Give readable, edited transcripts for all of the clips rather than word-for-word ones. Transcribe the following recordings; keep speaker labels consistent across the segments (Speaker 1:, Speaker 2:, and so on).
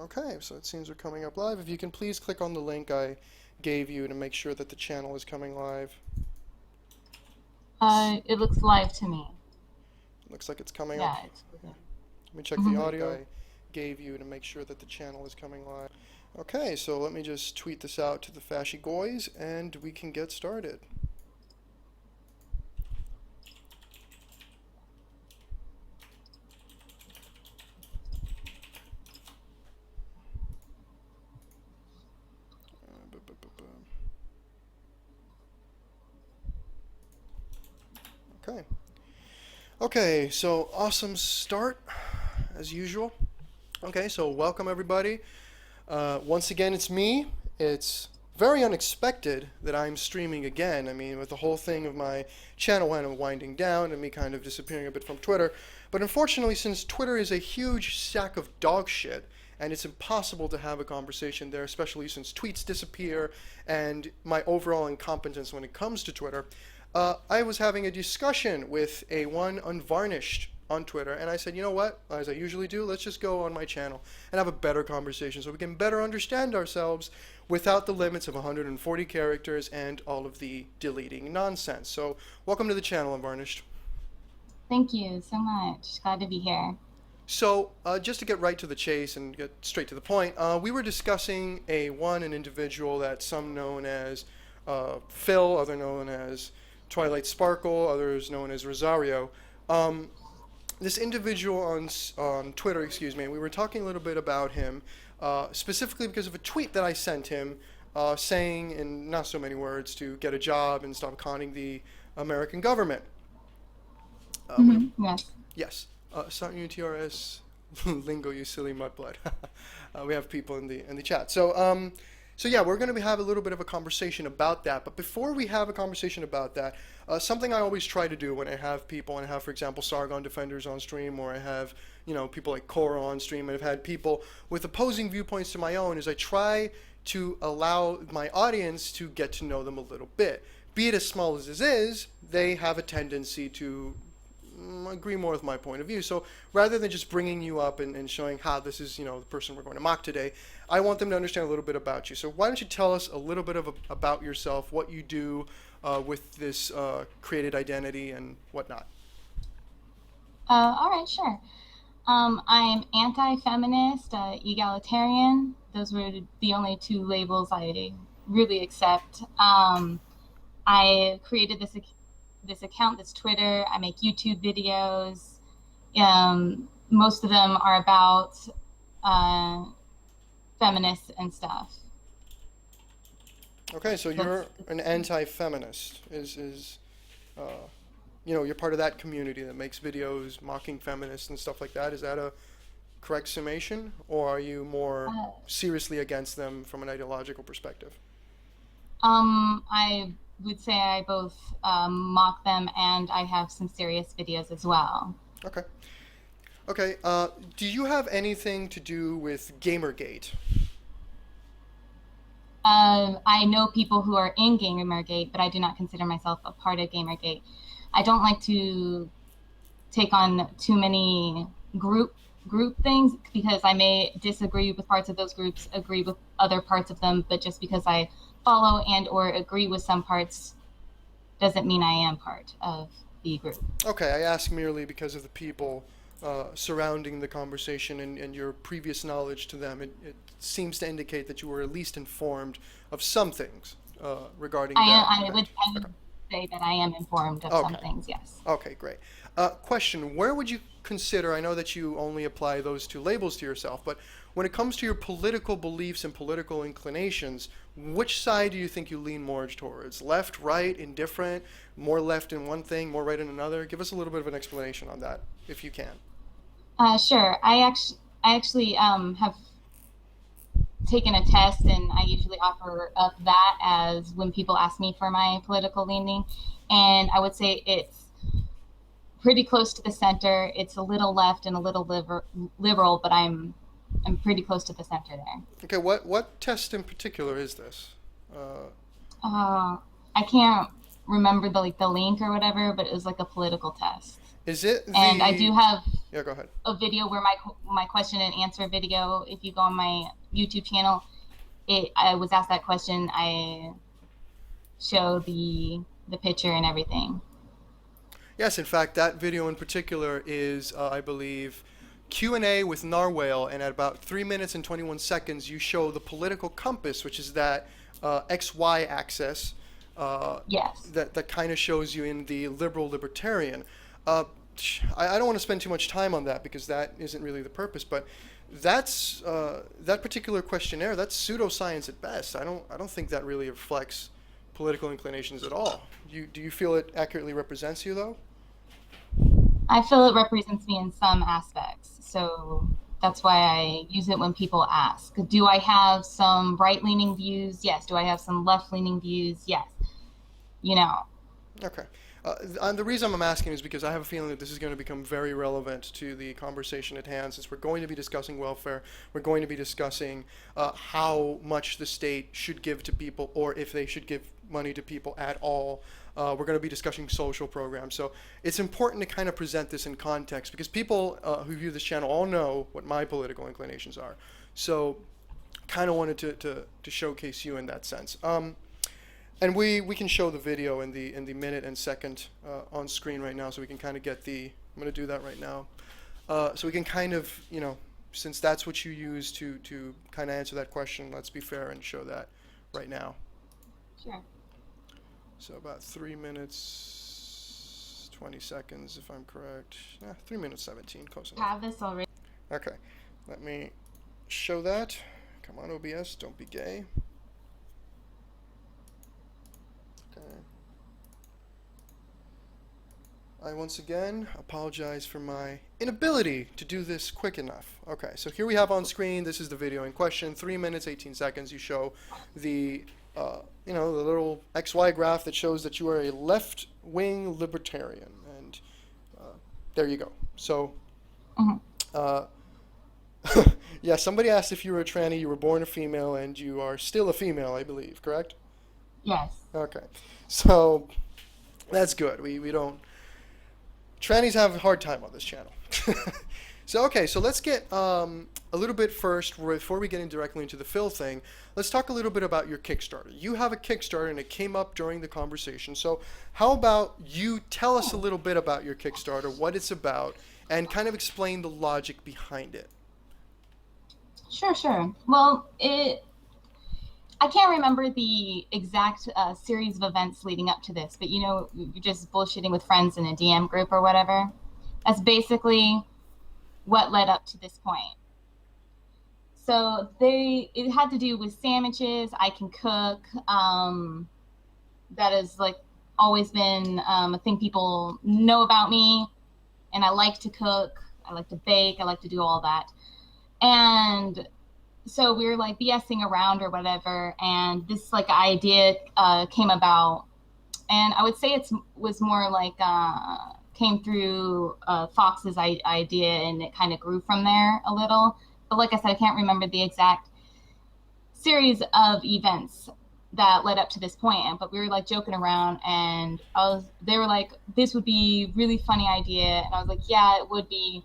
Speaker 1: Okay, so it seems we're coming up live. If you can please click on the link I gave you to make sure that the channel is coming live.
Speaker 2: It looks live to me.
Speaker 1: Looks like it's coming up.
Speaker 2: Yeah, it's okay.
Speaker 1: Let me check the
Speaker 2: Hmm.
Speaker 1: audio I gave you to make sure that the channel is coming live. Okay, so let me just tweet this out to the Fashy Goys and we can get started. Okay. Okay, so awesome start as usual. Okay, so welcome everybody. Once again, it's me. It's very unexpected that I'm streaming again. I mean, with the whole thing of my channel kind of winding down and me kind of disappearing a bit from Twitter. But unfortunately, since Twitter is a huge sack of dog shit, and it's impossible to have a conversation there, especially since tweets disappear and my overall incompetence when it comes to Twitter, I was having a discussion with a one Unvarnished on Twitter, and I said, you know what, as I usually do, let's just go on my channel and have a better conversation so we can better understand ourselves without the limits of 140 characters and all of the deleting nonsense. So, welcome to the channel, Unvarnished.
Speaker 2: Thank you so much. Glad to be here.
Speaker 1: So, just to get right to the chase and get straight to the point, we were discussing an individual that some known as Phil, other known as Twilight Sparkle, others known as Rosario. Um, this individual on Twitter, excuse me, we were talking a little bit about him, specifically because of a tweet that I sent him, saying in not so many words to get a job and stop conning the American government.
Speaker 2: Yes.
Speaker 1: Yes, Sat UTRS lingo, you silly mudblood. We have people in the chat. So yeah, we're going to have a little bit of a conversation about that. But before we have a conversation about that, something I always try to do when I have people, and I have, for example, Sargon Defenders on stream, or I have, people like Korra on stream, and I've had people with opposing viewpoints to my own, is I try to allow my audience to get to know them a little bit. Be it as small as this is, they have a tendency to agree more with my point of view. So rather than just bringing you up and showing how this is, the person we're going to mock today, I want them to understand a little bit about you. So why don't you tell us a little bit about yourself, what you do with this created identity and whatnot.
Speaker 2: All right, sure. I'm anti-feminist, egalitarian. Those were the only two labels I really accept. I created this account, this Twitter. I make YouTube videos. Most of them are about uh, feminists and stuff.
Speaker 1: Okay, so
Speaker 2: That's
Speaker 1: you're an anti-feminist. Uh, you're part of that community that makes videos mocking feminists and stuff like that. Is that a correct summation, or are you more
Speaker 2: uh,
Speaker 1: seriously against them from an ideological perspective?
Speaker 2: I would say I both mock them and I have some serious videos as well.
Speaker 1: Okay. Okay. Do you have anything to do with Gamergate?
Speaker 2: I know people who are in Gamergate, but I do not consider myself a part of Gamergate. I don't like to take on too many group things because I may disagree with parts of those groups, agree with other parts of them, but just because I follow and or agree with some parts doesn't mean I am part of the group.
Speaker 1: Okay, I ask merely because of the people surrounding the conversation and your previous knowledge to them. It seems to indicate that you were at least informed of some things regarding that
Speaker 2: I
Speaker 1: event. Okay.
Speaker 2: would say that I am informed of some
Speaker 1: Okay.
Speaker 2: things, yes.
Speaker 1: Okay, great. Question, where would you consider, I know that you only apply those two labels to yourself, but when it comes to your political beliefs and political inclinations, which side do you think you lean more towards? Left, right, indifferent, more left in one thing, more right in another? Give us a little bit of an explanation on that, if you can.
Speaker 2: Sure. I actually have taken a test, and I usually offer up that as when people ask me for my political leaning. And I would say it's pretty close to the center. It's a little left and a little liberal, but I'm pretty close to the center there.
Speaker 1: Okay, what test in particular is this? Uh,
Speaker 2: I can't remember the link or whatever, but it was like a political test.
Speaker 1: is it
Speaker 2: And I do
Speaker 1: the...
Speaker 2: have
Speaker 1: Yeah, go ahead.
Speaker 2: a video where my question and answer video. If you go on my YouTube channel, I was asked that question. I show the picture and everything.
Speaker 1: Yes, in fact, that video in particular is, I believe, Q&A with Narwhale, and at about 3 minutes and 21 seconds, you show the political compass, which is that XY axis
Speaker 2: Yes.
Speaker 1: that kind of shows you in the liberal libertarian. Uh, I don't want to spend too much time on that because that isn't really the purpose, but that particular questionnaire, that's pseudoscience at best. I don't think that really reflects political inclinations at all. Do you feel it accurately represents you though?
Speaker 2: I feel it represents me in some aspects. So that's why I use it when people ask. Do I have some right leaning views? Yes. Do I have some left leaning views? Yes. You know,
Speaker 1: Okay. The reason I'm asking is because I have a feeling that this is going to become very relevant to the conversation at hand, since we're going to be discussing welfare. We're going to be discussing how much the state should give to people, or if they should give money to people at all. We're going to be discussing social programs. So it's important to kind of present this in context because people who view this channel all know what my political inclinations are. So kind of wanted to showcase you in that sense. And we can show the video in the minute and second on screen right now, so we can kind of get the. I'm going to do that right now, so we can kind of, since that's what you use to kind of answer that question. Let's be fair and show that right now.
Speaker 2: sure.
Speaker 1: So about 3 minutes 20 seconds, if I'm correct. 3 minutes 17, close enough.
Speaker 2: Have this already.
Speaker 1: Okay, let me show that. Come on, OBS, don't be gay. Okay. I once again apologize for my inability to do this quick enough. Okay, so here we have on screen, this is the video in question, 3 minutes, 18 seconds. You show the, the little XY graph that shows that you are a left-wing libertarian. And there you go. So, uh, yeah, somebody asked if you were a tranny, you were born a female, and you are still a female, I believe, correct?
Speaker 2: Yes.
Speaker 1: Okay, so that's good. We don't. Trannies have a hard time on this channel. So okay, so let's get a little bit first before we get in directly into the Phil thing. Let's talk a little bit about your Kickstarter. You have a Kickstarter, and it came up during the conversation. So how about you tell us a little bit about your Kickstarter, what it's about, and kind of explain the logic behind it.
Speaker 2: Sure. Well, I can't remember the exact series of events leading up to this, but you're just bullshitting with friends in a DM group or whatever. That's basically what led up to this point. So it had to do with sandwiches. I can cook. That has like always been a thing people know about me, and I like to cook. I like to bake. I like to do all that. And so we were like BSing around or whatever, and this like idea came about, and I would say it was more like came through Fox's idea, and it kind of grew from there a little. But like I said, I can't remember the exact series of events that led up to this point. But we were like joking around, and they were like, "This would be really funny idea," and I was like, "Yeah, it would be."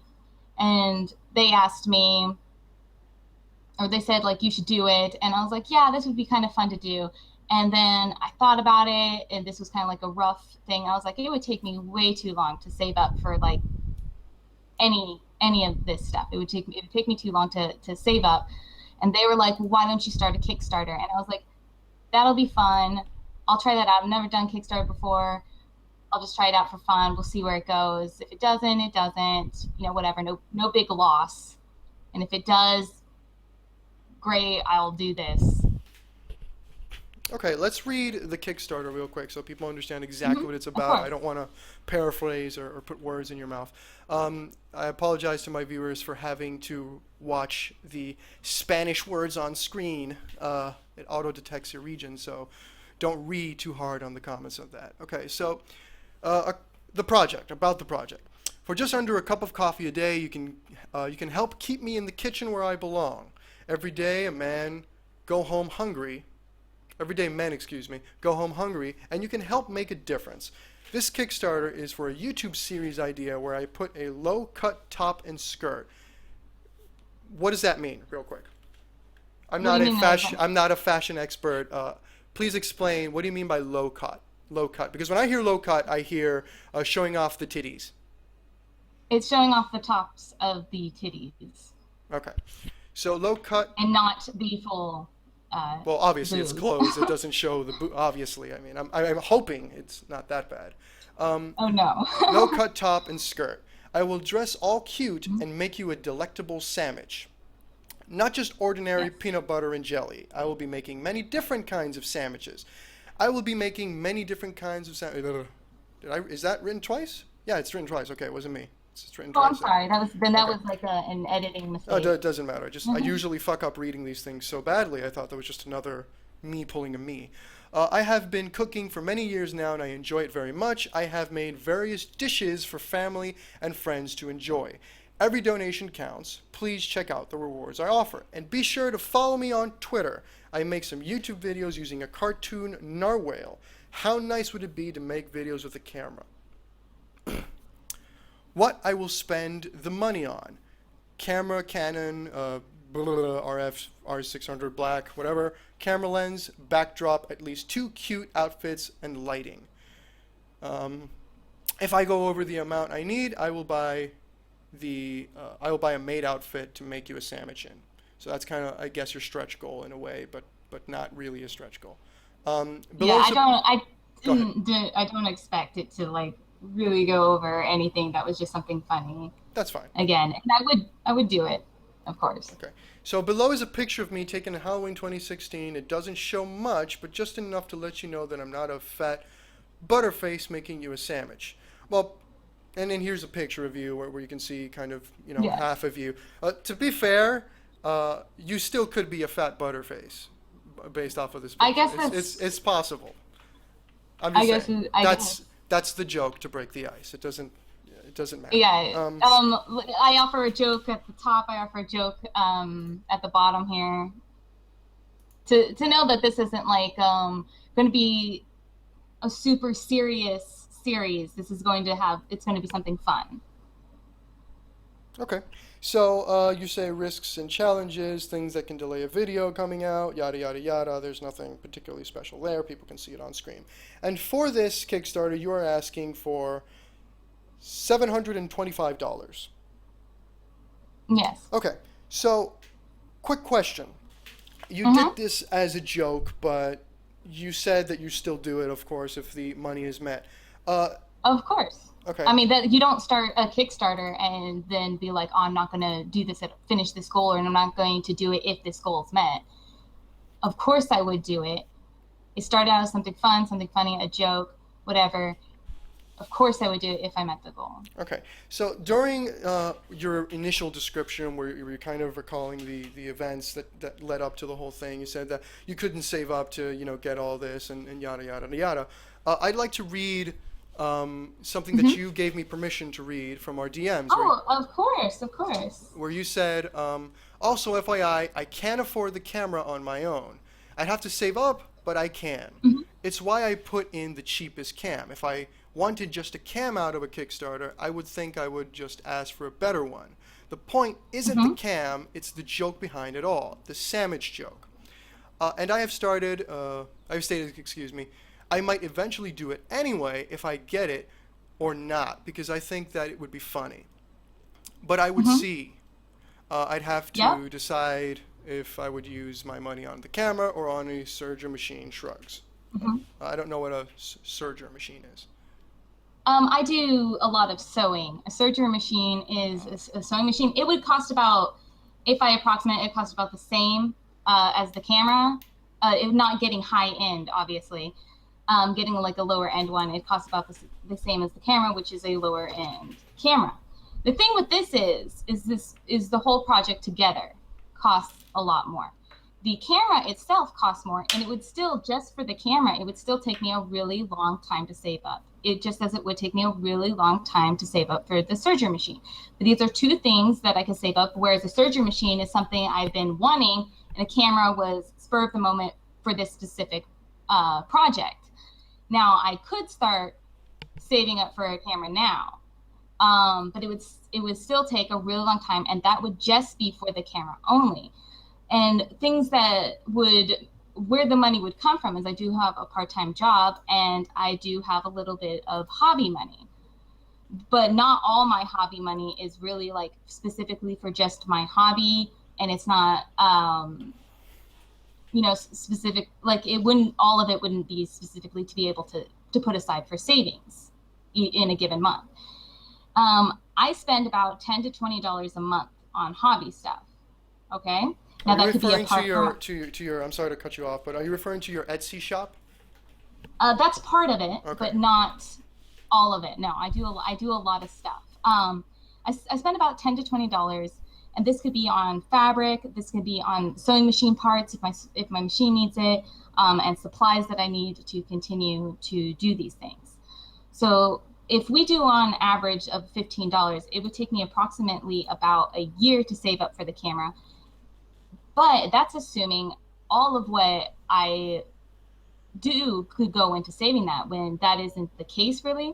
Speaker 2: And they asked me, or they said like, you should do it. And I was like, yeah, this would be kind of fun to do. And then I thought about it, and this was kind of like a rough thing. I was like, it would take me way too long to save up for like any of this stuff. It would take me too long to save up. And they were like, well, why don't you start a Kickstarter? And I was like, that'll be fun. I'll try that out. I've never done Kickstarter before. I'll just try it out for fun. We'll see where it goes. If it doesn't, it doesn't. Whatever. No big loss. And if it does, great, I'll do this.
Speaker 1: Okay, let's read the Kickstarter real quick so people understand exactly what it's about. I don't want to paraphrase or put words in your mouth. I apologize to my viewers for having to watch the Spanish words on screen. It auto-detects your region, so don't read too hard on the comments of that. Okay, so about the project. For just under a cup of coffee a day, you can help keep me in the kitchen where I belong. Every day, men go home hungry, and you can help make a difference. This Kickstarter is for a YouTube series idea where I put a low-cut top and skirt. What does that mean, real quick? I'm
Speaker 2: What
Speaker 1: not
Speaker 2: do you
Speaker 1: a
Speaker 2: mean,
Speaker 1: fashion. I'm not a fashion expert. Please explain. What do you mean by low cut? Low cut. Because when I hear low cut, I hear showing off the titties.
Speaker 2: It's showing off the tops of the titties
Speaker 1: Okay. So low cut.
Speaker 2: and not the full
Speaker 1: Well, obviously it's
Speaker 2: boobs.
Speaker 1: closed. It doesn't show the obviously. I mean, I'm hoping it's not that bad.
Speaker 2: Oh no.
Speaker 1: Low cut top and skirt. I will dress all cute and make you a delectable sandwich. Not just ordinary
Speaker 2: Yes.
Speaker 1: peanut butter and jelly. I will be making many different kinds of sandwiches. I will be making many different kinds of sandwiches. Is that written twice? Yeah, it's written twice. Okay, it wasn't me. It's written
Speaker 2: Oh, I'm
Speaker 1: twice.
Speaker 2: sorry. That
Speaker 1: Okay.
Speaker 2: was like an editing
Speaker 1: Oh,
Speaker 2: mistake.
Speaker 1: it doesn't matter. I usually fuck up reading these things so badly. I thought that was just another me pulling a me. I have been cooking for many years now, and I enjoy it very much. I have made various dishes for family and friends to enjoy. Every donation counts. Please check out the rewards I offer. And be sure to follow me on Twitter. I make some YouTube videos using a cartoon narwhal. How nice would it be to make videos with a camera? What I will spend the money on. Camera, Canon, RF, R600 black, whatever. Camera lens, backdrop, at least 2 cute outfits, and lighting. If I go over the amount I need, I will buy a maid outfit to make you a sandwich in. So that's kind of, I guess, your stretch goal in a way, but not really a stretch goal.
Speaker 2: Yeah,
Speaker 1: Go ahead.
Speaker 2: I don't expect it to like really go over anything that was just something funny.
Speaker 1: That's fine.
Speaker 2: Again, and I would do it, of course.
Speaker 1: Okay. So below is a picture of me taken in Halloween 2016. It doesn't show much, but just enough to let you know that I'm not a fat butterface making you a sandwich. Well, and then here's a picture of you where you can see kind of,
Speaker 2: Yes.
Speaker 1: half of you. To be fair, you still could be a fat butterface based off of this picture.
Speaker 2: I guess
Speaker 1: It's possible. I'm
Speaker 2: I
Speaker 1: just
Speaker 2: guess
Speaker 1: saying.
Speaker 2: I guess.
Speaker 1: That's the joke to break the ice. It doesn't matter.
Speaker 2: Yeah. I offer a joke at the top. I offer a joke at the bottom here. To know that this isn't like going to be a super serious series. This is going to have. It's going to be something fun.
Speaker 1: Okay. So you say risks and challenges, things that can delay a video coming out, yada, yada, yada. There's nothing particularly special there. People can see it on screen. And for this Kickstarter, you are asking for $725.
Speaker 2: Yes.
Speaker 1: Okay. So, quick question. You
Speaker 2: Mm-hmm.
Speaker 1: did this as a joke, but you said that you still do it, of course, if the money is met.
Speaker 2: Of course.
Speaker 1: Okay.
Speaker 2: I mean that you don't start a Kickstarter and then be like, oh, I'm not going to do this, finish this goal, and I'm not going to do it if this goal is met. Of course, I would do it. It started out as something fun, something funny, a joke, whatever. Of course, I would do it if I met the goal.
Speaker 1: Okay, so during your initial description, where you were kind of recalling the events that led up to the whole thing, you said that you couldn't save up to get all this and yada yada yada. I'd like to read something that you gave me permission to read from our DMs.
Speaker 2: Oh, of course, of course.
Speaker 1: Where you said, also FYI, I can't afford the camera on my own. I'd have to save up, but I can. It's why I put in the cheapest cam. If I wanted just a cam out of a Kickstarter, I would think I would just ask for a better one. The point isn't the cam, it's the joke behind it all, the sandwich joke. And I've stated, I might eventually do it anyway if I get it or not, because I think that it would be funny. But I would see. I'd have to decide if I would use my money on the camera or on a serger machine. Shrugs. I don't know what a serger machine is.
Speaker 2: I do a lot of sewing. A serger machine is a sewing machine. It would cost about, if I approximate, it costs about the same as the camera. It not getting high end, obviously. Getting like a lower end one, it costs about the same as the camera, which is a lower end camera. The thing with this is the whole project together costs a lot more. The camera itself costs more, and it would still, just for the camera, it would still take me a really long time to save up. It just as it would take me a really long time to save up for the serger machine. But these are two things that I can save up, whereas the serger machine is something I've been wanting, and a camera was spur of the moment for this specific project. Now, I could start saving up for a camera now. But it would still take a really long time, and that would just be for the camera only. And things that would, where the money would come from is I do have a part-time job, and I do have a little bit of hobby money. But not all my hobby money is really like specifically for just my hobby, and it's not specific, like it wouldn't, all of it wouldn't be specifically to be able to put aside for savings in a given month. I spend about $10 to $20 a month on hobby stuff. Okay. Now
Speaker 1: Are you
Speaker 2: that could be a
Speaker 1: referring to your, I'm sorry to cut you off, but are you referring to your Etsy shop?
Speaker 2: That's part of it,
Speaker 1: Okay.
Speaker 2: but not all of it. No, I do a lot of stuff. I spend about $10 to $20, and this could be on fabric. This could be on sewing machine parts if my machine needs it, and supplies that I need to continue to do these things. So if we do on average of $15, it would take me approximately about a year to save up for the camera. But that's assuming all of what I do could go into saving that, when that isn't the case really.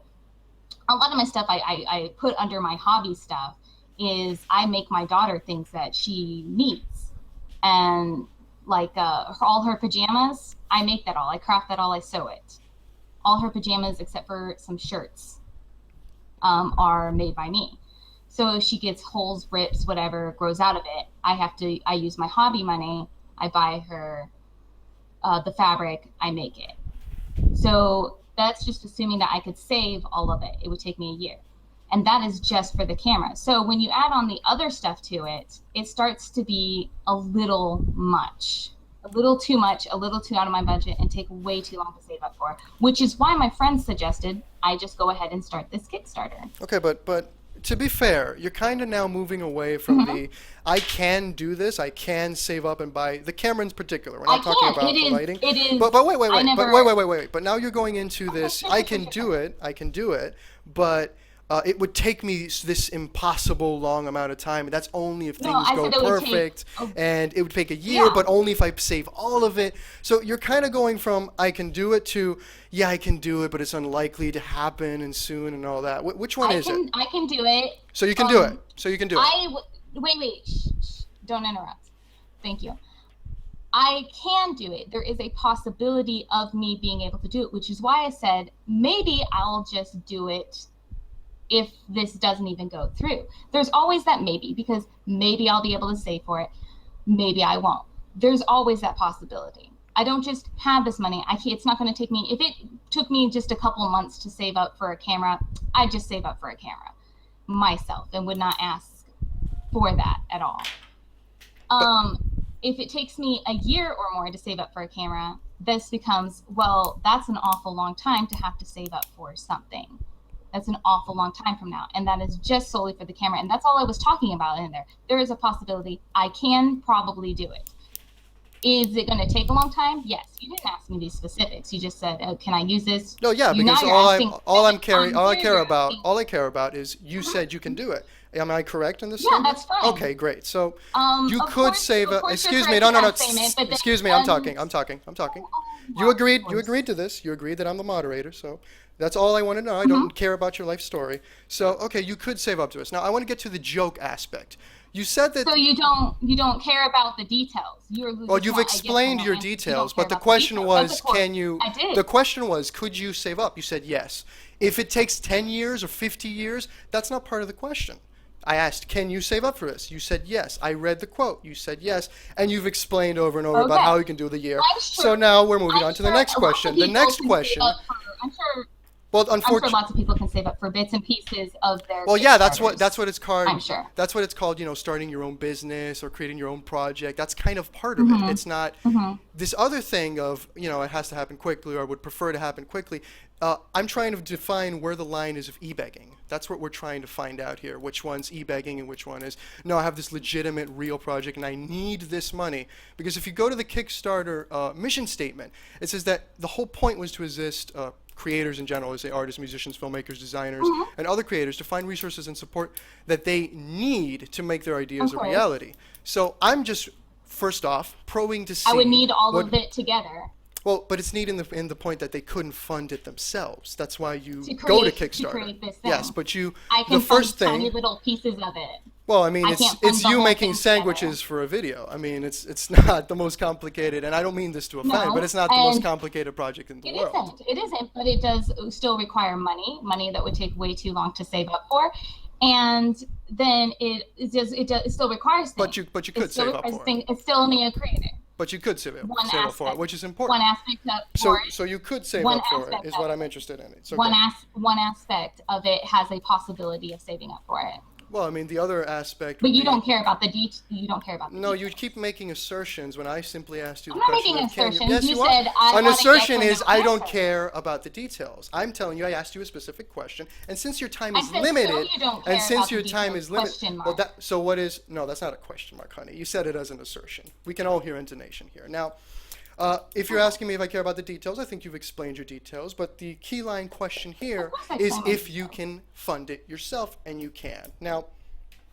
Speaker 2: A lot of my stuff I put under my hobby stuff is I make my daughter things that she needs. And like all her pajamas, I make that all. I craft that all, I sew it. All her pajamas except for some shirts are made by me. So if she gets holes, rips, whatever grows out of it, I use my hobby money. I buy her the fabric, I make it. So that's just assuming that I could save all of it. It would take me a year. And that is just for the camera. So when you add on the other stuff to it, it starts to be a little much, a little too much, a little too out of my budget, and take way too long to save up for, which is why my friends suggested I just go ahead and start this Kickstarter.
Speaker 1: Okay, but to be fair, you're kind of now moving away from the I can do this, I can save up and buy the camera in particular. We're not talking about the lighting.
Speaker 2: It is.
Speaker 1: But wait. But now you're going into this. I can do it. But it would take me this impossible long amount of time, and that's only if things go perfect. And it would take a year, but only if I save all of it. So you're kind of going from I can do it to yeah, I can do it, but it's unlikely to happen and soon and all that. Which one is it?
Speaker 2: I can do it.
Speaker 1: So you can do it. So you can do it.
Speaker 2: Wait. Shh, don't interrupt. Thank you. I can do it. There is a possibility of me being able to do it, which is why I said maybe I'll just do it if this doesn't even go through. There's always that maybe, because maybe I'll be able to save for it. Maybe I won't. There's always that possibility. I don't just have this money. It's not going to take me, if it took me just a couple of months to save up for a camera, I'd just save up for a camera myself and would not ask for that at all. If it takes me a year or more to save up for a camera, this becomes, well, that's an awful long time to have to save up for something. That's an awful long time from now. And that is just solely for the camera. And that's all I was talking about in there. There is a possibility I can probably do it. Is it going to take a long time? Yes. You didn't ask me these specifics. You just said, oh, can I use this?
Speaker 1: No, yeah, because all I care about is you said you can do it. Am I correct in this?
Speaker 2: Yeah, that's fine.
Speaker 1: Okay, great. So you could save a. Excuse me. No. Excuse me. I'm talking. You agreed to this. You agreed that I'm the moderator. So that's all I want to know. I don't care about your life story. So okay, you could save up to this. Now I want to get to the joke aspect. You said that.
Speaker 2: So you don't care about the details.
Speaker 1: Well, you've explained your details, but the question was, can you?
Speaker 2: I did.
Speaker 1: The question was, could you save up? You said yes. If it takes 10 years or 50 years, that's not part of the question. I asked, can you save up for this? You said yes. I read the quote. You said yes. And you've explained over and over about how you can do the year. So now we're moving on to the next question. The next question.
Speaker 2: I'm sure.
Speaker 1: Well,
Speaker 2: I'm sure lots of people can save up for bits and pieces of their.
Speaker 1: Well, yeah, that's what it's called.
Speaker 2: I'm sure.
Speaker 1: That's what it's called. Starting your own business or creating your own project. That's kind of part of it. It's not this other thing of it has to happen quickly, or I would prefer to happen quickly. I'm trying to define where the line is of e-begging. That's what we're trying to find out here. Which one's e-begging and which one is no. I have this legitimate, real project and I need this money, because if you go to the Kickstarter mission statement, it says that the whole point was to assist creators in general, as artists, musicians, filmmakers, designers, and other creators to find resources and support that they need to make their ideas a reality. So I'm just, first off, probing to see.
Speaker 2: I would need all of it together.
Speaker 1: Well, but it's neat in the point that they couldn't fund it themselves. That's why you
Speaker 2: to
Speaker 1: go to
Speaker 2: create
Speaker 1: Kickstarter.
Speaker 2: this
Speaker 1: Yes,
Speaker 2: thing.
Speaker 1: but you
Speaker 2: I
Speaker 1: the
Speaker 2: can
Speaker 1: first
Speaker 2: fund tiny
Speaker 1: thing.
Speaker 2: little pieces of it.
Speaker 1: Well, I mean,
Speaker 2: I
Speaker 1: it's
Speaker 2: can't fund
Speaker 1: it's
Speaker 2: the
Speaker 1: you
Speaker 2: whole
Speaker 1: making
Speaker 2: thing together.
Speaker 1: sandwiches for a video. I mean, it's not the most complicated, and I don't mean this to offend, but
Speaker 2: No,
Speaker 1: it's not the most
Speaker 2: and
Speaker 1: complicated project in the
Speaker 2: it
Speaker 1: world.
Speaker 2: isn't. It isn't, but it does still require money that would take way too long to save up for. And then it still requires
Speaker 1: But
Speaker 2: things.
Speaker 1: you
Speaker 2: It
Speaker 1: could
Speaker 2: still
Speaker 1: save up
Speaker 2: requires
Speaker 1: for it.
Speaker 2: things. It's still only a creator.
Speaker 1: But you could
Speaker 2: One
Speaker 1: save up for it,
Speaker 2: aspect.
Speaker 1: which is
Speaker 2: One
Speaker 1: important.
Speaker 2: aspect of for
Speaker 1: So you could save
Speaker 2: one
Speaker 1: up for it,
Speaker 2: aspect
Speaker 1: is
Speaker 2: of
Speaker 1: what I'm
Speaker 2: it.
Speaker 1: interested in. It's okay.
Speaker 2: One aspect of it has a possibility of saving up for it.
Speaker 1: Well, I mean, the other aspect
Speaker 2: But
Speaker 1: would
Speaker 2: you
Speaker 1: be.
Speaker 2: don't care about the you don't care about the
Speaker 1: No, you
Speaker 2: details.
Speaker 1: keep making assertions when I simply asked you
Speaker 2: I'm
Speaker 1: the
Speaker 2: not
Speaker 1: question
Speaker 2: making
Speaker 1: of can you.
Speaker 2: assertions.
Speaker 1: Yes,
Speaker 2: You
Speaker 1: you are.
Speaker 2: said I
Speaker 1: An
Speaker 2: want a yes
Speaker 1: assertion
Speaker 2: or
Speaker 1: is
Speaker 2: no
Speaker 1: I don't
Speaker 2: answer.
Speaker 1: care about the details. I'm telling you, I asked you a specific question, and since your time
Speaker 2: I
Speaker 1: is
Speaker 2: said,
Speaker 1: limited,
Speaker 2: so you don't
Speaker 1: and
Speaker 2: care
Speaker 1: since
Speaker 2: about
Speaker 1: your
Speaker 2: the
Speaker 1: time
Speaker 2: details,
Speaker 1: is limited,
Speaker 2: question
Speaker 1: well,
Speaker 2: mark.
Speaker 1: that so what is? No, that's not a question mark, honey. You said it as an assertion. We can all hear intonation here. Now, if you're asking me if I care about the details, I think you've explained your details. But the key line question here
Speaker 2: course I
Speaker 1: is
Speaker 2: explained my
Speaker 1: if you
Speaker 2: details.
Speaker 1: can fund it yourself, and you can. Now.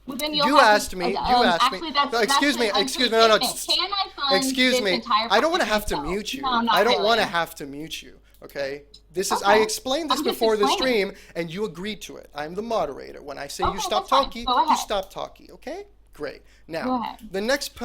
Speaker 2: Well, then you'll
Speaker 1: You
Speaker 2: have
Speaker 1: asked
Speaker 2: to,
Speaker 1: me. You asked me.
Speaker 2: actually, that's
Speaker 1: No, excuse me.
Speaker 2: an
Speaker 1: Excuse
Speaker 2: untrue
Speaker 1: me. No, no.
Speaker 2: statement. Can I fund
Speaker 1: Excuse
Speaker 2: this
Speaker 1: me.
Speaker 2: entire
Speaker 1: I don't want to
Speaker 2: project
Speaker 1: have to
Speaker 2: myself?
Speaker 1: mute you.
Speaker 2: No, not
Speaker 1: I don't
Speaker 2: really.
Speaker 1: want to have to mute you. Okay. This is. I
Speaker 2: Okay.
Speaker 1: explained this
Speaker 2: I'm just
Speaker 1: before the
Speaker 2: explaining.
Speaker 1: stream, and you agreed to it. I'm the moderator. When I say you
Speaker 2: Okay,
Speaker 1: stop
Speaker 2: that's fine.
Speaker 1: talking,
Speaker 2: Go
Speaker 1: you
Speaker 2: ahead.
Speaker 1: stop talking. Okay. Great. Now,
Speaker 2: Go ahead.
Speaker 1: the next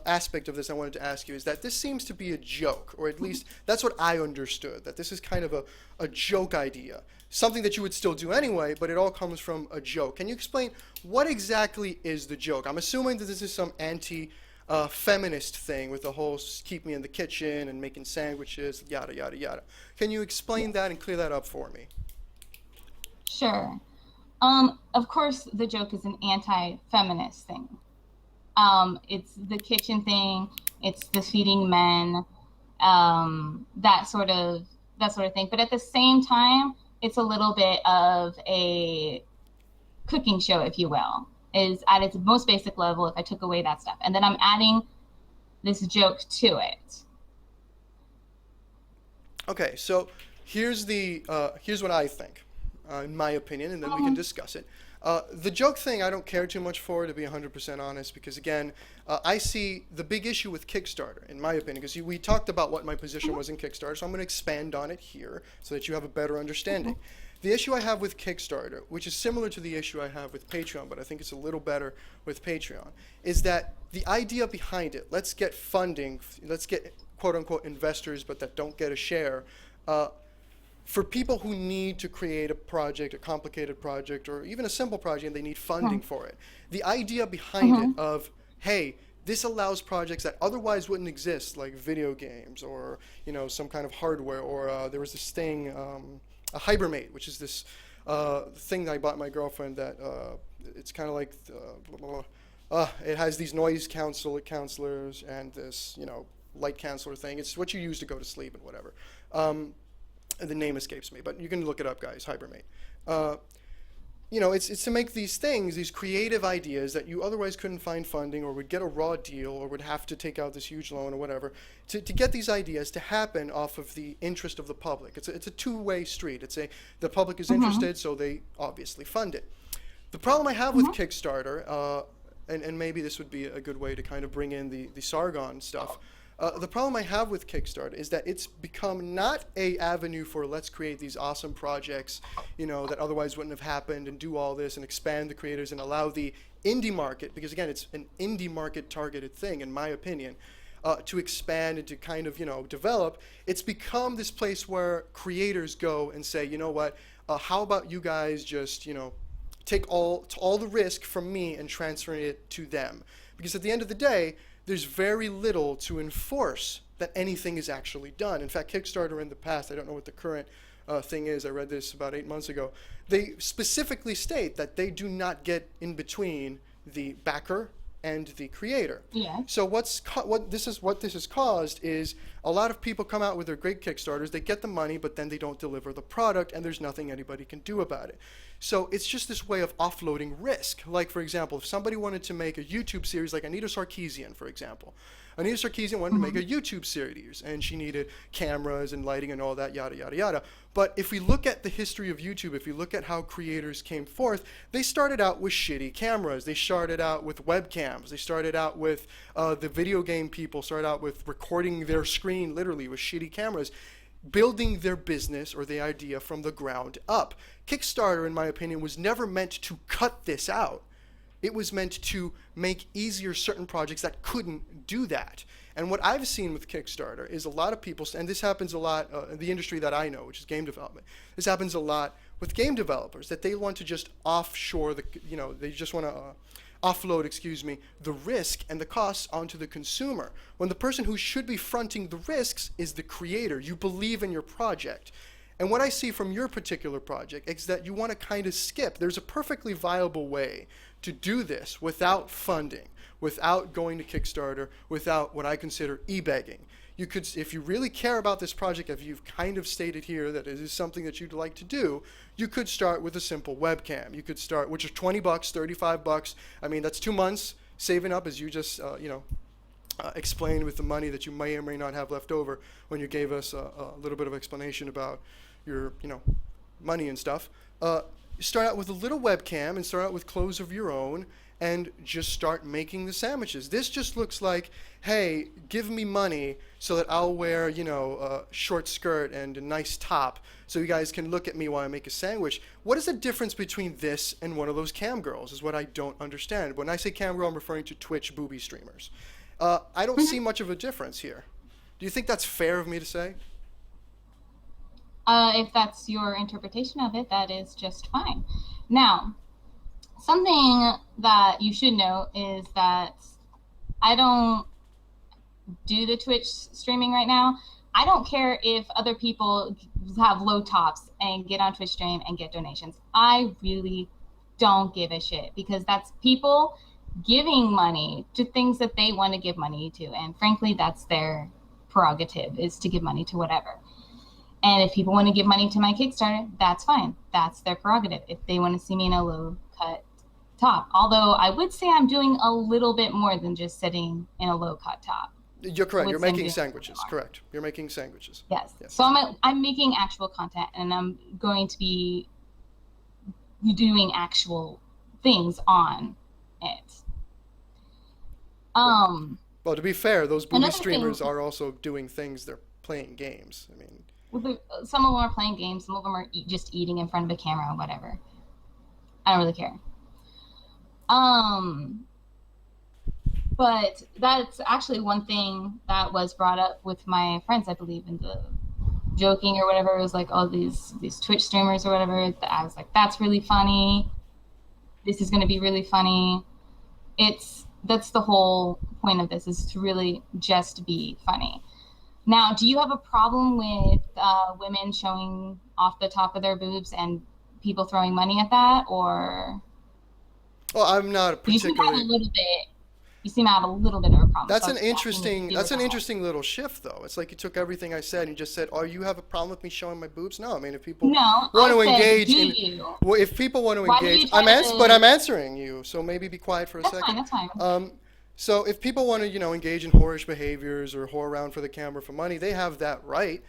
Speaker 1: aspect of this I wanted to ask you is that this seems to be a joke, or at least that's what I understood. That this is kind of a joke idea, something that you would still do anyway, but it all comes from a joke. Can you explain what exactly is the joke? I'm assuming that this is some feminist thing with the whole keep me in the kitchen and making sandwiches, yada, yada, yada. Can you explain that and clear that up for me?
Speaker 2: Sure. Of course, the joke is an anti-feminist thing. It's the kitchen thing. It's the feeding men, that sort of thing. But at the same time, it's a little bit of a cooking show, if you will, is at its most basic level. If I took away that stuff, and then I'm adding this joke to it.
Speaker 1: Okay, so here's what I think, in my opinion, and then we can discuss it. The joke thing, I don't care too much for, to be 100% honest, because again, I see the big issue with Kickstarter, in my opinion, because we talked about what my position was in Kickstarter, so I'm going to expand on it here so that you have a better understanding. The issue I have with Kickstarter, which is similar to the issue I have with Patreon, but I think it's a little better with Patreon, is that the idea behind it, let's get funding, let's get quote-unquote investors, but that don't get a share, for people who need to create a project, a complicated project, or even a simple project, and they need funding for it. The idea behind it of, hey, this allows projects that otherwise wouldn't exist, like video games or some kind of hardware, or there was this thing, a Hibernate, which is this thing that I bought my girlfriend that it's kind of like it has these noise counselors and this light counselor thing. It's what you use to go to sleep and whatever. The name escapes me, but you can look it up, guys. Hibernate. It's to make these things, these creative ideas that you otherwise couldn't find funding, or would get a raw deal, or would have to take out this huge loan or whatever, to get these ideas to happen off of the interest of the public. It's a two-way street. The public is interested, so they obviously fund it. The problem I have with Kickstarter, and maybe this would be a good way to kind of bring in the Sargon stuff. The problem I have with Kickstarter is that it's become not a avenue for let's create these awesome projects, that otherwise wouldn't have happened, and do all this and expand the creators and allow the indie market, because again, it's an indie market targeted thing, in my opinion, to expand and to kind of, develop. It's become this place where creators go and say, you know what, how about you guys just, take all the risk from me and transfer it to them? Because at the end of the day, there's very little to enforce that anything is actually done. In fact, Kickstarter in the past, I don't know what the current thing is, I read this about 8 months ago, they specifically state that they do not get in between the backer and the creator.
Speaker 2: Yeah.
Speaker 1: So what this has caused is a lot of people come out with their great Kickstarters, they get the money, but then they don't deliver the product, and there's nothing anybody can do about it. So it's just this way of offloading risk. Like, for example, if somebody wanted to make a YouTube series, like Anita Sarkeesian, for example. Anita Sarkeesian wanted to make a YouTube series, and she needed cameras and lighting and all that, yada, yada, yada. But if we look at the history of YouTube, if we look at how creators came forth, they started out with shitty cameras. They started out with webcams. webcams. They started out with the video game people started out with recording their screen literally with shitty cameras, building their business or the idea from the ground up. Kickstarter, in my opinion, was never meant to cut this out. It was meant to make easier certain projects that couldn't do that. And what I've seen with Kickstarter is a lot of people, and this happens a lot in the industry that I know, which is game development. This happens a lot with game developers, that they want to just offshore they just want to offload, the risk and the costs onto the consumer, when the person who should be fronting the risks is the creator. You believe in your project. And what I see from your particular project is that you want to kind of skip. There's a perfectly viable way to do this without funding, without going to Kickstarter, without what I consider e-begging. You could, if you really care about this project, if you've kind of stated here that it is something that you'd like to do, you could start with a simple webcam. You could start, which is $20, $35. I mean, that's 2 months saving up, as you just, explained with the money that you may or may not have left over when you gave us a little bit of explanation about your, money and stuff. Start out with a little webcam and start out with clothes of your own and just start making the sandwiches. This just looks like, hey, give me money so that I'll wear, a short skirt and a nice top so you guys can look at me while I make a sandwich. What is the difference between this and one of those cam girls is what I don't understand. When I say cam girl, I'm referring to Twitch booby streamers. I don't see much of a difference here. Do you think that's fair of me to say?
Speaker 2: If that's your interpretation of it, that is just fine. Now, something that you should know is that I don't do the Twitch streaming right now. I don't care if other people have low tops and get on Twitch stream and get donations. I really don't give a shit, because that's people giving money to things that they want to give money to. And frankly, that's their prerogative, is to give money to whatever. And if people want to give money to my Kickstarter, that's fine. That's their prerogative. If they want to see me in a low cut top. Although I would say I'm doing a little bit more than just sitting in a low cut top.
Speaker 1: You're correct. You're making sandwiches. Correct. You're making sandwiches.
Speaker 2: Yes. So I'm making actual content, and I'm going to be doing actual things on it.
Speaker 1: Well, to be fair, those booby streamers are also doing things. They're playing games. I mean,
Speaker 2: some of them are playing games. Some of them are just eating in front of a camera or whatever. I don't really care. But that's actually one thing that was brought up with my friends, I believe, in the joking or whatever. It was like, all these Twitch streamers or whatever. I was like, that's really funny. This is going to be really funny. That's the whole point of this, is to really just be funny. Now, do you have a problem with women showing off the top of their boobs and people throwing money at that, or?
Speaker 1: Well, I'm not particularly.
Speaker 2: You seem to have a little bit of a problem.
Speaker 1: That's an interesting little shift, though. It's like you took everything I said and you just said, "Oh, you have a problem with me showing my boobs?" No, I mean, if people want to engage, if people want to engage, but I'm answering you, so maybe be quiet for a second.
Speaker 2: That's fine.
Speaker 1: So if people want to, engage in whorish behaviors or whore around for the camera for money, they have that right.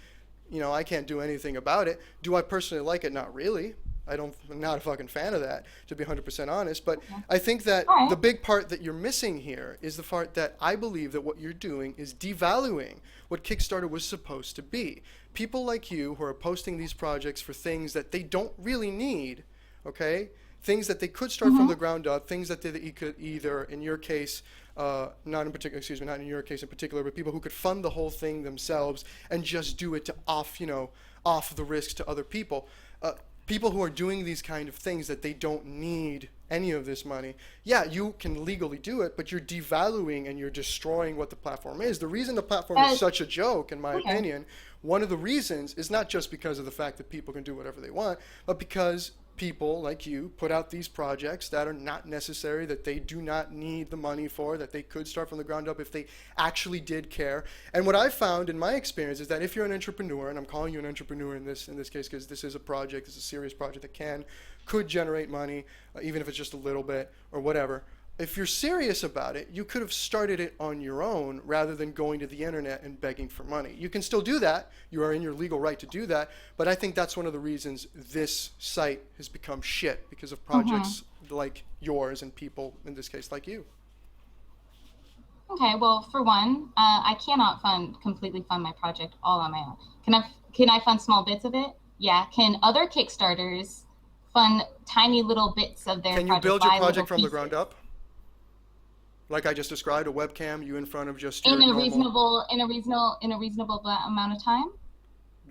Speaker 1: I can't do anything about it. Do I personally like it? Not really. I'm not a fucking fan of that, to be 100% honest. But I think that the big part that you're missing here is the part that I believe that what you're doing is devaluing what Kickstarter was supposed to be. People like you who are posting these projects for things that they don't really need, okay? Things that they could start from the ground up, things that they could either, in your case, not in your case in particular, but people who could fund the whole thing themselves and just do it to off the risks to other people. People who are doing these kind of things that they don't need any of this money. Yeah, you can legally do it, but you're devaluing and you're destroying what the platform is. The reason the platform is such a joke, in my opinion, one of the reasons is not just because of the fact that people can do whatever they want, but because people like you put out these projects that are not necessary, that they do not need the money for, that they could start from the ground up if they actually did care. And what I've found in my experience is that if you're an entrepreneur, and I'm calling you an entrepreneur in this case because this is a project, this is a serious project that could generate money, even if it's just a little bit or whatever. If you're serious about it, you could have started it on your own rather than going to the internet and begging for money. You can still do that. You are in your legal right to do that. But I think that's one of the reasons this site has become shit, because of projects like yours and people, in this case, like you.
Speaker 2: Okay, well, for one, I cannot completely fund my project all on my own. Can I fund small bits of it? Yeah. Can other Kickstarters fund tiny little bits of their
Speaker 1: Can you
Speaker 2: project,
Speaker 1: build your
Speaker 2: buy little
Speaker 1: project from the ground
Speaker 2: pieces
Speaker 1: up? Like I just described, a webcam, you in front of just your
Speaker 2: in a
Speaker 1: normal.
Speaker 2: reasonable amount of time,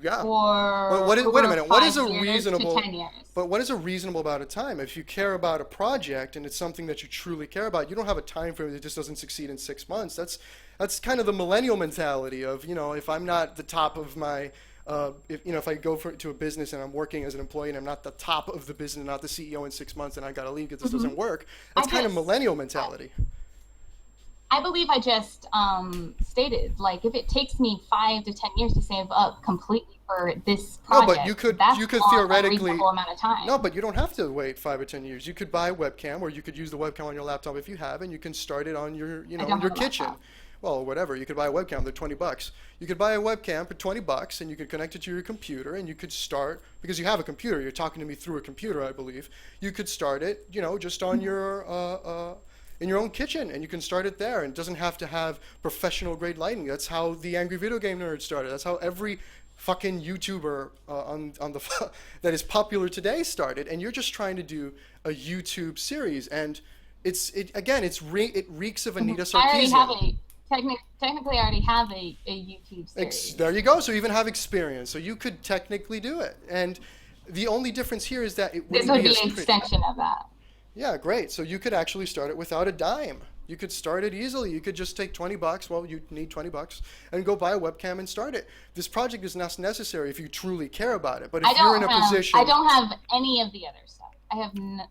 Speaker 1: Yeah.
Speaker 2: or
Speaker 1: Wait a
Speaker 2: over
Speaker 1: minute. What is
Speaker 2: 5
Speaker 1: a
Speaker 2: years to
Speaker 1: reasonable?
Speaker 2: 10 years?
Speaker 1: But what is a reasonable amount of time? If you care about a project and it's something that you truly care about, you don't have a time frame that just doesn't succeed in 6 months. That's kind of the millennial mentality of, if I'm not the top of my if I go to a business and I'm working as an employee and I'm not the top of the business, not the CEO in 6 months, and I got to leave because this doesn't work. That's kind of millennial mentality.
Speaker 2: I believe I just stated, like, if it takes me 5 to 10 years to save up completely for this project,
Speaker 1: No, but you could
Speaker 2: not
Speaker 1: theoretically.
Speaker 2: a reasonable amount of time.
Speaker 1: No, but you don't have to wait 5 or 10 years. You could buy a webcam, or you could use the webcam on your laptop if you have, and you can start it on your your kitchen. Well, whatever. You could buy a webcam. They're $20. You could buy a webcam for $20, and you could connect it to your computer, and you could start, because you have a computer. You're talking to me through a computer, I believe. You could start it, just on your in your own kitchen, and you can start it there. And it doesn't have to have professional grade lighting. That's how the Angry Video Game Nerd started. That's how every fucking YouTuber on the that is popular today started. And you're just trying to do a YouTube series, and it reeks of Anita Sarkeesian.
Speaker 2: Technically, I already have a YouTube series.
Speaker 1: There you go. So you even have experience. So you could technically do it. And the only difference here is that it
Speaker 2: This
Speaker 1: wouldn't
Speaker 2: would be
Speaker 1: as
Speaker 2: an
Speaker 1: pretty.
Speaker 2: extension of that.
Speaker 1: Yeah, great. So you could actually start it without a dime. You could start it easily. You could just take $20. Well, you need $20 and go buy a webcam and start it. This project is not necessary if you truly care about it. But if you're in a position,
Speaker 2: I don't have any of the other stuff.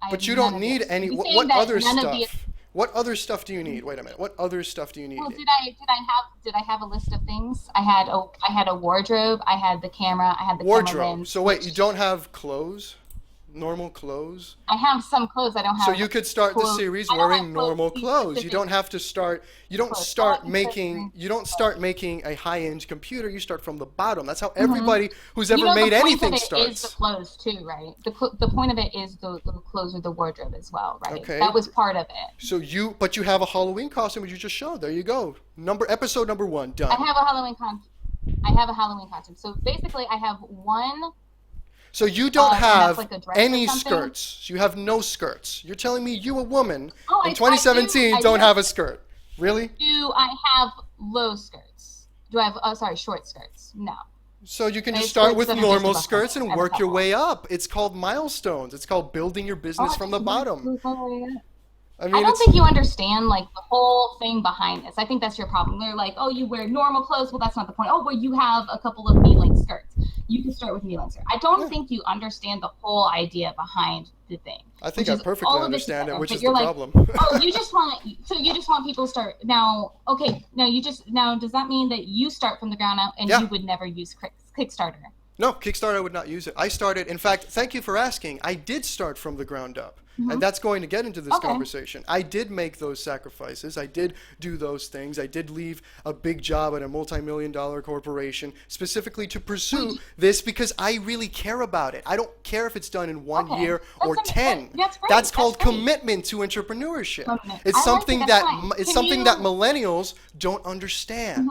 Speaker 1: But you don't need any. What other stuff? What other stuff do you need? Wait a minute. What other stuff do you need?
Speaker 2: Well, did I have a list of things? I had a wardrobe. I had the camera. I had the
Speaker 1: wardrobe.
Speaker 2: Camera lens,
Speaker 1: so wait, you don't have clothes? Normal clothes?
Speaker 2: I have some clothes. I don't have.
Speaker 1: So you could start the series wearing normal clothes. You don't have to start. You don't start making. You don't start making a high-end computer. You start from the bottom. That's how everybody who's ever made anything starts.
Speaker 2: The clothes too, right? The point of it is the clothes or the wardrobe as well, right?
Speaker 1: Okay.
Speaker 2: That was part of it.
Speaker 1: But you have a Halloween costume, which you just showed. There you go. Episode number 1 done.
Speaker 2: I have a Halloween costume. So basically, I have one.
Speaker 1: So you don't have
Speaker 2: like
Speaker 1: any skirts. You have no skirts. You're telling me you, a woman, in
Speaker 2: I
Speaker 1: 2017, don't have a skirt. Really?
Speaker 2: Do I have low skirts? Do I have, short skirts? No.
Speaker 1: So you can just start with normal skirts and work your way up. It's called milestones. It's called building your business from the bottom.
Speaker 2: I don't think you understand, like, the whole thing behind this. I think that's your problem. They're like, oh, you wear normal clothes. Well, that's not the point. Oh, well, you have a couple of knee-length skirts. You can start with knee-length skirts. I don't think you understand the whole idea behind the thing.
Speaker 1: I think I perfectly understand it, which is the problem.
Speaker 2: Oh, you just want people to start now. Okay, now does that mean that you start from the ground up and you would never use Kickstarter?
Speaker 1: No, Kickstarter I would not use it. I started, in fact, thank you for asking. I did start from the ground up. And that's going to get into this conversation. I did make those sacrifices. I did do those things. I did leave a big job at a multi-million-dollar corporation specifically to pursue this because I really care about it. I don't care if it's done in 1 year or 10. That's called commitment to entrepreneurship. It's something that millennials don't understand.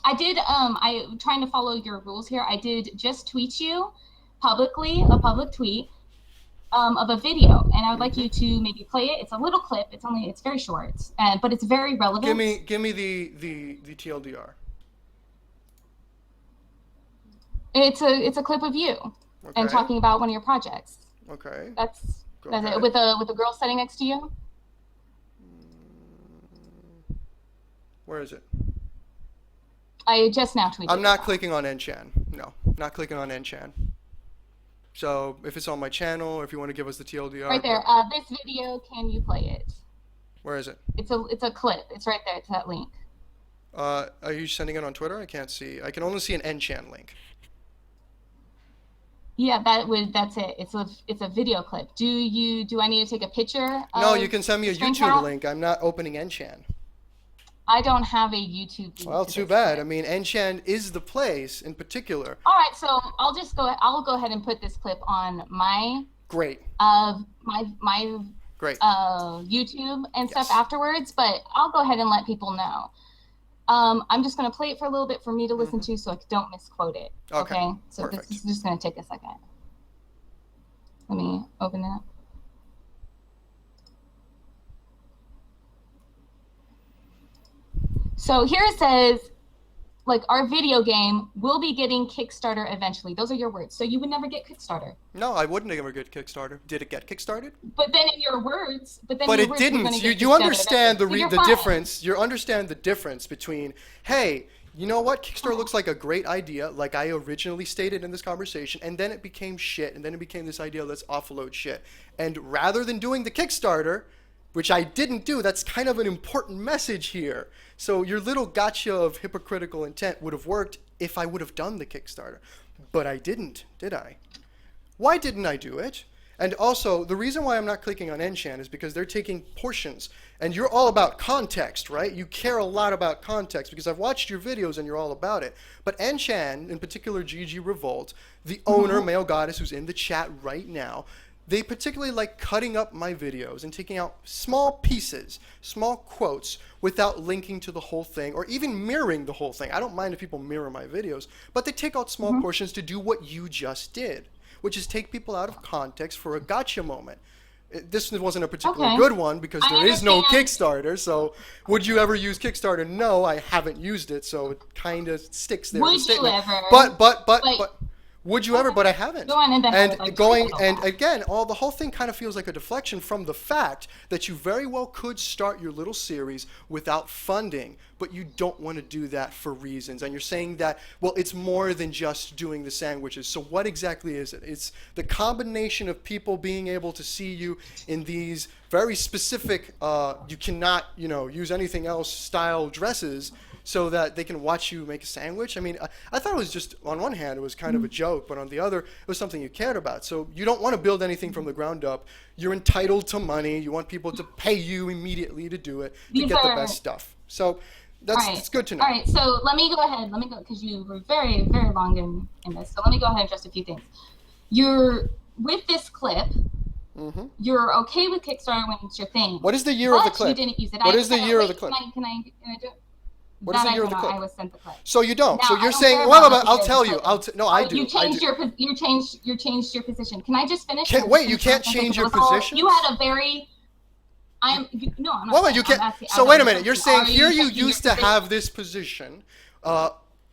Speaker 2: I'm trying to follow your rules here. I did just tweet you publicly, a public tweet of a video, and I would like you to maybe play it. It's a little clip. It's very short, but it's very relevant.
Speaker 1: Give me the TLDR.
Speaker 2: It's a clip of you and talking about one of your projects.
Speaker 1: Okay.
Speaker 2: That's it. With a girl sitting next to you.
Speaker 1: Where is it?
Speaker 2: I just now tweeted.
Speaker 1: I'm not clicking on Enchan. No, not clicking on Enchan. So if it's on my channel, or if you want to give us the TLDR.
Speaker 2: Right there. This video, can you play it?
Speaker 1: Where is it?
Speaker 2: It's a clip. It's right there. It's that link.
Speaker 1: Are you sending it on Twitter? I can't see. I can only see an Enchan link.
Speaker 2: Yeah, that's it. It's a video clip. Do I need to take a picture?
Speaker 1: No, you can send me a YouTube link. I'm not opening Enchan.
Speaker 2: I don't have a YouTube link.
Speaker 1: Well, too bad. I mean, Enchan is the place in particular.
Speaker 2: All right, so I'll go ahead and put this clip on my
Speaker 1: great
Speaker 2: my
Speaker 1: Great.
Speaker 2: YouTube and stuff
Speaker 1: Yes.
Speaker 2: afterwards, but I'll go ahead and let people know. I'm just going to play it for a little bit for me to listen to so I don't misquote it.
Speaker 1: Okay.
Speaker 2: Okay? So this
Speaker 1: Perfect.
Speaker 2: is just going to take a second. Let me open it up. So here it says, like, our video game will be getting Kickstarter eventually. Those are your words. So you would never get Kickstarter.
Speaker 1: No, I wouldn't ever get Kickstarter. Did it get Kickstarted?
Speaker 2: But then in your words,
Speaker 1: But
Speaker 2: you're
Speaker 1: it
Speaker 2: going
Speaker 1: didn't.
Speaker 2: to get
Speaker 1: You
Speaker 2: Kickstarter
Speaker 1: understand
Speaker 2: eventually. So you're
Speaker 1: the
Speaker 2: fine.
Speaker 1: difference. You understand the difference between, hey, you know what? Kickstarter looks like a great idea, like I originally stated in this conversation, and then it became shit, and then it became this idea, let's offload shit. And rather than doing the Kickstarter, which I didn't do, that's kind of an important message here. So your little gotcha of hypocritical intent would have worked if I would have done the Kickstarter. But I didn't, did I? Why didn't I do it? And also, the reason why I'm not clicking on Enchan is because they're taking portions. And you're all about context, right? You care a lot about context because I've watched your videos and you're all about it. But Enchan, in particular GG Revolt, the owner, Male Goddess, who's in the chat right now, they particularly like cutting up my videos and taking out small pieces, small quotes, without linking to the whole thing or even mirroring the whole thing. I don't mind if people mirror my videos, but they take out small portions to do what you just did, which is take people out of context for a gotcha moment. This wasn't a particularly good one because there is no Kickstarter, so would you ever use Kickstarter? No, I haven't used it, so it kind of sticks there.
Speaker 2: Would you ever?
Speaker 1: But would you ever? But I haven't.
Speaker 2: Go on, and then I would like to
Speaker 1: going
Speaker 2: know
Speaker 1: and
Speaker 2: that.
Speaker 1: again, the whole thing kind of feels like a deflection from the fact that you very well could start your little series without funding, but you don't want to do that for reasons. And you're saying that, well, it's more than just doing the sandwiches. So what exactly is it? It's the combination of people being able to see you in these very specific, you cannot, use anything else style dresses, so that they can watch you make a sandwich. I mean, I thought it was just, on one hand, it was kind of a joke, but on the other, it was something you cared about. So you don't want to build anything from the ground up. You're entitled to money. You want people to pay you immediately to do it, to get the best stuff. So it's good to know.
Speaker 2: All right, so let me go, because you were very, very long in this. So let me go ahead and address a few things. With this clip, you're okay with Kickstarter when it's your thing.
Speaker 1: What is the year of the clip?
Speaker 2: You didn't use it.
Speaker 1: What is the year of the clip?
Speaker 2: Can I do it?
Speaker 1: What is the year of the clip?
Speaker 2: I was sent the clip.
Speaker 1: So you don't.
Speaker 2: Now,
Speaker 1: So you're
Speaker 2: I don't
Speaker 1: saying,
Speaker 2: care
Speaker 1: well,
Speaker 2: about
Speaker 1: I'll
Speaker 2: the
Speaker 1: tell
Speaker 2: year
Speaker 1: you.
Speaker 2: of the clip.
Speaker 1: No, I do.
Speaker 2: You changed your position. Can I just finish?
Speaker 1: Wait, you can't change your position?
Speaker 2: You had a very. I'm not.
Speaker 1: Well, you can't. So wait a minute. You're saying here you used to have this position.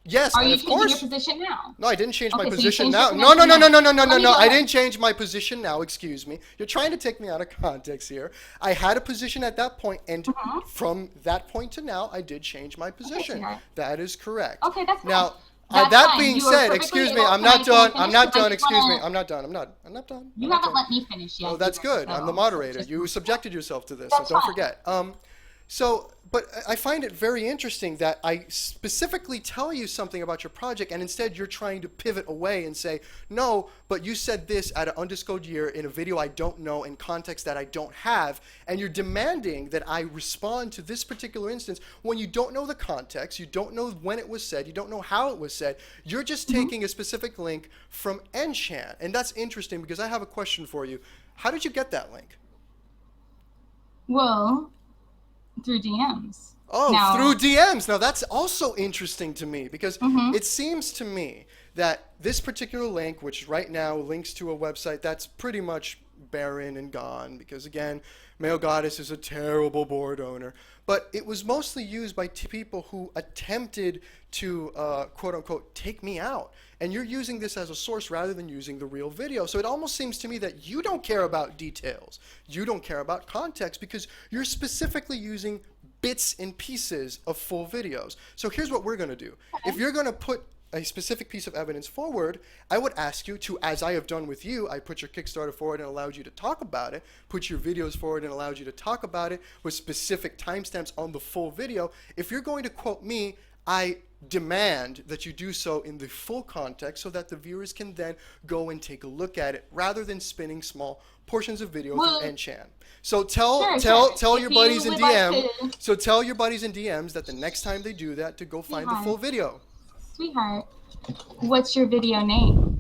Speaker 1: Yes,
Speaker 2: Are
Speaker 1: and
Speaker 2: you
Speaker 1: of
Speaker 2: changing
Speaker 1: course.
Speaker 2: your position now?
Speaker 1: No, I didn't change my
Speaker 2: Okay, so you
Speaker 1: position
Speaker 2: changed
Speaker 1: now.
Speaker 2: your
Speaker 1: No.
Speaker 2: position now. Let me go
Speaker 1: I
Speaker 2: ahead.
Speaker 1: didn't change my position now. Excuse me. You're trying to take me out of context here. I had a position at that point, and from that point to now, I did change my position.
Speaker 2: sweetheart.
Speaker 1: That is correct.
Speaker 2: Okay, that's fine.
Speaker 1: Now,
Speaker 2: That's
Speaker 1: that
Speaker 2: fine.
Speaker 1: being
Speaker 2: You are
Speaker 1: said,
Speaker 2: perfectly
Speaker 1: excuse me.
Speaker 2: able
Speaker 1: I'm
Speaker 2: to
Speaker 1: not
Speaker 2: make
Speaker 1: done.
Speaker 2: me
Speaker 1: I'm
Speaker 2: finish,
Speaker 1: not
Speaker 2: but I
Speaker 1: done.
Speaker 2: just
Speaker 1: Excuse me.
Speaker 2: wanna-
Speaker 1: I'm not done. I'm not done.
Speaker 2: You
Speaker 1: I'm not
Speaker 2: haven't
Speaker 1: done.
Speaker 2: let me finish yet.
Speaker 1: Oh, that's good. I'm the moderator.
Speaker 2: Just-
Speaker 1: You subjected yourself to this, so
Speaker 2: That's
Speaker 1: don't
Speaker 2: fine.
Speaker 1: forget. But I find it very interesting that I specifically tell you something about your project, and instead you're trying to pivot away and say, no, but you said this at an undisclosed year in a video I don't know in context that I don't have, and you're demanding that I respond to this particular instance when you don't know the context, you don't know when it was said, you don't know how it was said. You're just taking a specific link from Enchan, and that's interesting because I have a question for you. How did you get that link?
Speaker 2: Well, through DMs.
Speaker 1: Oh,
Speaker 2: Now-
Speaker 1: through DMs. Now that's also interesting to me because it seems to me that this particular link, which right now links to a website that's pretty much barren and gone because, again, Male Goddess is a terrible board owner, but it was mostly used by people who attempted to, quote unquote, take me out. And you're using this as a source rather than using the real video. So it almost seems to me that you don't care about details. You don't care about context because you're specifically using bits and pieces of full videos. So here's what we're going to do. If you're going to put a specific piece of evidence forward, I would ask you to, as I have done with you, I put your Kickstarter forward and allowed you to talk about it, put your videos forward and allowed you to talk about it with specific timestamps on the full video. If you're going to quote me, I demand that you do so in the full context so that the viewers can then go and take a look at it rather than spinning small portions of video through Enchan. So tell your
Speaker 2: If
Speaker 1: buddies
Speaker 2: you
Speaker 1: in
Speaker 2: would like
Speaker 1: DM.
Speaker 2: to-
Speaker 1: So tell your buddies in DMs that the next time they do that to go find the full video.
Speaker 2: Sweetheart, what's your video name?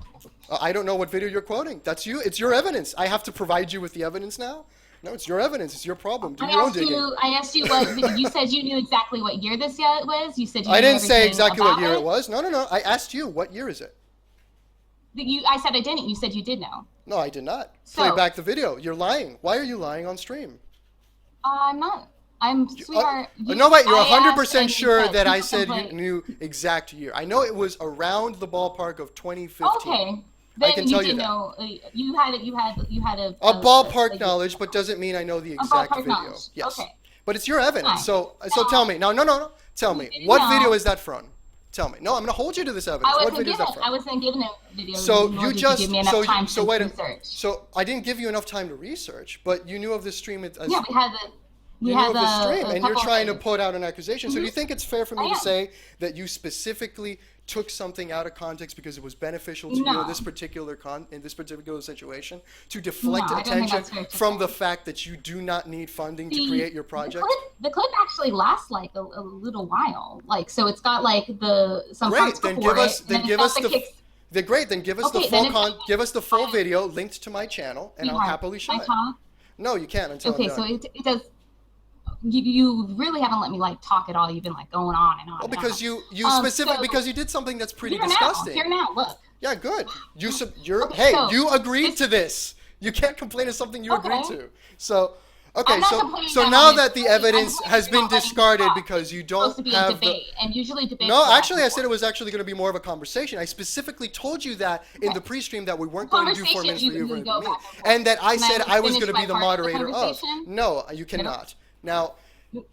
Speaker 1: I don't know what video you're quoting. That's you. It's your evidence. I have to provide you with the evidence now. No, it's your evidence. It's your problem. Do
Speaker 2: I
Speaker 1: your own
Speaker 2: asked
Speaker 1: digging.
Speaker 2: you. I asked you what you said. You knew exactly what year this was. You said you
Speaker 1: I
Speaker 2: knew
Speaker 1: didn't say
Speaker 2: everything
Speaker 1: exactly what
Speaker 2: about
Speaker 1: year it was. No, no, no. I asked you, what year is it?
Speaker 2: I said I didn't. You said you did know.
Speaker 1: No, I did not.
Speaker 2: So,
Speaker 1: Play back the video. You're lying. Why are you lying on stream?
Speaker 2: I'm not. I'm sweetheart.
Speaker 1: No, wait. You're
Speaker 2: I asked
Speaker 1: 100%
Speaker 2: and you
Speaker 1: sure
Speaker 2: said
Speaker 1: that I
Speaker 2: you
Speaker 1: said you
Speaker 2: complained.
Speaker 1: knew exact year. I know it was around the ballpark of 2015.
Speaker 2: Okay. Then
Speaker 1: I can
Speaker 2: you
Speaker 1: tell you
Speaker 2: did
Speaker 1: that.
Speaker 2: know. You had
Speaker 1: A ballpark knowledge, but doesn't mean I know the exact
Speaker 2: ballpark
Speaker 1: video.
Speaker 2: knowledge.
Speaker 1: Yes.
Speaker 2: Okay.
Speaker 1: But it's your evidence.
Speaker 2: Fine.
Speaker 1: So tell me. No. Tell me.
Speaker 2: didn't
Speaker 1: What
Speaker 2: know.
Speaker 1: video is that from? Tell me. No, I'm going to hold you to this evidence.
Speaker 2: I
Speaker 1: What
Speaker 2: wasn't
Speaker 1: video is
Speaker 2: given.
Speaker 1: that
Speaker 2: I
Speaker 1: from?
Speaker 2: wasn't given a video.
Speaker 1: So
Speaker 2: nor
Speaker 1: you
Speaker 2: did
Speaker 1: just
Speaker 2: give me enough time
Speaker 1: so
Speaker 2: to
Speaker 1: wait a
Speaker 2: research.
Speaker 1: So I didn't give you enough time to research, but you knew of this stream as
Speaker 2: Yeah, we had the. We
Speaker 1: you knew
Speaker 2: had
Speaker 1: of the stream, and you're
Speaker 2: couple
Speaker 1: trying to
Speaker 2: things.
Speaker 1: put out an accusation. So do you think it's fair for me
Speaker 2: I
Speaker 1: to
Speaker 2: am.
Speaker 1: say that you specifically took something out of context because it was beneficial to you
Speaker 2: No.
Speaker 1: in this particular situation to deflect
Speaker 2: No, I don't think
Speaker 1: attention
Speaker 2: that's fair to
Speaker 1: from
Speaker 2: say.
Speaker 1: the fact that you do not need funding to create your project?
Speaker 2: The clip actually lasts like a little while. Like, so it's got like some
Speaker 1: Great,
Speaker 2: parts
Speaker 1: then
Speaker 2: before
Speaker 1: give us
Speaker 2: it,
Speaker 1: then
Speaker 2: and
Speaker 1: give
Speaker 2: it's
Speaker 1: us
Speaker 2: got
Speaker 1: the
Speaker 2: kicks.
Speaker 1: great, then give us
Speaker 2: Okay,
Speaker 1: the
Speaker 2: then
Speaker 1: full
Speaker 2: it's-
Speaker 1: give us the full video linked to my channel, and I'll
Speaker 2: Sweetheart,
Speaker 1: happily show
Speaker 2: can I
Speaker 1: it.
Speaker 2: talk?
Speaker 1: No, you can't until
Speaker 2: Okay,
Speaker 1: I'm
Speaker 2: so
Speaker 1: done.
Speaker 2: it does. You really haven't let me like talk at all. You've been like going on and on.
Speaker 1: Well,
Speaker 2: and
Speaker 1: because
Speaker 2: on.
Speaker 1: you
Speaker 2: So-
Speaker 1: you did something that's pretty
Speaker 2: Here
Speaker 1: disgusting.
Speaker 2: Now, here now, look.
Speaker 1: Yeah, good.
Speaker 2: Okay,
Speaker 1: Hey,
Speaker 2: so
Speaker 1: you agreed
Speaker 2: this-
Speaker 1: to this. You can't complain of something you agreed
Speaker 2: Okay.
Speaker 1: to. So, okay,
Speaker 2: I'm not
Speaker 1: so
Speaker 2: complaining
Speaker 1: so
Speaker 2: that
Speaker 1: now
Speaker 2: I'm
Speaker 1: that the
Speaker 2: complaining. I'm
Speaker 1: evidence has been
Speaker 2: complaining about letting you
Speaker 1: discarded
Speaker 2: talk.
Speaker 1: because you
Speaker 2: It's supposed to
Speaker 1: don't
Speaker 2: be a
Speaker 1: have the
Speaker 2: debate, and usually debates.
Speaker 1: No,
Speaker 2: go back
Speaker 1: actually, I
Speaker 2: and
Speaker 1: said it
Speaker 2: forth.
Speaker 1: was actually going to be more of a conversation. I specifically told you that in the pre-stream that we weren't going to do 4 minutes for you for
Speaker 2: you go
Speaker 1: me,
Speaker 2: back and forth.
Speaker 1: and that I
Speaker 2: Can I
Speaker 1: said I was
Speaker 2: finish
Speaker 1: going to be
Speaker 2: my
Speaker 1: the
Speaker 2: part of the
Speaker 1: moderator of.
Speaker 2: conversation?
Speaker 1: No, you cannot. Now,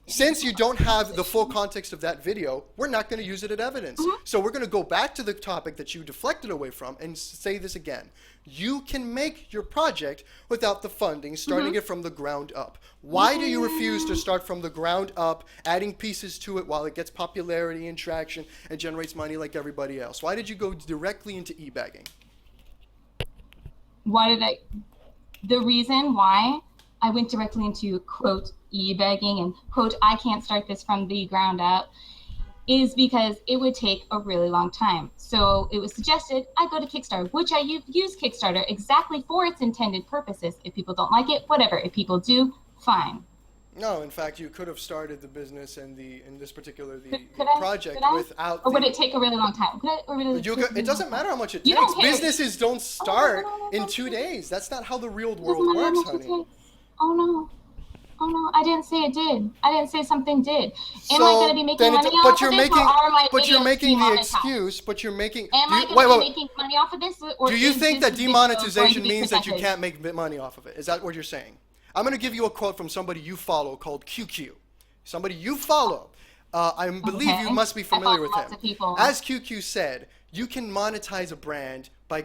Speaker 1: since you don't have the full context of that video, we're not going to use it as evidence. So we're going to go back to the topic that you deflected away from and say this again. You can make your project without the funding, starting it from the ground up. Why do you refuse to start from the ground up, adding pieces to it while it gets popularity and traction and generates money like everybody else? Why did you go directly into e-bagging?
Speaker 2: The reason why I went directly into quote e-begging and quote I can't start this from the ground up is because it would take a really long time. So it was suggested I go to Kickstarter, which I use Kickstarter exactly for its intended purposes. If people don't like it, whatever. If people do, fine.
Speaker 1: No, in fact, you could have started the business and in this particular
Speaker 2: Could I?
Speaker 1: project
Speaker 2: Could I?
Speaker 1: without.
Speaker 2: Or would it take a really long time?
Speaker 1: It doesn't matter how much it
Speaker 2: You
Speaker 1: takes.
Speaker 2: don't care.
Speaker 1: Businesses don't start
Speaker 2: no,
Speaker 1: in 2 days. That's not how the real
Speaker 2: Doesn't
Speaker 1: world
Speaker 2: matter how
Speaker 1: works,
Speaker 2: much it
Speaker 1: honey.
Speaker 2: takes. Oh no. Oh no, I didn't say it did. I didn't say something did. Am I
Speaker 1: So
Speaker 2: going to be making
Speaker 1: then
Speaker 2: money
Speaker 1: it-
Speaker 2: off
Speaker 1: but
Speaker 2: of
Speaker 1: you're
Speaker 2: this,
Speaker 1: making,
Speaker 2: or are my
Speaker 1: but you're
Speaker 2: videos
Speaker 1: making the
Speaker 2: demonetized?
Speaker 1: excuse. But you're making.
Speaker 2: Am I
Speaker 1: do you,
Speaker 2: going to
Speaker 1: wait,
Speaker 2: be making money off of this, or
Speaker 1: do you
Speaker 2: is
Speaker 1: think
Speaker 2: this
Speaker 1: that
Speaker 2: video going to
Speaker 1: demonetization
Speaker 2: be
Speaker 1: means that you
Speaker 2: protected?
Speaker 1: can't make money off of it? Is that what you're saying? I'm going to give you a quote from somebody you follow called QQ. Somebody you follow. I believe you
Speaker 2: Okay.
Speaker 1: must be
Speaker 2: I
Speaker 1: familiar
Speaker 2: follow
Speaker 1: with
Speaker 2: lots
Speaker 1: him.
Speaker 2: of people.
Speaker 1: As QQ said, you can monetize a brand by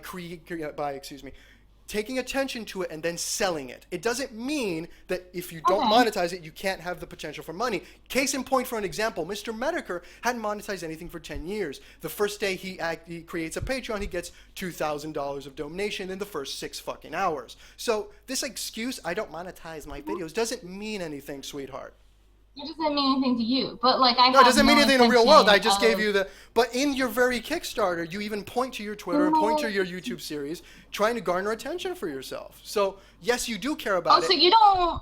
Speaker 1: taking attention to it and then selling it. It doesn't mean that if you don't
Speaker 2: Okay.
Speaker 1: monetize it, you can't have the potential for money. Case in point, for an example, Mr. Medicare hadn't monetized anything for 10 years. The first day he creates a Patreon, he gets $2,000 of donation in the first 6 fucking hours. So this excuse, I don't monetize my videos, doesn't mean anything, sweetheart.
Speaker 2: It doesn't mean anything to you, but like I
Speaker 1: No, it doesn't mean anything in the real world. I just
Speaker 2: intention
Speaker 1: gave you the. But in your very Kickstarter, you even point to your Twitter and point to your YouTube series, trying to garner attention for yourself. So yes, you do care about
Speaker 2: Oh,
Speaker 1: it.
Speaker 2: so you don't.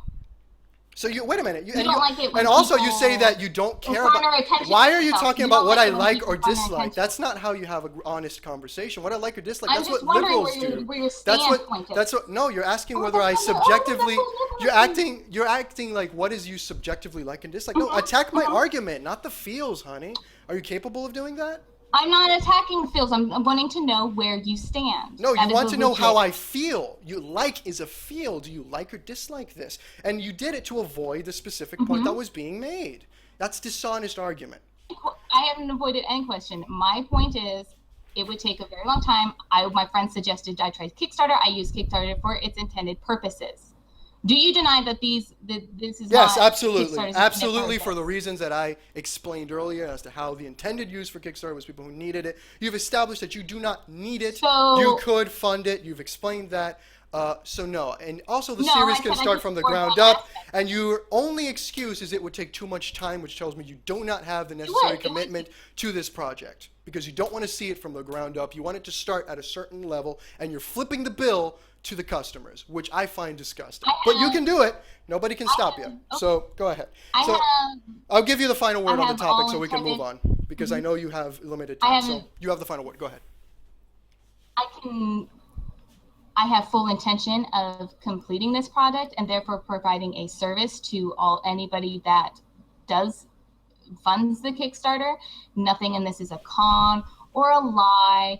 Speaker 1: So you wait a minute.
Speaker 2: You don't like it when
Speaker 1: and also you
Speaker 2: people
Speaker 1: say that you don't care
Speaker 2: garner
Speaker 1: about.
Speaker 2: attention
Speaker 1: Why
Speaker 2: for
Speaker 1: are you
Speaker 2: yourself.
Speaker 1: talking
Speaker 2: You
Speaker 1: about
Speaker 2: don't
Speaker 1: what
Speaker 2: like
Speaker 1: I
Speaker 2: it when
Speaker 1: like
Speaker 2: people
Speaker 1: or
Speaker 2: garner
Speaker 1: dislike?
Speaker 2: attention.
Speaker 1: That's not how you have an honest conversation. What I like or dislike.
Speaker 2: I'm
Speaker 1: That's
Speaker 2: just
Speaker 1: what
Speaker 2: wondering
Speaker 1: liberals do.
Speaker 2: where your
Speaker 1: That's
Speaker 2: stand
Speaker 1: what.
Speaker 2: point is.
Speaker 1: That's what. No, you're asking
Speaker 2: Oh,
Speaker 1: whether I
Speaker 2: that's what- oh,
Speaker 1: subjectively.
Speaker 2: that's what
Speaker 1: You're
Speaker 2: liberals
Speaker 1: acting. You're acting like what is you subjectively like and dislike. No, attack my argument, not the feels, honey. Are you capable of doing that?
Speaker 2: I'm not attacking feels. I'm wanting to know where you stand.
Speaker 1: No,
Speaker 2: That
Speaker 1: you
Speaker 2: is
Speaker 1: want
Speaker 2: a
Speaker 1: to know how
Speaker 2: legit-
Speaker 1: I feel. You like is a feel. Do you like or dislike this? And you did it to avoid the specific point that was being made. That's dishonest argument.
Speaker 2: I haven't avoided any question. My point is, it would take a very long time. My friend suggested I try Kickstarter. I use Kickstarter for its intended purposes. Do you deny that this is
Speaker 1: Yes,
Speaker 2: not
Speaker 1: absolutely.
Speaker 2: Kickstarter's intended
Speaker 1: Absolutely, for
Speaker 2: purpose?
Speaker 1: the reasons that I explained earlier as to how the intended use for Kickstarter was people who needed it. You've established that you do not need it.
Speaker 2: So-
Speaker 1: You could fund it. You've explained that. So no. And also the
Speaker 2: No,
Speaker 1: series
Speaker 2: I
Speaker 1: can
Speaker 2: said I
Speaker 1: start
Speaker 2: just
Speaker 1: from the
Speaker 2: worked
Speaker 1: ground
Speaker 2: on
Speaker 1: up.
Speaker 2: aspects.
Speaker 1: And your only excuse is it would take too much time, which tells me you do not have the
Speaker 2: would.
Speaker 1: necessary
Speaker 2: It would.
Speaker 1: commitment to this project. Because you don't want to see it from the ground up. You want it to start at a certain level. And you're flipping the bill to the customers, which I find disgusting.
Speaker 2: I
Speaker 1: But you
Speaker 2: have-
Speaker 1: can do it. Nobody can stop you.
Speaker 2: okay.
Speaker 1: So go ahead.
Speaker 2: I
Speaker 1: So
Speaker 2: have
Speaker 1: I'll give you the final word
Speaker 2: I
Speaker 1: on the
Speaker 2: have
Speaker 1: topic
Speaker 2: all
Speaker 1: so we can move
Speaker 2: intended-
Speaker 1: on, because I know you have limited
Speaker 2: I
Speaker 1: time. So
Speaker 2: haven't-
Speaker 1: you have the final word. Go ahead.
Speaker 2: I have full intention of completing this project and therefore providing a service to anybody that funds the Kickstarter. Nothing in this is a con or a lie.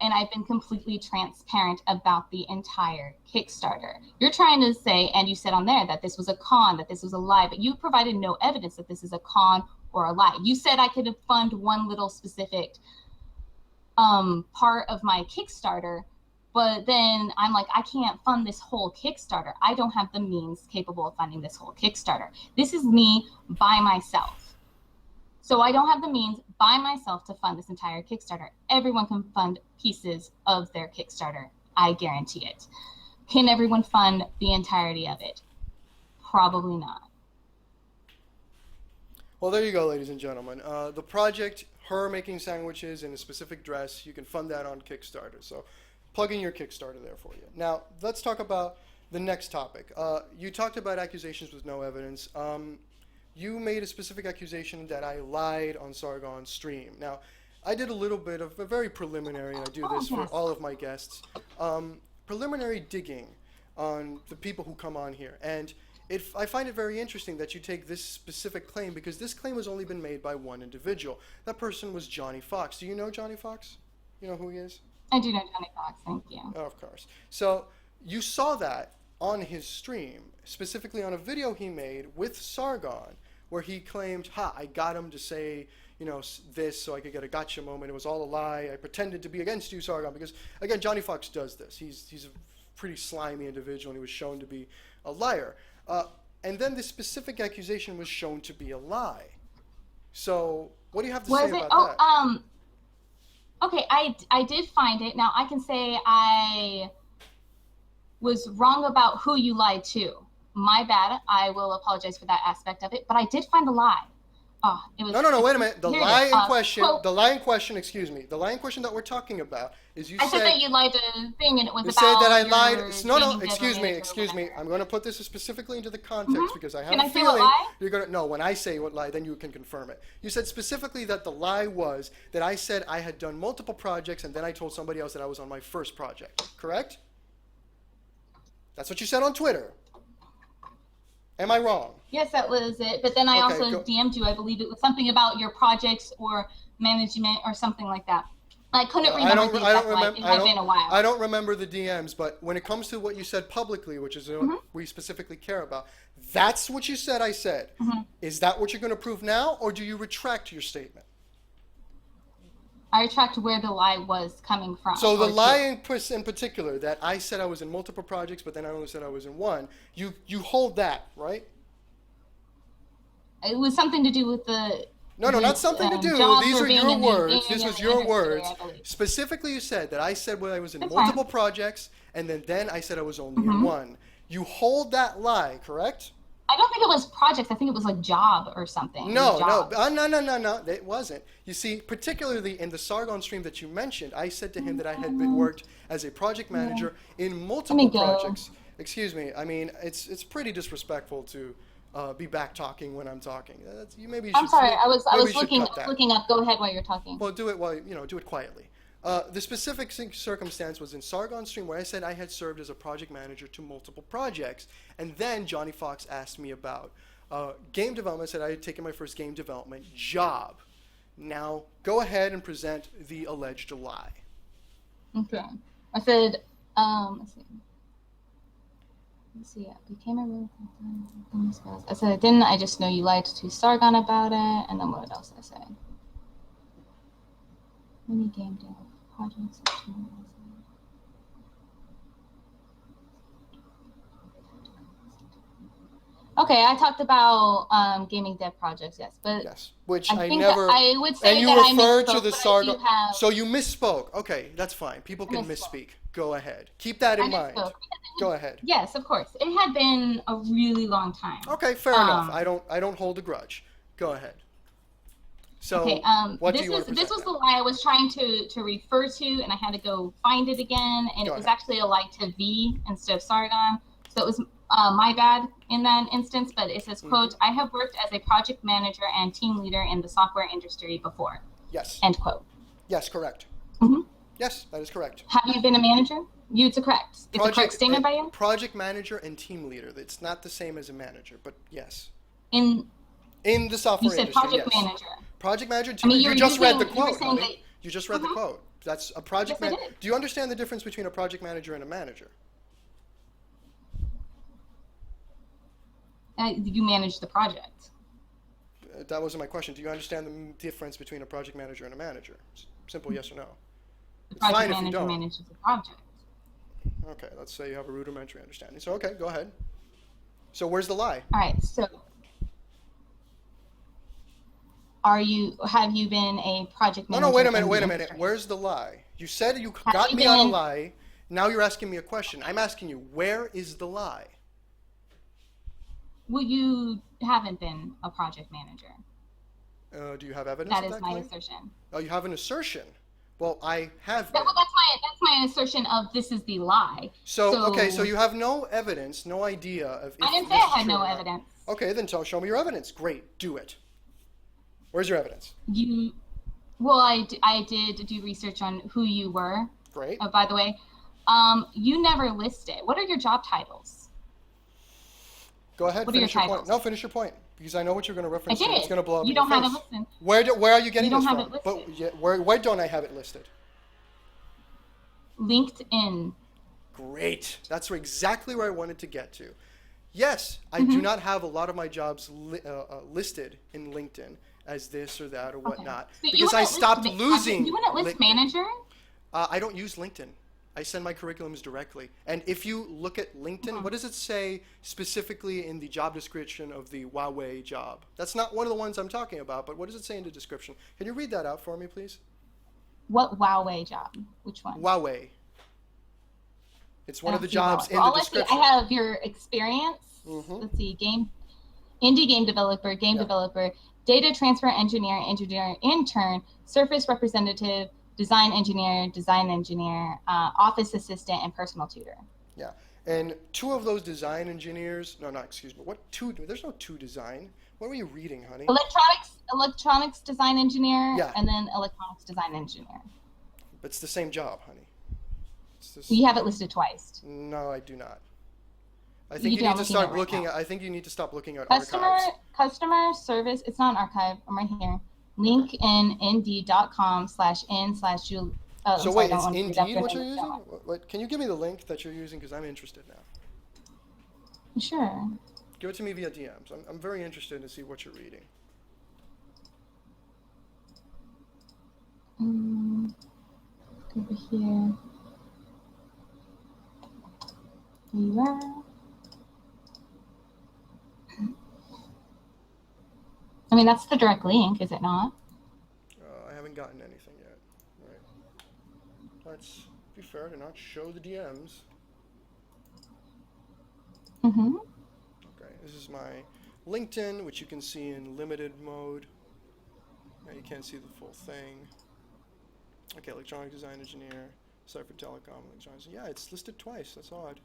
Speaker 2: And I've been completely transparent about the entire Kickstarter. You're trying to say, and you said on there that this was a con, that this was a lie, but you provided no evidence that this is a con or a lie. You said I could fund one little specific part of my Kickstarter, but then I'm like, I can't fund this whole Kickstarter. I don't have the means capable of funding this whole Kickstarter. This is me by myself. So I don't have the means by myself to fund this entire Kickstarter. Everyone can fund pieces of their Kickstarter. I guarantee it. Can everyone fund the entirety of it? Probably not.
Speaker 1: Well, there you go, ladies and gentlemen. The project, her making sandwiches in a specific dress, you can fund that on Kickstarter. So plug in your Kickstarter there for you. Now, let's talk about the next topic. You talked about accusations with no evidence. You made a specific accusation that I lied on Sargon's stream. Now, I did a little bit of a very preliminary, and I do this for all of my guests, preliminary digging on the people who come on here. And I find it very interesting that you take this specific claim, because this claim has only been made by one individual. That person was Johnny Fox. Do you know Johnny Fox? You know who he is?
Speaker 2: I do know Johnny Fox, thank you.
Speaker 1: Oh, of course. So you saw that on his stream, specifically on a video he made with Sargon, where he claimed, I got him to say, this so I could get a gotcha moment. It was all a lie. I pretended to be against you, Sargon, because, again, Johnny Fox does this. He's a pretty slimy individual, and he was shown to be a liar. And then this specific accusation was shown to be a lie. So what do you have to say about that?
Speaker 2: Okay, I did find it. Now, I can say I was wrong about who you lied to. My bad. I will apologize for that aspect of it. But I did find a lie. It was
Speaker 1: No, wait a minute. The lie in question,
Speaker 2: quote,
Speaker 1: the lie in question that we're talking about is
Speaker 2: I said that you lied to the thing, and it was
Speaker 1: you
Speaker 2: about
Speaker 1: said that I
Speaker 2: your
Speaker 1: lied. No,
Speaker 2: gaming
Speaker 1: excuse
Speaker 2: dev
Speaker 1: me.
Speaker 2: manager or
Speaker 1: I'm going to put this specifically into the context because I have
Speaker 2: Can
Speaker 1: a
Speaker 2: I say what
Speaker 1: feeling
Speaker 2: lie?
Speaker 1: you're going to. No, when I say what lie, then you can confirm it. You said specifically that the lie was that I said I had done multiple projects, and then I told somebody else that I was on my first project. Correct? That's what you said on Twitter. Am I wrong?
Speaker 2: Yes, that was it. But then I
Speaker 1: Okay,
Speaker 2: also DM'd you. I believe it was something about your projects or management or something like that. I couldn't remember the exact line. It had been a while.
Speaker 1: I don't remember the DMs, but when it comes to what you said publicly, which is what we specifically care about, that's what you said I said. Is that what you're going to prove now, or do you retract your statement?
Speaker 2: I retract where the lie was coming from.
Speaker 1: So the lie in particular, that I said I was in multiple projects, but then I only said I was in one, you hold that, right?
Speaker 2: It was something to do with the...
Speaker 1: No, not something to do. These are your words. This was your words. Specifically, you said that I said I was in multiple projects, and then I said I was only in one. You hold that lie, correct?
Speaker 2: I don't think it was projects. I think it was like job or something.
Speaker 1: No. It wasn't. You see, particularly in the Sargon stream that you mentioned, I said to him that I had worked as a project manager in multiple projects. Excuse me. I mean, it's pretty disrespectful to be back talking when I'm talking.
Speaker 2: I'm sorry. I was looking up. Go ahead while you're talking.
Speaker 1: Well, do it quietly. The specific circumstance was in Sargon's stream where I said I had served as a project manager to multiple projects. And then Johnny Fox asked me about game development, said I had taken my first game development job. Now, go ahead and present the alleged lie.
Speaker 2: Okay. I said, let's see, became a real... I said, didn't I just know you lied to Sargon about it? And then what else I said? Mini game dev projects. Okay, I talked about gaming dev projects, yes, but
Speaker 1: yes, which
Speaker 2: I think
Speaker 1: never.
Speaker 2: I would say
Speaker 1: and you
Speaker 2: that
Speaker 1: referred
Speaker 2: I
Speaker 1: to the Sargon.
Speaker 2: have,
Speaker 1: So you misspoke. Okay, that's fine. People can misspeak. Go ahead. Keep that in mind. Go ahead.
Speaker 2: Yes, of course. It had been a really long time.
Speaker 1: Okay, fair enough. I don't hold a grudge. Go ahead. So
Speaker 2: Okay.
Speaker 1: what do
Speaker 2: This
Speaker 1: you want
Speaker 2: was
Speaker 1: to
Speaker 2: this
Speaker 1: present
Speaker 2: was
Speaker 1: now?
Speaker 2: the lie I was trying to refer to, and I had to go find it again, and
Speaker 1: Go
Speaker 2: it was
Speaker 1: ahead.
Speaker 2: actually a lie to V instead of Sargon. So it was my bad in that instance. But it says, "quote I have worked as a project manager and team leader in the software industry before."
Speaker 1: Yes.
Speaker 2: End quote.
Speaker 1: Yes, correct.
Speaker 2: Hmm.
Speaker 1: Yes, that is correct.
Speaker 2: Have you been a manager? It's a correct. It's a correct statement by you.
Speaker 1: Project manager and team leader. It's not the same as a manager, but yes.
Speaker 2: In
Speaker 1: In the software
Speaker 2: You said
Speaker 1: industry,
Speaker 2: project
Speaker 1: yes.
Speaker 2: manager.
Speaker 1: Project manager and
Speaker 2: I
Speaker 1: team
Speaker 2: mean,
Speaker 1: leader. You just read the
Speaker 2: you were
Speaker 1: quote,
Speaker 2: saying
Speaker 1: honey. You just read the quote. That's a project
Speaker 2: Yes, I
Speaker 1: manager.
Speaker 2: did.
Speaker 1: Do you understand the difference between a project manager and a manager?
Speaker 2: You manage the project.
Speaker 1: That wasn't my question. Do you understand the difference between a project manager and a manager? Simple yes or no.
Speaker 2: The
Speaker 1: It's fine
Speaker 2: project
Speaker 1: if you
Speaker 2: manager
Speaker 1: don't.
Speaker 2: manages the project.
Speaker 1: Okay, let's say you have a rudimentary understanding. So, okay, go ahead. So, where's the lie?
Speaker 2: All right. So, have you been a project
Speaker 1: No,
Speaker 2: manager?
Speaker 1: no, wait a
Speaker 2: in
Speaker 1: minute,
Speaker 2: the
Speaker 1: wait a minute.
Speaker 2: industry?
Speaker 1: Where's the lie? You said you
Speaker 2: Have
Speaker 1: got
Speaker 2: you
Speaker 1: me on a
Speaker 2: been-
Speaker 1: lie. Now you're asking me a question. I'm asking you, where is the lie?
Speaker 2: Well, you haven't been a project manager.
Speaker 1: Do you have evidence
Speaker 2: That
Speaker 1: of
Speaker 2: is
Speaker 1: that
Speaker 2: my
Speaker 1: claim?
Speaker 2: assertion.
Speaker 1: Oh, you have an assertion. Well, I have been.
Speaker 2: Well, that's my assertion of this is the lie.
Speaker 1: So, okay, so you have no evidence, no idea of if
Speaker 2: I didn't say
Speaker 1: this
Speaker 2: I
Speaker 1: is
Speaker 2: had
Speaker 1: true
Speaker 2: no
Speaker 1: or not.
Speaker 2: evidence.
Speaker 1: Okay, then show me your evidence. Great, do it. Where's your evidence?
Speaker 2: Well, I did do research on who you were.
Speaker 1: Great.
Speaker 2: By the way, you never listed. What are your job titles?
Speaker 1: Go ahead,
Speaker 2: What are your
Speaker 1: finish your point.
Speaker 2: titles?
Speaker 1: No, finish your point, because I know what you're going to
Speaker 2: I
Speaker 1: reference.
Speaker 2: did.
Speaker 1: And it's going to blow up
Speaker 2: You
Speaker 1: in your
Speaker 2: don't have
Speaker 1: face.
Speaker 2: it listed.
Speaker 1: Where are you getting
Speaker 2: You don't
Speaker 1: this
Speaker 2: have
Speaker 1: from?
Speaker 2: it
Speaker 1: But
Speaker 2: listed.
Speaker 1: yeah, where don't I have it listed?
Speaker 2: LinkedIn.
Speaker 1: Great. That's exactly where I wanted to get to. Yes, I
Speaker 2: Mm-hmm.
Speaker 1: do not have a lot of my jobs listed in LinkedIn as this or that or whatnot,
Speaker 2: So you
Speaker 1: because I
Speaker 2: wouldn't
Speaker 1: stopped
Speaker 2: list,
Speaker 1: losing.
Speaker 2: You wouldn't list
Speaker 1: LinkedIn.
Speaker 2: manager?
Speaker 1: I don't use LinkedIn. I send my curriculums directly. And if you look at LinkedIn, what does it say specifically in the job description of the Huawei job? That's not one of the ones I'm talking about, but what does it say in the description? Can you read that out for me, please?
Speaker 2: What Huawei job? Which one?
Speaker 1: Huawei. It's one of the
Speaker 2: See
Speaker 1: jobs
Speaker 2: Huawei.
Speaker 1: in
Speaker 2: Well,
Speaker 1: the
Speaker 2: let's see.
Speaker 1: description.
Speaker 2: I have your experience.
Speaker 1: Mhm.
Speaker 2: Let's see. Indie game developer,
Speaker 1: Yeah.
Speaker 2: developer, data transfer engineer, intern, surface representative, design engineer, office assistant, and personal tutor.
Speaker 1: Yeah. And two of those design engineers, no, not, excuse me, what two, there's no two design. What were you reading, honey?
Speaker 2: Electronics design engineer,
Speaker 1: Yeah.
Speaker 2: and then electronics design engineer.
Speaker 1: It's the same job, honey. It's this,
Speaker 2: You have it listed twice.
Speaker 1: no, I do not. I
Speaker 2: You
Speaker 1: think you
Speaker 2: do,
Speaker 1: need
Speaker 2: I'm
Speaker 1: to
Speaker 2: looking
Speaker 1: start
Speaker 2: at it right
Speaker 1: looking
Speaker 2: now.
Speaker 1: at, I think you need to stop looking at
Speaker 2: Customer
Speaker 1: archives.
Speaker 2: customer service. It's not an archive. I'm right here. Link in indeed.com/in/Julie.
Speaker 1: So wait, it's Indeed what you're using? What, can you give me the link that you're using? Because I'm interested now.
Speaker 2: Sure.
Speaker 1: Give it to me via DMs. I'm very interested to see what you're reading.
Speaker 2: Over here. Here you are. I mean, that's the direct link, is it not?
Speaker 1: I haven't gotten anything yet. Right. Let's be fair to not show the DMs.
Speaker 2: Mm-hmm.
Speaker 1: Okay, this is my LinkedIn, which you can see in limited mode. Now you can't see the full thing. Okay, electronic design engineer, Cypher Telecom, electronics. Yeah, it's listed twice. That's odd.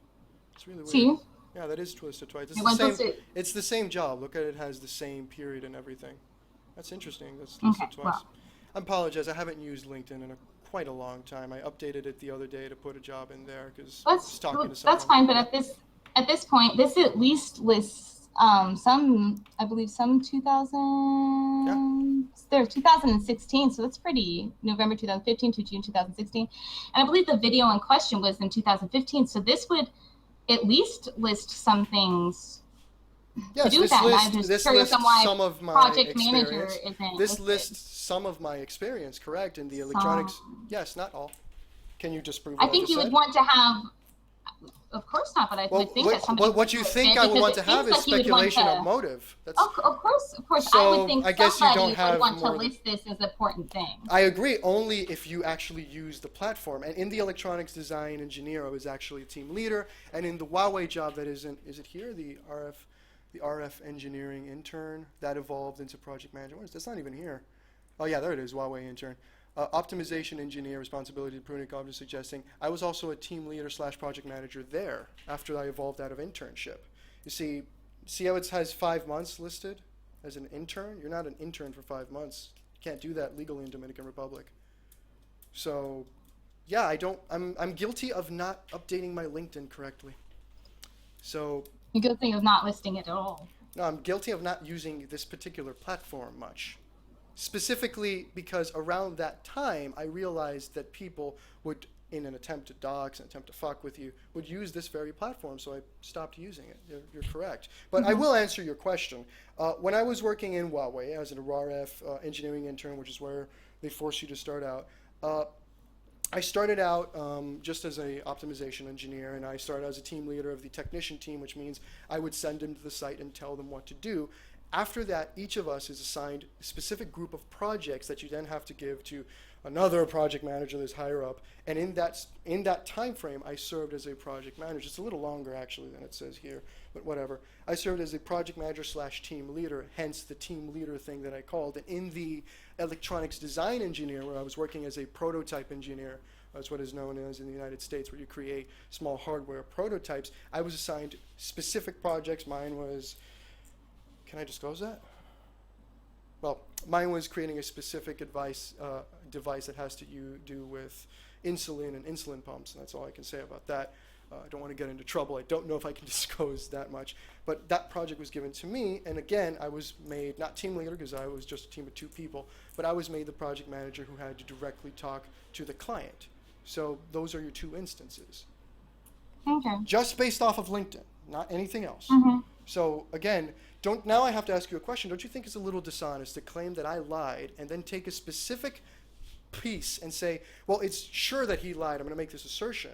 Speaker 1: It's really weird.
Speaker 2: See?
Speaker 1: Yeah, that is listed twice. It's
Speaker 2: It
Speaker 1: the
Speaker 2: was
Speaker 1: same.
Speaker 2: listed-
Speaker 1: It's the same job. Look at it; has the same period and everything. That's interesting. That's
Speaker 2: Okay,
Speaker 1: listed twice.
Speaker 2: well.
Speaker 1: I apologize. I haven't used LinkedIn in quite a long time. I updated it the other day to put a job in there because I was talking to someone.
Speaker 2: That's fine, but at this point, this at least lists some, I believe, some 2016, so that's pretty, November 2015 to June 2016, and I believe the video in question was in 2015. So this would at least list some things.
Speaker 1: Yes,
Speaker 2: to do
Speaker 1: this
Speaker 2: that. And
Speaker 1: lists,
Speaker 2: I'm just
Speaker 1: this
Speaker 2: curious
Speaker 1: lists
Speaker 2: on why
Speaker 1: some of my
Speaker 2: project manager
Speaker 1: experience.
Speaker 2: isn't
Speaker 1: This
Speaker 2: listed.
Speaker 1: lists some of my experience, correct? In the electronics.
Speaker 2: Some.
Speaker 1: Yes, not all. Can you disprove
Speaker 2: I
Speaker 1: what
Speaker 2: think
Speaker 1: just
Speaker 2: you would
Speaker 1: said?
Speaker 2: want to have. Of course not, but I
Speaker 1: Well,
Speaker 2: would think that somebody.
Speaker 1: what you
Speaker 2: would
Speaker 1: think
Speaker 2: fit
Speaker 1: I would
Speaker 2: because
Speaker 1: want
Speaker 2: it
Speaker 1: to have
Speaker 2: seems
Speaker 1: is
Speaker 2: like you would want
Speaker 1: speculation
Speaker 2: to-
Speaker 1: of motive. That's,
Speaker 2: Of course. I
Speaker 1: So,
Speaker 2: would think
Speaker 1: I guess you
Speaker 2: somebody
Speaker 1: don't
Speaker 2: would
Speaker 1: have
Speaker 2: want to
Speaker 1: more than-
Speaker 2: list this as an important thing.
Speaker 1: I agree, only if you actually use the platform. And in the electronics design engineer, I was actually a team leader. And in the Huawei job, that isn't, is it here? The RF engineering intern, that evolved into project manager. What is, that's not even here. Oh yeah, there it is, Huawei intern. Optimization engineer, responsibility to pruning, cognitive suggesting. I was also a team leader slash project manager there after I evolved out of internship. You see how it has 5 months listed as an intern? You're not an intern for 5 months. You can't do that legally in Dominican Republic. So, yeah, I'm guilty of not updating my LinkedIn correctly. So.
Speaker 2: You're guilty of not listing it at all.
Speaker 1: No, I'm guilty of not using this particular platform much. Specifically because around that time, I realized that people would, in an attempt to dox, an attempt to fuck with you, would use this very platform, so I stopped using it. You're correct. But I will answer your question. When I was working in Huawei as an RF engineering intern, which is where they force you to start out, I started out just as an optimization engineer, and I started as a team leader of the technician team, which means I would send them to the site and tell them what to do. After that, each of us is assigned a specific group of projects that you then have to give to another project manager that's higher up. And in that time frame, I served as a project manager. It's a little longer, actually, than it says here, but whatever. I served as a project manager slash team leader, hence the team leader thing that I called. And in the electronics design engineer, where I was working as a prototype engineer, that's what is known as in the United States, where you create small hardware prototypes, I was assigned specific projects. Mine was... Can I disclose that? Well, mine was creating a specific device that has to do with insulin and insulin pumps, and that's all I can say about that. I don't want to get into trouble. I don't know if I can disclose that much. But that project was given to me, and again, I was made, not team leader because I was just a team of 2 people, but I was made the project manager who had to directly talk to the client. So those are your 2 instances.
Speaker 2: Okay.
Speaker 1: Just based off of LinkedIn, not anything else.
Speaker 2: Mm-hmm.
Speaker 1: So again, now I have to ask you a question. Don't you think it's a little dishonest to claim that I lied and then take a specific piece and say, well, it's sure that he lied. I'm going to make this assertion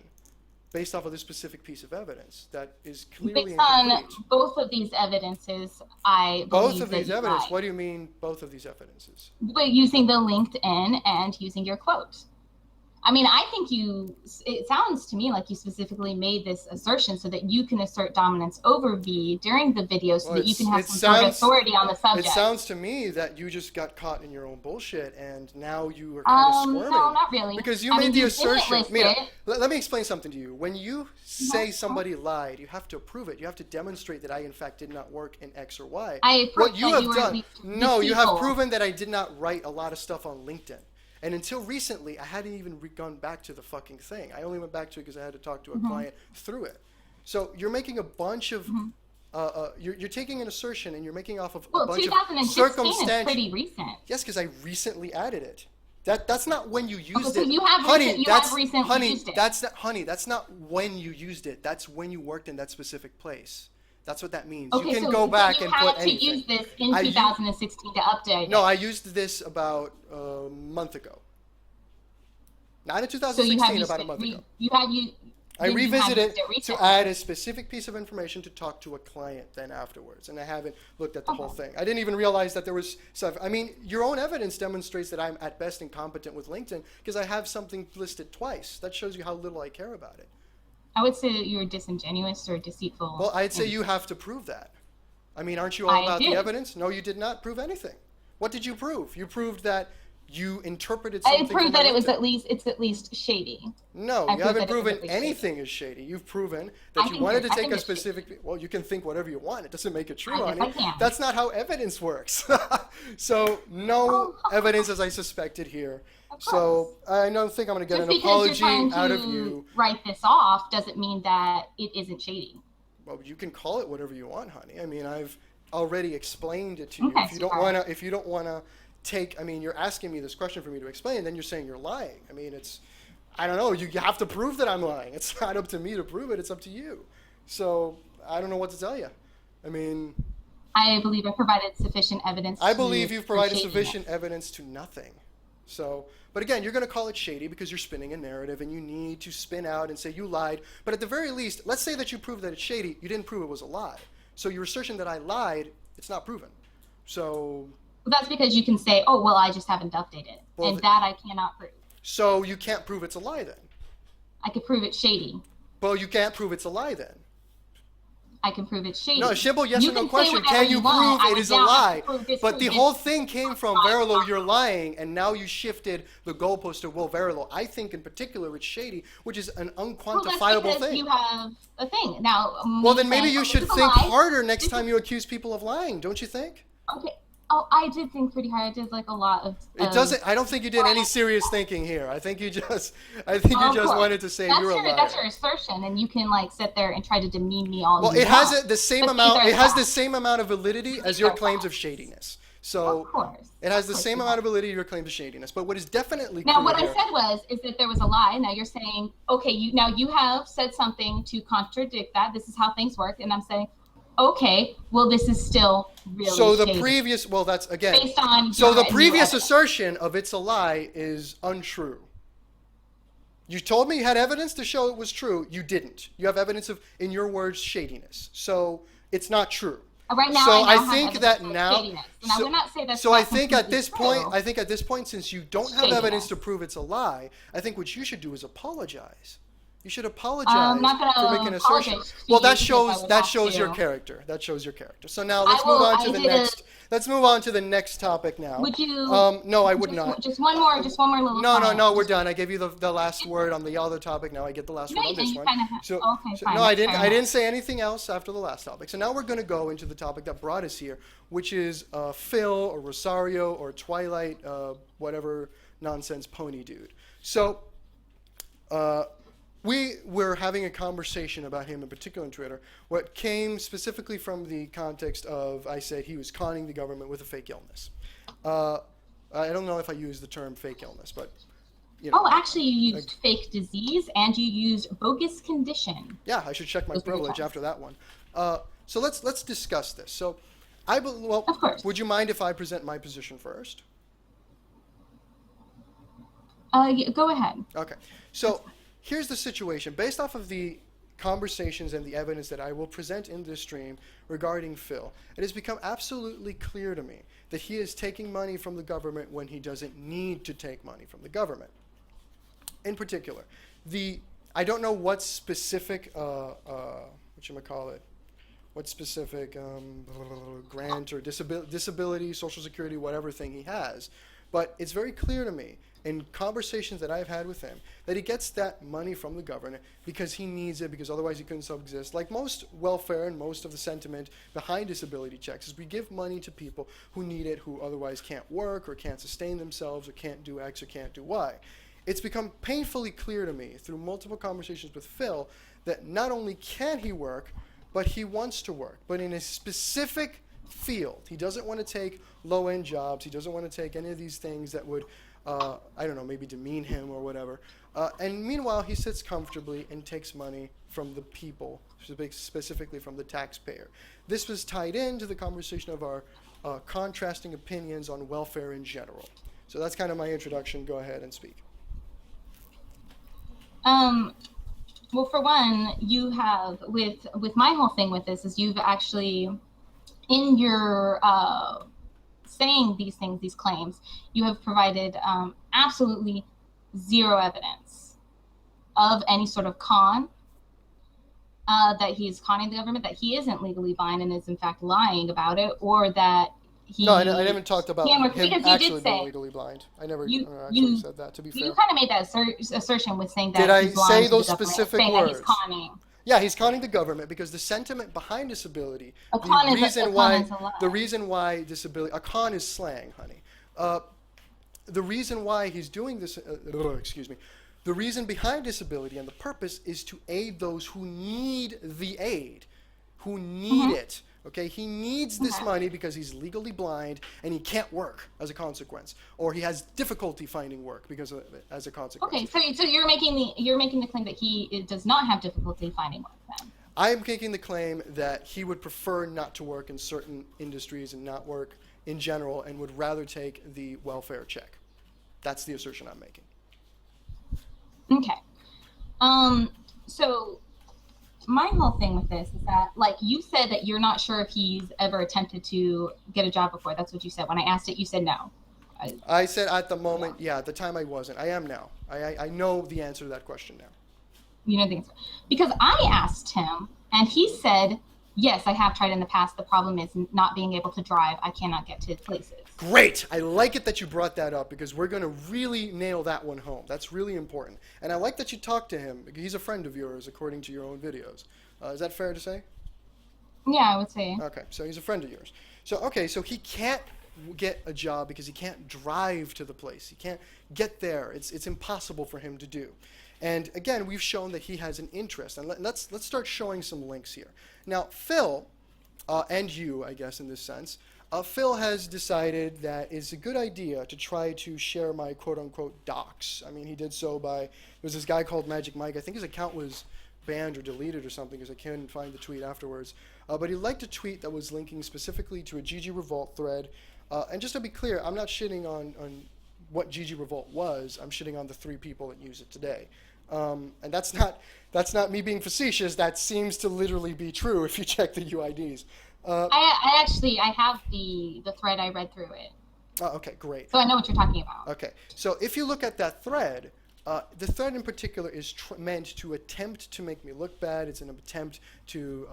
Speaker 1: based off of this specific piece of evidence that is clearly
Speaker 2: Based on
Speaker 1: incomplete.
Speaker 2: both of these evidences, I believe
Speaker 1: Both of these
Speaker 2: that you
Speaker 1: evidence?
Speaker 2: lied.
Speaker 1: What do you mean both of these evidences?
Speaker 2: But using the LinkedIn and using your quote. I mean, I think it sounds to me like you specifically made this assertion so that you can assert dominance over V during the video so that you can have some sort of authority on the subject.
Speaker 1: It sounds to me that you just got caught in your own bullshit and now you are kind of squirming.
Speaker 2: No, not really.
Speaker 1: Because you made the assertion. Mira,
Speaker 2: it.
Speaker 1: let me explain something to you. When you say somebody lied, you have to prove it. You have to demonstrate that I, in fact, did not work in X or Y.
Speaker 2: I
Speaker 1: What you
Speaker 2: that
Speaker 1: have
Speaker 2: you were
Speaker 1: done, no, you have
Speaker 2: deceitful.
Speaker 1: proven that I did not write a lot of stuff on LinkedIn. And until recently, I hadn't even gone back to the fucking thing. I only went back to it because I had to talk to a client through it. So you're making a bunch of, you're taking an assertion and you're making off of a bunch of
Speaker 2: 2016 is
Speaker 1: circumstantial.
Speaker 2: pretty recent.
Speaker 1: Yes, because I recently added it. That's not when you used
Speaker 2: So
Speaker 1: it.
Speaker 2: you have
Speaker 1: honey,
Speaker 2: recently used it.
Speaker 1: That's not when you used it. That's when you worked in that specific place. That's what that means.
Speaker 2: Okay,
Speaker 1: you can
Speaker 2: so
Speaker 1: go back
Speaker 2: you
Speaker 1: and
Speaker 2: had
Speaker 1: put
Speaker 2: to
Speaker 1: anything.
Speaker 2: use this in 2016 to update
Speaker 1: No,
Speaker 2: it.
Speaker 1: I used this about a month ago. Not in
Speaker 2: So
Speaker 1: 2016, about a month ago. I revisited it to add a specific piece of information to talk to a client then afterwards, and I haven't looked at the whole thing. I didn't even realize that there was stuff. I mean, your own evidence demonstrates that I'm at best incompetent with LinkedIn because I have something listed twice. That shows you how little I care about it.
Speaker 2: I would say that you were disingenuous or deceitful.
Speaker 1: Well, I'd say you have to prove that. I mean, aren't you all about the evidence? No, you did not prove anything. What did you prove? You proved that you interpreted something.
Speaker 2: I proved that it's at least shady.
Speaker 1: No, you haven't proven anything is shady. You've proven that you wanted to take a specific. Well, you can think whatever you want. It doesn't make it true, honey. That's not how evidence works. So no evidence, as I suspected here. So I don't think I'm going to get an apology out of you.
Speaker 2: Write this off doesn't mean that it isn't shady.
Speaker 1: Well, you can call it whatever you want, honey. I mean, I've already explained it to you. If you don't want to take, I mean, you're asking me this question for me to explain, then you're saying you're lying. I mean, I don't know, you have to prove that I'm lying. It's not up to me to prove it, it's up to you. So, I don't know what to tell you. I mean,
Speaker 2: I believe I provided sufficient evidence.
Speaker 1: I believe you've provided sufficient evidence to nothing. So, but again, you're going to call it shady because you're spinning a narrative and you need to spin out and say you lied. But at the very least, let's say that you proved that it's shady, you didn't prove it was a lie. So your assertion that I lied, it's not proven. So...
Speaker 2: Well, that's because you can say, oh, well, I just haven't updated it. Well, and that I cannot prove.
Speaker 1: So you can't prove it's a lie then?
Speaker 2: I could prove it's shady.
Speaker 1: Well, you can't prove it's a lie then?
Speaker 2: I can prove it's shady.
Speaker 1: No, a simple yes
Speaker 2: You
Speaker 1: or no
Speaker 2: can say
Speaker 1: question.
Speaker 2: whatever
Speaker 1: Can you
Speaker 2: want.
Speaker 1: prove
Speaker 2: I
Speaker 1: it
Speaker 2: would
Speaker 1: is a
Speaker 2: now have
Speaker 1: lie?
Speaker 2: to prove,
Speaker 1: But the
Speaker 2: disprove,
Speaker 1: whole thing came from
Speaker 2: lie.
Speaker 1: Verillo, you're lying, and now you shifted the goalpost to, well, Verillo, I think in particular it's shady, which is an
Speaker 2: Well, that's
Speaker 1: unquantifiable
Speaker 2: because
Speaker 1: thing.
Speaker 2: you have a thing. Now,
Speaker 1: Well,
Speaker 2: me
Speaker 1: then maybe
Speaker 2: saying,
Speaker 1: you
Speaker 2: oh,
Speaker 1: should
Speaker 2: this is a
Speaker 1: think
Speaker 2: lie.
Speaker 1: harder next
Speaker 2: This
Speaker 1: time
Speaker 2: is-
Speaker 1: you accuse people of lying, don't you think?
Speaker 2: Okay. Oh, I did think pretty hard. I did like a lot of.
Speaker 1: It doesn't. I don't think you did any serious thinking here. I think you just wanted to say you're a liar.
Speaker 2: That's your assertion, and you can like sit there and try to demean me all
Speaker 1: Well,
Speaker 2: you
Speaker 1: it has
Speaker 2: want.
Speaker 1: the same
Speaker 2: But
Speaker 1: amount.
Speaker 2: these
Speaker 1: It
Speaker 2: are
Speaker 1: has the
Speaker 2: facts.
Speaker 1: same amount of validity as your claims of shadiness. So
Speaker 2: Of course.
Speaker 1: it has the
Speaker 2: Of course
Speaker 1: same
Speaker 2: you
Speaker 1: amount
Speaker 2: have.
Speaker 1: of validity as your claims of shadiness. But what is definitely
Speaker 2: Now,
Speaker 1: clear
Speaker 2: what
Speaker 1: here,
Speaker 2: I said is that there was a lie. Now you're saying, okay, you have said something to contradict that. This is how things work, and I'm saying, okay, well, this is still really
Speaker 1: so the
Speaker 2: shady.
Speaker 1: previous, well, that's again.
Speaker 2: Based on
Speaker 1: So
Speaker 2: your
Speaker 1: the
Speaker 2: new
Speaker 1: previous
Speaker 2: evidence.
Speaker 1: assertion of it's a lie is untrue. You told me you had evidence to show it was true. You didn't. You have evidence of, in your words, shadiness. So it's not true.
Speaker 2: Right now,
Speaker 1: So
Speaker 2: I now
Speaker 1: think
Speaker 2: have
Speaker 1: that
Speaker 2: evidence of
Speaker 1: now.
Speaker 2: shadiness. Now, we're not saying that's
Speaker 1: So
Speaker 2: not
Speaker 1: I think at this
Speaker 2: completely
Speaker 1: point,
Speaker 2: true.
Speaker 1: since you don't have
Speaker 2: Shadiness.
Speaker 1: evidence to prove it's a lie, I think what you should do is apologize. You should apologize
Speaker 2: I'm not gonna
Speaker 1: for making an assertion.
Speaker 2: apologize to
Speaker 1: Well,
Speaker 2: you
Speaker 1: that
Speaker 2: because I
Speaker 1: shows
Speaker 2: would
Speaker 1: that
Speaker 2: have
Speaker 1: shows your
Speaker 2: to.
Speaker 1: character. That shows your character. So now let's move on to the next. Let's move on to the next topic now.
Speaker 2: Would you?
Speaker 1: No, I would not.
Speaker 2: Just one more little.
Speaker 1: No,
Speaker 2: comment.
Speaker 1: we're done. I gave you the last word on the other topic. Now I get the last
Speaker 2: No,
Speaker 1: word on
Speaker 2: you
Speaker 1: this
Speaker 2: didn't.
Speaker 1: one.
Speaker 2: You kinda have-
Speaker 1: So,
Speaker 2: okay, fine,
Speaker 1: no, I
Speaker 2: that's
Speaker 1: didn't.
Speaker 2: fair
Speaker 1: I didn't
Speaker 2: enough.
Speaker 1: say anything else after the last topic. So now we're going to go into the topic that brought us here, which is Phil or Rosario or Twilight, whatever nonsense pony dude. So. We were having a conversation about him in particular on Twitter. What came specifically from the context of, I said he was conning the government with a fake illness. I don't know if I used the term fake illness, but you know.
Speaker 2: Oh, actually, you used fake disease and you used bogus condition.
Speaker 1: Yeah, I should check my
Speaker 2: Those were the
Speaker 1: privilege
Speaker 2: terms.
Speaker 1: after that one. So let's discuss this. So, well,
Speaker 2: Of course.
Speaker 1: would you mind if I present my position first?
Speaker 2: Yeah, go ahead.
Speaker 1: Okay. So here's the situation. Based off of the conversations and the evidence that I will present in this stream regarding Phil, it has become absolutely clear to me that he is taking money from the government when he doesn't need to take money from the government. In particular, I don't know what specific what specific grant or disability, Social Security, whatever thing he has. But it's very clear to me in conversations that I've had with him that he gets that money from the government because he needs it, because otherwise he couldn't subsist. Like most welfare and most of the sentiment behind disability checks is we give money to people who need it, who otherwise can't work or can't sustain themselves or can't do X or can't do Y. It's become painfully clear to me through multiple conversations with Phil that not only can he work, but he wants to work, but in a specific field. He doesn't want to take low-end jobs. He doesn't want to take any of these things that would, I don't know, maybe demean him or whatever. And meanwhile, he sits comfortably and takes money from the people, specifically from the taxpayer. This was tied into the conversation of our contrasting opinions on welfare in general. So that's kind of my introduction. Go ahead and speak.
Speaker 2: Well, for one, you have with my whole thing with this is you've actually in your saying these things, these claims, you have provided absolutely zero evidence of any sort of con, that he's conning the government, that he isn't legally blind and is in fact lying about it, or that he...
Speaker 1: No, I never talked about him
Speaker 2: because you
Speaker 1: actually
Speaker 2: did
Speaker 1: being
Speaker 2: say,
Speaker 1: legally blind. I never
Speaker 2: you
Speaker 1: actually said that, to be fair.
Speaker 2: You kind of made that assertion with saying that
Speaker 1: Did I
Speaker 2: he's lying
Speaker 1: say
Speaker 2: to
Speaker 1: those
Speaker 2: the government,
Speaker 1: specific
Speaker 2: saying
Speaker 1: words?
Speaker 2: That he's conning.
Speaker 1: Yeah, he's conning the government because the sentiment behind disability,
Speaker 2: A con is a lie.
Speaker 1: the reason why disability, a con is slang, honey. The reason why he's doing this, the reason behind disability and the purpose is to aid those who need the aid, who need it. Okay, he needs this money because he's legally blind and he can't work as a consequence, or he has difficulty finding work because of it, as a consequence.
Speaker 2: Okay, so you're making the claim that he does not have difficulty finding work then.
Speaker 1: I am making the claim that he would prefer not to work in certain industries and not work in general and would rather take the welfare check. That's the assertion I'm making.
Speaker 2: Okay. So my whole thing with this is that, like, you said that you're not sure if he's ever attempted to get a job before. That's what you said. When I asked it, you said no.
Speaker 1: I said at the moment, yeah, at the time I wasn't. I am now. I know the answer to that question now.
Speaker 2: You know the answer. Because I asked him, and he said Yes, I have tried in the past. The problem is not being able to drive. I cannot get to places.
Speaker 1: Great. I like it that you brought that up because we're going to really nail that one home. That's really important. And I like that you talked to him because he's a friend of yours, according to your own videos. Is that fair to say?
Speaker 2: Yeah, I would say.
Speaker 1: Okay, so he's a friend of yours. So, okay, so he can't get a job because he can't drive to the place. He can't get there. It's impossible for him to do. And again, we've shown that he has an interest. And let's start showing some links here. Now, Phil, and you, I guess, in this sense, Phil has decided that it's a good idea to try to share my quote-unquote docs. I mean, he did so by, there was this guy called Magic Mike. I think his account was banned or deleted or something because I couldn't find the tweet afterwards. But he liked a tweet that was linking specifically to a GG Revolt thread. And just to be clear, I'm not shitting on what GG Revolt was. I'm shitting on the 3 people that use it today. And that's not me being facetious. That seems to literally be true if you check the UIDs.
Speaker 2: I have the thread. I read through it.
Speaker 1: Okay, great.
Speaker 2: So I know what you're talking about.
Speaker 1: Okay, so if you look at that thread, the thread in particular is meant to attempt to make me look bad. It's an attempt to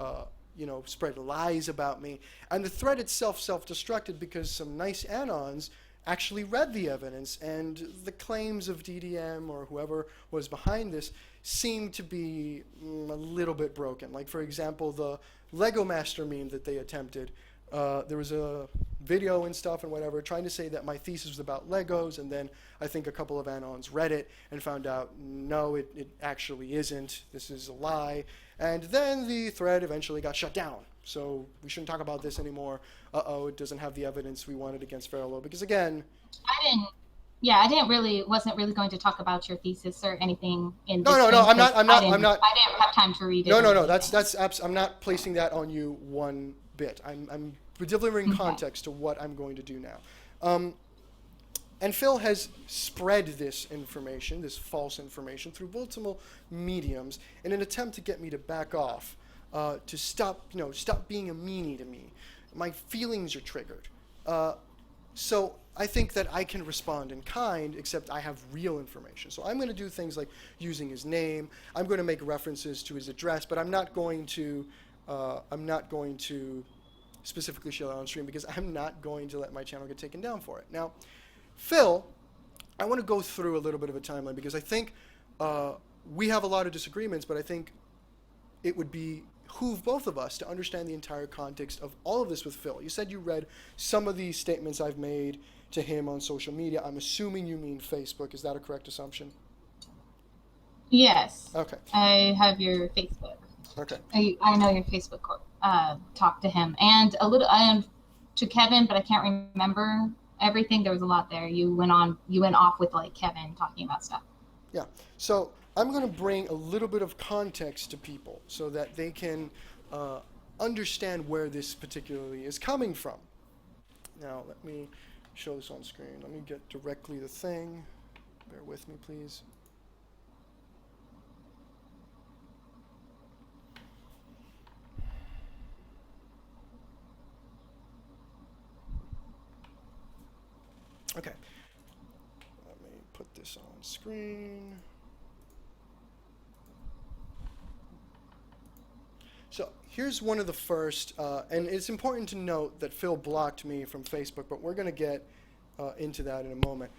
Speaker 1: spread lies about me. And the thread itself self-destructed because some nice anons actually read the evidence, and the claims of DDM or whoever was behind this seemed to be a little bit broken. Like, for example, the Lego Master meme that they attempted. There was a video and stuff and whatever trying to say that my thesis was about Legos, and then I think a couple of anons read it and found out, no, it actually isn't. This is a lie. And then the thread eventually got shut down. So we shouldn't talk about this anymore. It doesn't have the evidence we wanted against Farrello. Because again...
Speaker 2: wasn't really going to talk about your thesis or anything in
Speaker 1: this. No, I'm not.
Speaker 2: I didn't have time to read it.
Speaker 1: No. I'm not placing that on you one bit. I'm delivering context to what I'm going to do now. And Phil has spread this information, this false information, through multiple mediums in an attempt to get me to back off, to stop being a meanie to me. My feelings are triggered. So I think that I can respond in kind, except I have real information. So I'm going to do things like using his name. I'm going to make references to his address, but I'm not going to specifically share that on stream because I'm not going to let my channel get taken down for it. Now, Phil, I want to go through a little bit of a timeline because I think we have a lot of disagreements, but I think it would behoove both of us to understand the entire context of all of this with Phil. You said you read some of the statements I've made to him on social media. I'm assuming you mean Facebook. Is that a correct assumption?
Speaker 2: Yes.
Speaker 1: Okay.
Speaker 2: I have your Facebook.
Speaker 1: Okay.
Speaker 2: I know your Facebook talk to him and a little to Kevin, but I can't remember everything. There was a lot there. You went off with like Kevin talking about stuff.
Speaker 1: Yeah. So I'm going to bring a little bit of context to people so that they can understand where this particularly is coming from. Now, let me show this on screen. Let me get directly the thing. Bear with me, please. Okay. Let me put this on screen. So here's one of the first, and it's important to note that Phil blocked me from Facebook, but we're going to get into that in a moment.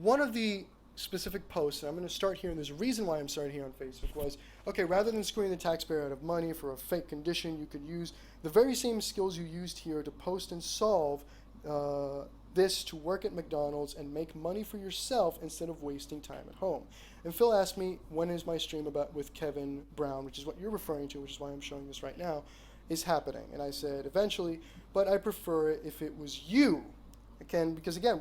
Speaker 1: One of the specific posts, and I'm going to start here, and there's a reason why I'm starting here on Facebook, was, okay, rather than screwing the taxpayer out of money for a fake condition, you could use the very same skills you used here to post and solve this to work at McDonald's and make money for yourself instead of wasting time at home. And Phil asked me, when is my stream with Kevin Brown, which is what you're referring to, which is why I'm showing this right now, is happening. And I said, eventually, but I prefer it if it was you. Again, because again,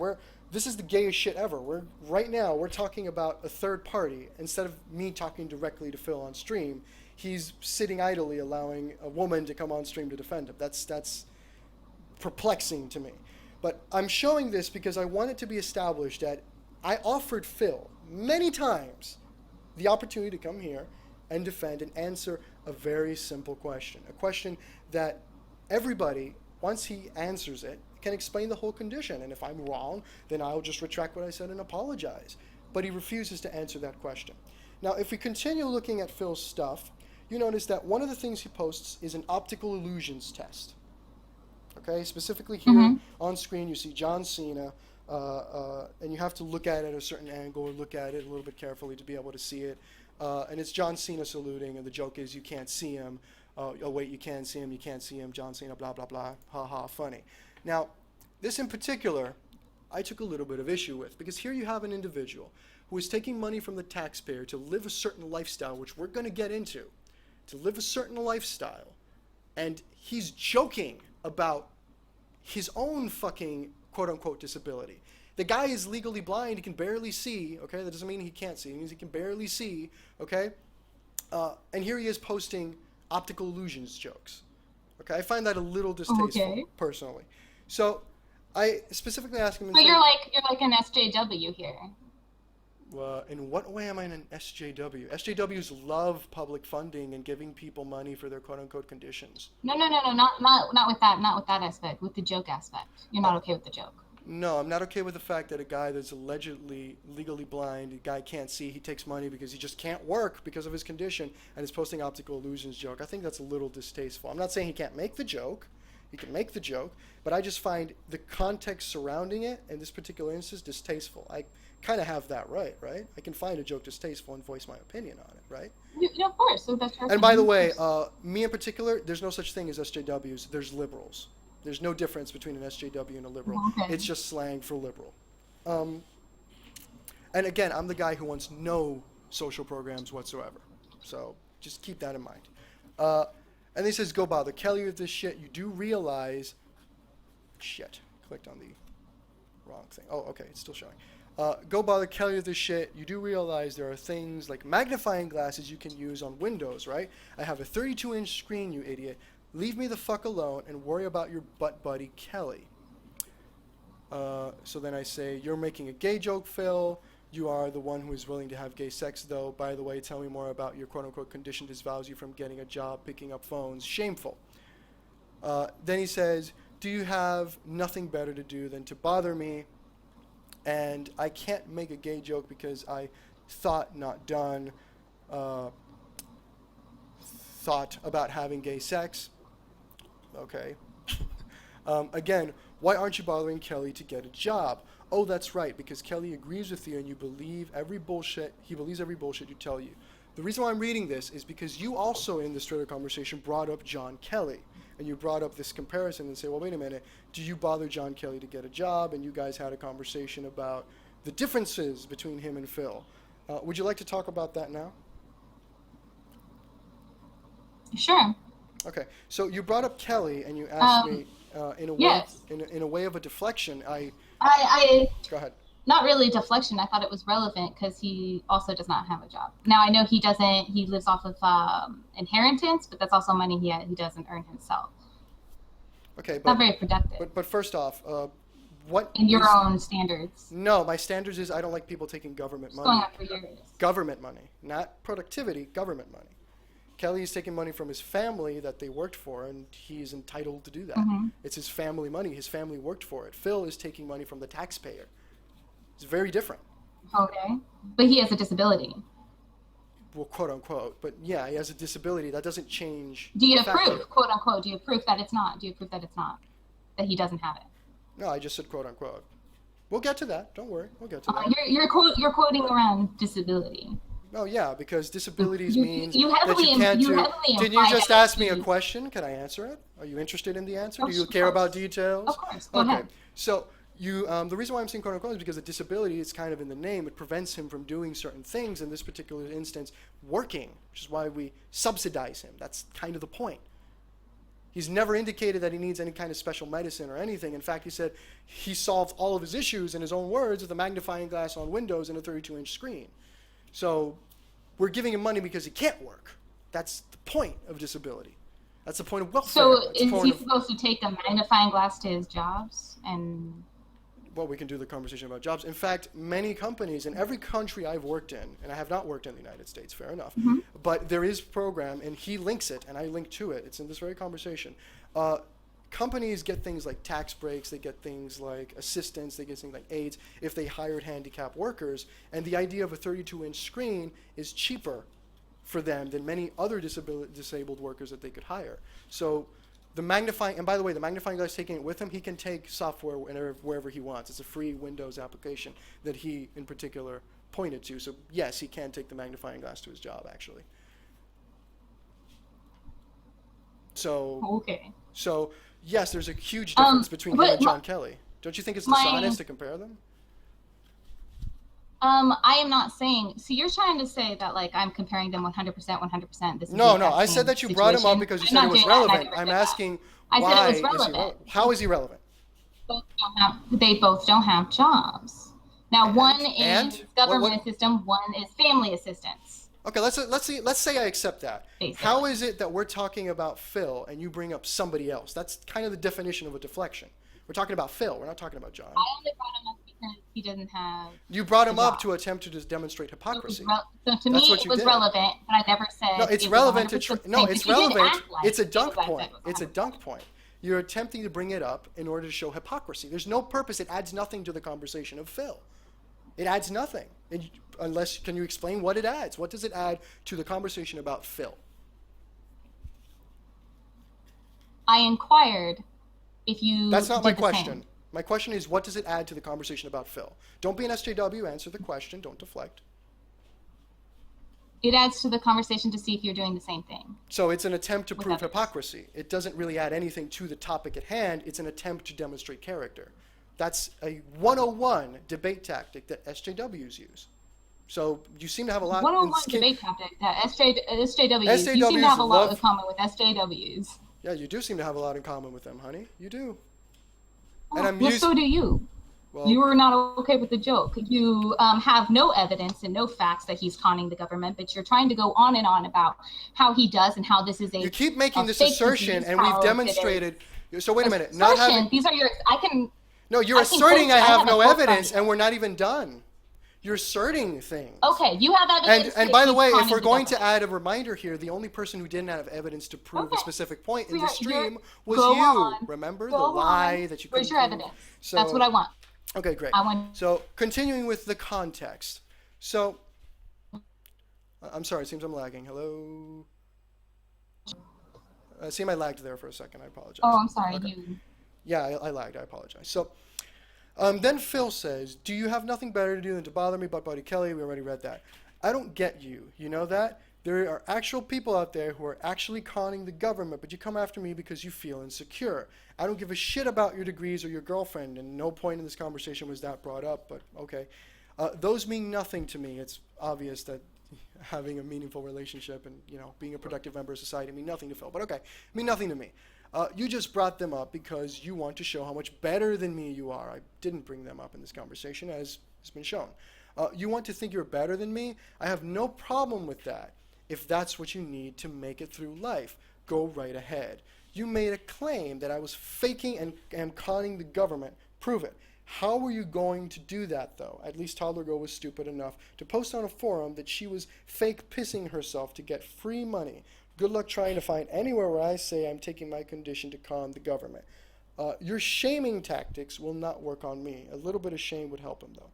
Speaker 1: this is the gayest shit ever. Right now, we're talking about a third party. Instead of me talking directly to Phil on stream, he's sitting idly allowing a woman to come on stream to defend him. That's perplexing to me. But I'm showing this because I want it to be established that I offered Phil many times the opportunity to come here and defend and answer a very simple question. A question that everybody, once he answers it, can explain the whole condition. And if I'm wrong, then I'll just retract what I said and apologize. But he refuses to answer that question. Now, if we continue looking at Phil's stuff, you notice that one of the things he posts is an optical illusions test. Okay, specifically here on screen you see John Cena, and you have to look at it at a certain angle or look at it a little bit carefully to be able to see it. And it's John Cena saluting, and the joke is you can't see him. Oh wait, you can see him, you can't see him, John Cena, blah, blah, blah, ha ha, funny. Now, this in particular, I took a little bit of issue with, because here you have an individual who is taking money from the taxpayer to live a certain lifestyle, which we're going to get into, to live a certain lifestyle, and he's joking about his own fucking quote-unquote disability. The guy is legally blind, he can barely see, okay? That doesn't mean he can't see, it means he can barely see, okay? And here he is posting optical illusions jokes. Okay, I find that a little distasteful, personally. So, I specifically asked him...
Speaker 2: But you're like an SJW here.
Speaker 1: In what way am I an SJW? SJWs love public funding and giving people money for their quote-unquote conditions.
Speaker 2: No, not with that aspect, with the joke aspect. You're not okay with the joke.
Speaker 1: No, I'm not okay with the fact that a guy that's allegedly legally blind, a guy can't see, he takes money because he just can't work because of his condition, and is posting optical illusions joke. I think that's a little distasteful. I'm not saying he can't make the joke. He can make the joke, but I just find the context surrounding it, in this particular instance, distasteful. I kind of have that right? I can find a joke distasteful and voice my opinion on it, right?
Speaker 2: Yeah, of course. So that's
Speaker 1: and by the way, me in particular, there's no such thing as SJWs. There's liberals. There's no difference between an SJW and a liberal.
Speaker 2: Okay.
Speaker 1: It's just slang for liberal. And again, I'm the guy who wants no social programs whatsoever. So just keep that in mind. And he says, go bother Kelly with this shit. You do realize... Shit. Clicked on the wrong thing. Oh, okay. It's still showing. Go bother Kelly with this shit. You do realize there are things like magnifying glasses you can use on Windows, right? I have a 32-inch screen, you idiot. Leave me the fuck alone and worry about your butt buddy, Kelly. So then I say, you're making a gay joke, Phil. You are the one who is willing to have gay sex, though. By the way, tell me more about your quote-unquote condition disavows you from getting a job, picking up phones. Shameful. Then he says, do you have nothing better to do than to bother me? And I can't make a gay joke because I thought, not done, thought about having gay sex. Okay. Again, why aren't you bothering Kelly to get a job? Oh, that's right, because Kelly agrees with you and you believe every bullshit, he believes every bullshit you tell you. The reason why I'm reading this is because you also in this Twitter conversation brought up John Kelly. And you brought up this comparison and say, well, wait a minute, do you bother John Kelly to get a job? And you guys had a conversation about the differences between him and Phil. Would you like to talk about that now?
Speaker 2: Sure.
Speaker 1: Okay, so you brought up Kelly and you asked me in a way,
Speaker 2: yes.
Speaker 1: in a way of a deflection.
Speaker 2: I
Speaker 1: Go ahead.
Speaker 2: Not really deflection. I thought it was relevant because he also does not have a job. Now I know he doesn't. He lives off of inheritance, but that's also money he doesn't earn himself.
Speaker 1: Okay, but
Speaker 2: not very productive.
Speaker 1: But first off, what
Speaker 2: in your own standards?
Speaker 1: No, my standards is I don't like people taking government money.
Speaker 2: Going on for years.
Speaker 1: Government money, not productivity. Government money. Kelly is taking money from his family that they worked for, and he's entitled to do that. Mm-hmm. It's his family money. His family worked for it. Phil is taking money from the taxpayer. It's very different.
Speaker 2: Okay. But he has a disability.
Speaker 1: Well, quote unquote. But yeah, he has a disability. That doesn't change.
Speaker 2: Do you approve, quote unquote? Do you approve that it's not? Do you approve that it's not? That he doesn't have it? No,
Speaker 1: I just said quote unquote. We'll get to that. Don't worry. We'll get to that.
Speaker 2: You're quoting around disability.
Speaker 1: Oh yeah, because disabilities means
Speaker 2: that you can't do.
Speaker 1: Did you just ask me a question? Can I answer it? Are you interested in the answer? Do you care about details?
Speaker 2: Of course. Go ahead.
Speaker 1: So the reason why I'm saying quote unquote is because the disability is kind of in the name. It prevents him from doing certain things. In this particular instance, working, which is why we subsidize him. That's kind of the point. He's never indicated that he needs any kind of special medicine or anything. In fact, he said he solved all of his issues in his own words with a magnifying glass on Windows and a 32-inch screen. So we're giving him money because he can't work. That's the point of disability. That's the point of welfare.
Speaker 2: So is he supposed to take a magnifying glass to his jobs? And
Speaker 1: well, we can do the conversation about jobs. In fact, many companies in every country I've worked in, and I have not worked in the United States, fair enough, but there is a program, and he links it, and I link to it. It's in this very conversation. Companies get things like tax breaks, they get things like assistance, they get things like aids if they hired handicapped workers, and the idea of a 32-inch screen is cheaper for them than many other disabled workers that they could hire. So the magnifying, and by the way, the magnifying glass, taking it with him, he can take software wherever he wants. It's a free Windows application that he in particular pointed to. So yes, he can take the magnifying glass to his job, actually. So
Speaker 2: Okay.
Speaker 1: So yes, there's a huge difference between him and John Kelly. Don't you think it's dishonest to compare them?
Speaker 2: I am not saying. So you're trying to say that like I'm comparing them 100%, 100%. This is
Speaker 1: No,
Speaker 2: the
Speaker 1: no.
Speaker 2: exact
Speaker 1: I
Speaker 2: same
Speaker 1: said that you brought him up
Speaker 2: situation.
Speaker 1: because you
Speaker 2: I'm
Speaker 1: said
Speaker 2: not
Speaker 1: it was
Speaker 2: doing that, and I
Speaker 1: relevant.
Speaker 2: never
Speaker 1: I'm
Speaker 2: said that.
Speaker 1: asking
Speaker 2: I said
Speaker 1: why
Speaker 2: it was
Speaker 1: is he
Speaker 2: relevant.
Speaker 1: relevant? How is he relevant?
Speaker 2: They both don't have jobs. Now, one
Speaker 1: And?
Speaker 2: is government assistance, one is family assistance.
Speaker 1: Okay, let's say I accept that.
Speaker 2: Basically.
Speaker 1: How is it that we're talking about Phil and you bring up somebody else? That's kind of the definition of a deflection. We're talking about Phil. We're not talking about John.
Speaker 2: I only brought him up because he doesn't have.
Speaker 1: You brought him
Speaker 2: a
Speaker 1: up
Speaker 2: job.
Speaker 1: to attempt to just demonstrate hypocrisy.
Speaker 2: So to
Speaker 1: That's
Speaker 2: me,
Speaker 1: what
Speaker 2: it
Speaker 1: you
Speaker 2: was
Speaker 1: did.
Speaker 2: relevant, but I never said.
Speaker 1: No, it's
Speaker 2: it
Speaker 1: relevant
Speaker 2: was
Speaker 1: to.
Speaker 2: 100%
Speaker 1: No,
Speaker 2: but
Speaker 1: it's
Speaker 2: you did
Speaker 1: relevant.
Speaker 2: act like
Speaker 1: It's a
Speaker 2: it
Speaker 1: dunk
Speaker 2: was
Speaker 1: point.
Speaker 2: 100%.
Speaker 1: It's a dunk point. You're attempting to bring it up in order to show hypocrisy. There's no purpose. It adds nothing to the conversation of Phil. It adds nothing. Unless, can you explain what it adds? What does it add to the conversation about Phil?
Speaker 2: I inquired if you.
Speaker 1: That's not my
Speaker 2: did the
Speaker 1: question.
Speaker 2: same.
Speaker 1: My question is, what does it add to the conversation about Phil? Don't be an SJW. Answer the question. Don't deflect.
Speaker 2: It adds to the conversation to see if you're doing the same thing.
Speaker 1: So it's an attempt to
Speaker 2: With
Speaker 1: prove
Speaker 2: others.
Speaker 1: hypocrisy. It doesn't really add anything to the topic at hand. It's an attempt to demonstrate character. That's a 101 debate tactic that SJWs use. So you seem to have a lot.
Speaker 2: 101 debate tactic that SJWs. You seem to have a lot in common with SJWs.
Speaker 1: Yeah, you do seem to have a lot in common with them, honey. You do.
Speaker 2: Oh, well, so do you.
Speaker 1: Well,
Speaker 2: You were not okay with the joke. You have no evidence and no facts that he's conning the government, but you're trying to go on and on about how he does and how this is a.
Speaker 1: You keep making this
Speaker 2: fake
Speaker 1: assertion,
Speaker 2: disease,
Speaker 1: and we've
Speaker 2: how
Speaker 1: demonstrated. So wait a minute.
Speaker 2: Assertion.
Speaker 1: Not having.
Speaker 2: These are your. I can.
Speaker 1: No, you're
Speaker 2: I can
Speaker 1: asserting
Speaker 2: quote
Speaker 1: I
Speaker 2: you.
Speaker 1: have
Speaker 2: a
Speaker 1: no
Speaker 2: quote from
Speaker 1: evidence,
Speaker 2: you.
Speaker 1: and we're not even done. You're asserting things.
Speaker 2: Okay, you have evidence.
Speaker 1: And
Speaker 2: that
Speaker 1: by the
Speaker 2: he's
Speaker 1: way, if
Speaker 2: conning
Speaker 1: we're
Speaker 2: the
Speaker 1: going to
Speaker 2: government.
Speaker 1: add a reminder here, the only person who didn't have evidence to prove a
Speaker 2: Okay.
Speaker 1: specific point in
Speaker 2: You're-
Speaker 1: the stream was
Speaker 2: go
Speaker 1: you.
Speaker 2: on.
Speaker 1: Remember
Speaker 2: Go
Speaker 1: the lie
Speaker 2: on.
Speaker 1: that you
Speaker 2: Where's
Speaker 1: couldn't
Speaker 2: your
Speaker 1: prove?
Speaker 2: evidence?
Speaker 1: So,
Speaker 2: That's what I want.
Speaker 1: Okay, great.
Speaker 2: I want.
Speaker 1: So continuing with the context. So, I'm sorry, it seems I'm lagging. Hello? I seem I lagged there for a second. I apologize.
Speaker 2: Oh, I'm sorry.
Speaker 1: Okay.
Speaker 2: You.
Speaker 1: Yeah, I lagged. I apologize. So, then Phil says, do you have nothing better to do than to bother me, but Buddy Kelly? We already read that. I don't get you. You know that? There are actual people out there who are actually conning the government, but you come after me because you feel insecure. I don't give a shit about your degrees or your girlfriend, and no point in this conversation was that brought up, but okay. Those mean nothing to me. It's obvious that having a meaningful relationship and, you know, being a productive member of society mean nothing to Phil, but okay, mean nothing to me. You just brought them up because you want to show how much better than me you are. I didn't bring them up in this conversation, as has been shown. You want to think you're better than me? I have no problem with that. If that's what you need to make it through life, go right ahead. You made a claim that I was faking and conning the government. Prove it. How were you going to do that, though? At least Toddler Girl was stupid enough to post on a forum that she was fake pissing herself to get free money. Good luck trying to find anywhere where I say I'm taking my condition to con the government. Your shaming tactics will not work on me. A little bit of shame would help him, though.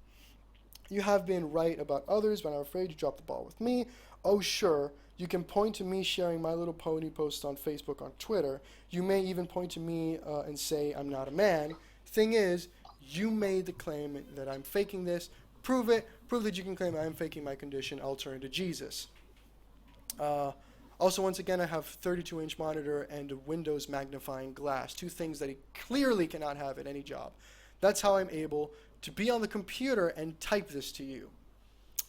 Speaker 1: You have been right about others, but I'm afraid you dropped the ball with me. Oh, sure, you can point to me sharing My Little Pony posts on Facebook, on Twitter. You may even point to me and say I'm not a man. Thing is, you made the claim that I'm faking this. Prove it. Prove that you can claim I'm faking my condition. I'll turn to Jesus. Also, once again, I have 32-inch monitor and a Windows magnifying glass, two things that he clearly cannot have at any job. That's how I'm able to be on the computer and type this to you.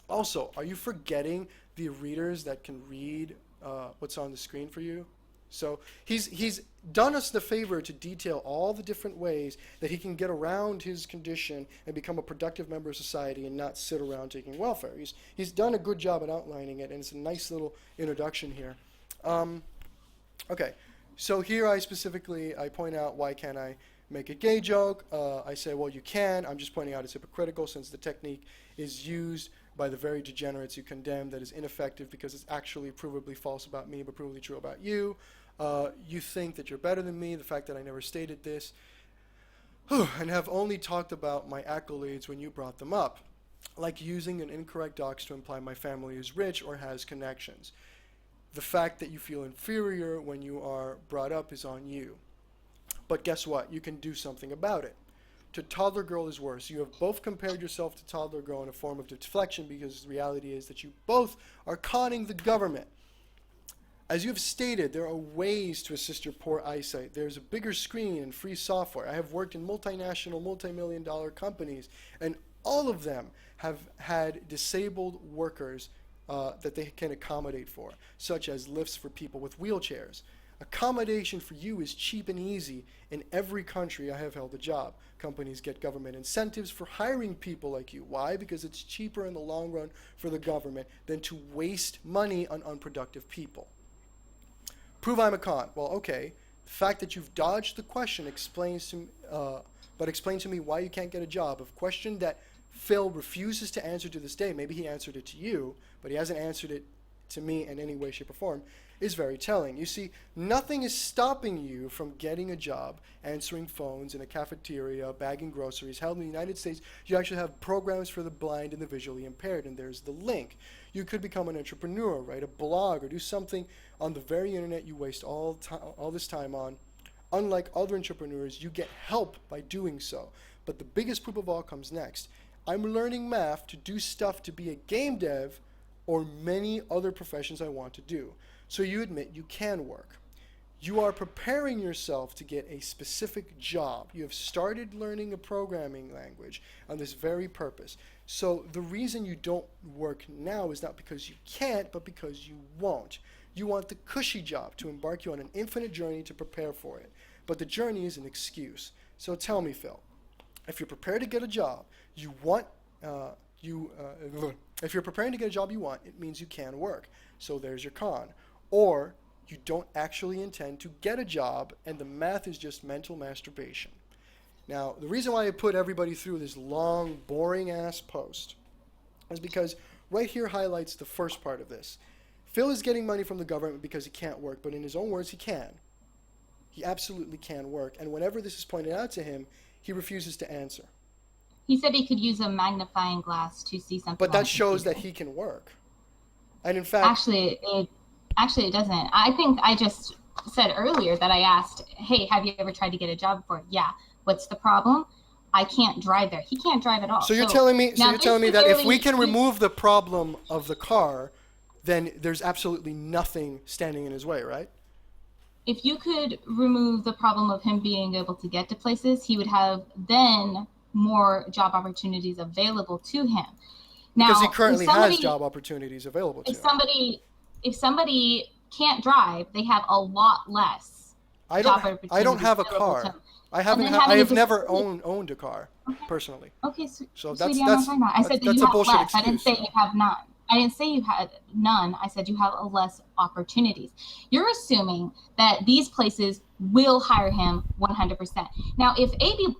Speaker 1: Also, are you forgetting the readers that can read what's on the screen for you? So he's done us the favor to detail all the different ways that he can get around his condition and become a productive member of society and not sit around taking welfare. He's done a good job at outlining it, and it's a nice little introduction here. Okay, so here I point out why can't I make a gay joke. I say, well, you can. I'm just pointing out it's hypocritical since the technique is used by the very degenerates you condemn that is ineffective because it's actually provably false about me but provably true about you. You think that you're better than me, the fact that I never stated this, and have only talked about my accolades when you brought them up, like using an incorrect dox to imply my family is rich or has connections. The fact that you feel inferior when you are brought up is on you. But guess what? You can do something about it. To toddler girl is worse. You have both compared yourself to toddler girl in a form of deflection, because the reality is that you both are conning the government. As you have stated, there are ways to assist your poor eyesight. There's a bigger screen and free software. I have worked in multinational, multi-million-dollar companies, and all of them have had disabled workers that they can accommodate for, such as lifts for people with wheelchairs. Accommodation for you is cheap and easy. In every country I have held a job. Companies get government incentives for hiring people like you. Why? Because it's cheaper in the long run for the government than to waste money on unproductive people. Prove I'm a con. Well, okay. The fact that you've dodged the question explains to me why you can't get a job. A question that Phil refuses to answer to this day, maybe he answered it to you, but he hasn't answered it to me in any way, shape, or form, is very telling. You see, nothing is stopping you from getting a job, answering phones in a cafeteria, bagging groceries. Hell, in the United States, you actually have programs for the blind and the visually impaired, and there's the link. You could become an entrepreneur, write a blog, or do something on the very internet you waste all this time on. Unlike other entrepreneurs, you get help by doing so. But the biggest proof of all comes next. I'm learning math to do stuff to be a game dev or many other professions I want to do. So you admit you can work. You are preparing yourself to get a specific job. You have started learning a programming language on this very purpose. So the reason you don't work now is not because you can't, but because you won't. You want the cushy job to embark you on an infinite journey to prepare for it. But the journey is an excuse. So tell me, Phil, if you're prepared to get a job you want, if you're preparing to get a job you want, it means you can work. So there's your con. Or you don't actually intend to get a job and the math is just mental masturbation. Now, the reason why I put everybody through this long, boring-ass post is because right here highlights the first part of this. Phil is getting money from the government because he can't work, but in his own words, he can. He absolutely can work. And whenever this is pointed out to him, he refuses to answer.
Speaker 2: He said he could use a magnifying glass to see something.
Speaker 1: But that shows that he can work. And in fact...
Speaker 2: Actually, it doesn't. I think I just said earlier that I asked, hey, have you ever tried to get a job before? Yeah. What's the problem? I can't drive there. He can't drive at all.
Speaker 1: So you're telling me that if we can remove the problem of the car, then there's absolutely nothing standing in his way, right?
Speaker 2: If you could remove the problem of him being able to get to places, he would have then more job opportunities available to him. Now,
Speaker 1: because he currently has job opportunities available to him.
Speaker 2: If somebody can't drive, they have a lot less job opportunities.
Speaker 1: I don't have a car. I have never owned a car, personally.
Speaker 2: Okay,
Speaker 1: so
Speaker 2: that's I said that you have less. Excuse. I didn't say you have none. I didn't say you had none. I said you have less opportunities. You're assuming that these places will hire him 100%. Now, if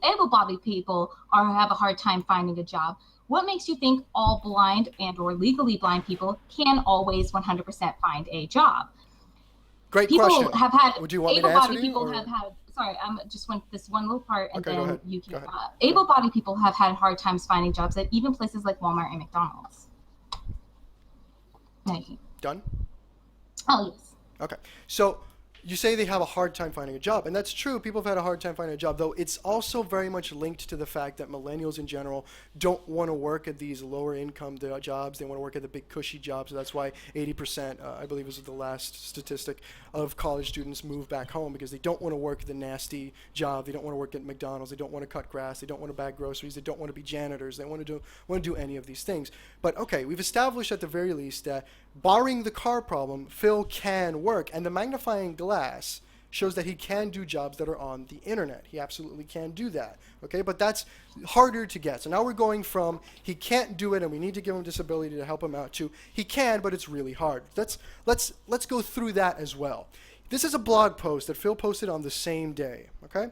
Speaker 2: able-bodied people have a hard time finding a job, what makes you think all blind and or legally blind people can always 100% find a job?
Speaker 1: Great question. Would you want me to answer you?
Speaker 2: Sorry, I just want this one little part, and
Speaker 1: okay,
Speaker 2: then you can. Able-bodied people have had hard times finding jobs at even places like Walmart and McDonald's.
Speaker 1: Done?
Speaker 2: Oh, yes.
Speaker 1: Okay. So you say they have a hard time finding a job, and that's true. People have had a hard time finding a job, though it's also very much linked to the fact that millennials in general don't want to work at these lower income jobs. They want to work at the big cushy jobs. So that's why 80%, I believe was the last statistic, of college students move back home because they don't want to work the nasty job. They don't want to work at McDonald's. They don't want to cut grass. They don't want to bag groceries. They don't want to be janitors. They want to do any of these things. But okay, we've established at the very least that barring the car problem, Phil can work, and the magnifying glass shows that he can do jobs that are on the internet. He absolutely can do that. Okay, but that's harder to get. So now we're going from he can't do it and we need to give him disability to help him out to he can, but it's really hard. Let's go through that as well. This is a blog post that Phil posted on the same day. Okay,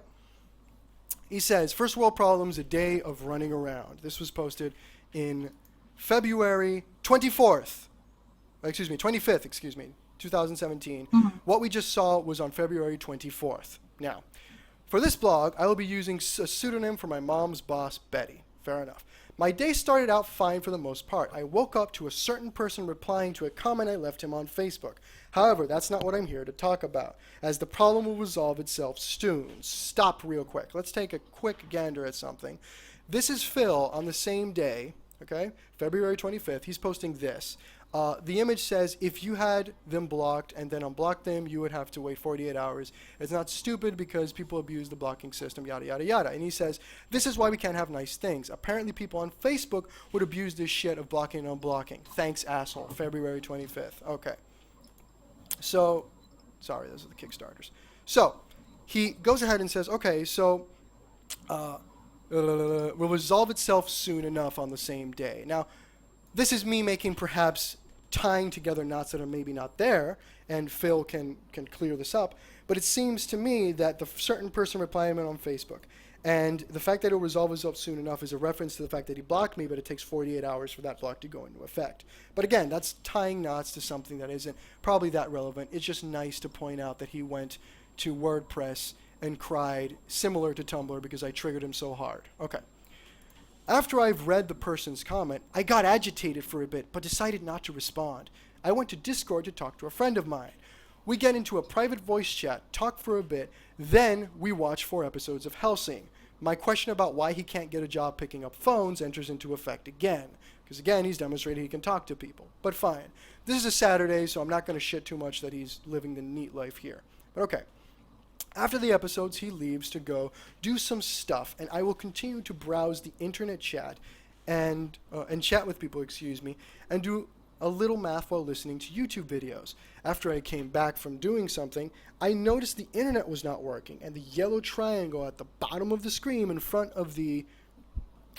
Speaker 1: he says first world problems, a day of running around. This was posted in February 25th, 2017. Mm-hmm. What we just saw was on February 24th. Now, for this blog, I will be using a pseudonym for my mom's boss, Betty. Fair enough. My day started out fine for the most part. I woke up to a certain person replying to a comment I left him on Facebook. However, that's not what I'm here to talk about, as the problem will resolve itself soon. Stop real quick. Let's take a quick gander at something. This is Phil on the same day, okay, February 25th. He's posting this. The image says if you had them blocked and then unblocked them, you would have to wait 48 hours. It's not stupid because people abuse the blocking system, yada, yada, yada. And he says, this is why we can't have nice things. Apparently people on Facebook would abuse this shit of blocking and unblocking. Thanks, asshole. February 25th. Okay. So, sorry, those are the Kickstarters. So, he goes ahead and says, okay, so will resolve itself soon enough on the same day. Now, this is me making perhaps tying together knots that are maybe not there, and Phil can clear this up. But it seems to me that the certain person replying on Facebook, and the fact that it'll resolve itself soon enough is a reference to the fact that he blocked me, but it takes 48 hours for that block to go into effect. But again, that's tying knots to something that isn't probably that relevant. It's just nice to point out that he went to WordPress and cried, similar to Tumblr, because I triggered him so hard. Okay. After I've read the person's comment, I got agitated for a bit, but decided not to respond. I went to Discord to talk to a friend of mine. We get into a private voice chat, talk for a bit, then we watch 4 episodes of Hellsing. My question about why he can't get a job picking up phones enters into effect again. Because again, he's demonstrated he can talk to people. But fine. This is a Saturday, so I'm not going to shit too much that he's living the neat life here. But okay. After the episodes, he leaves to go do some stuff, and I will continue to browse the internet chat and chat with people, and do a little math while listening to YouTube videos. After I came back from doing something, I noticed the internet was not working, and the yellow triangle at the bottom of the screen in front of the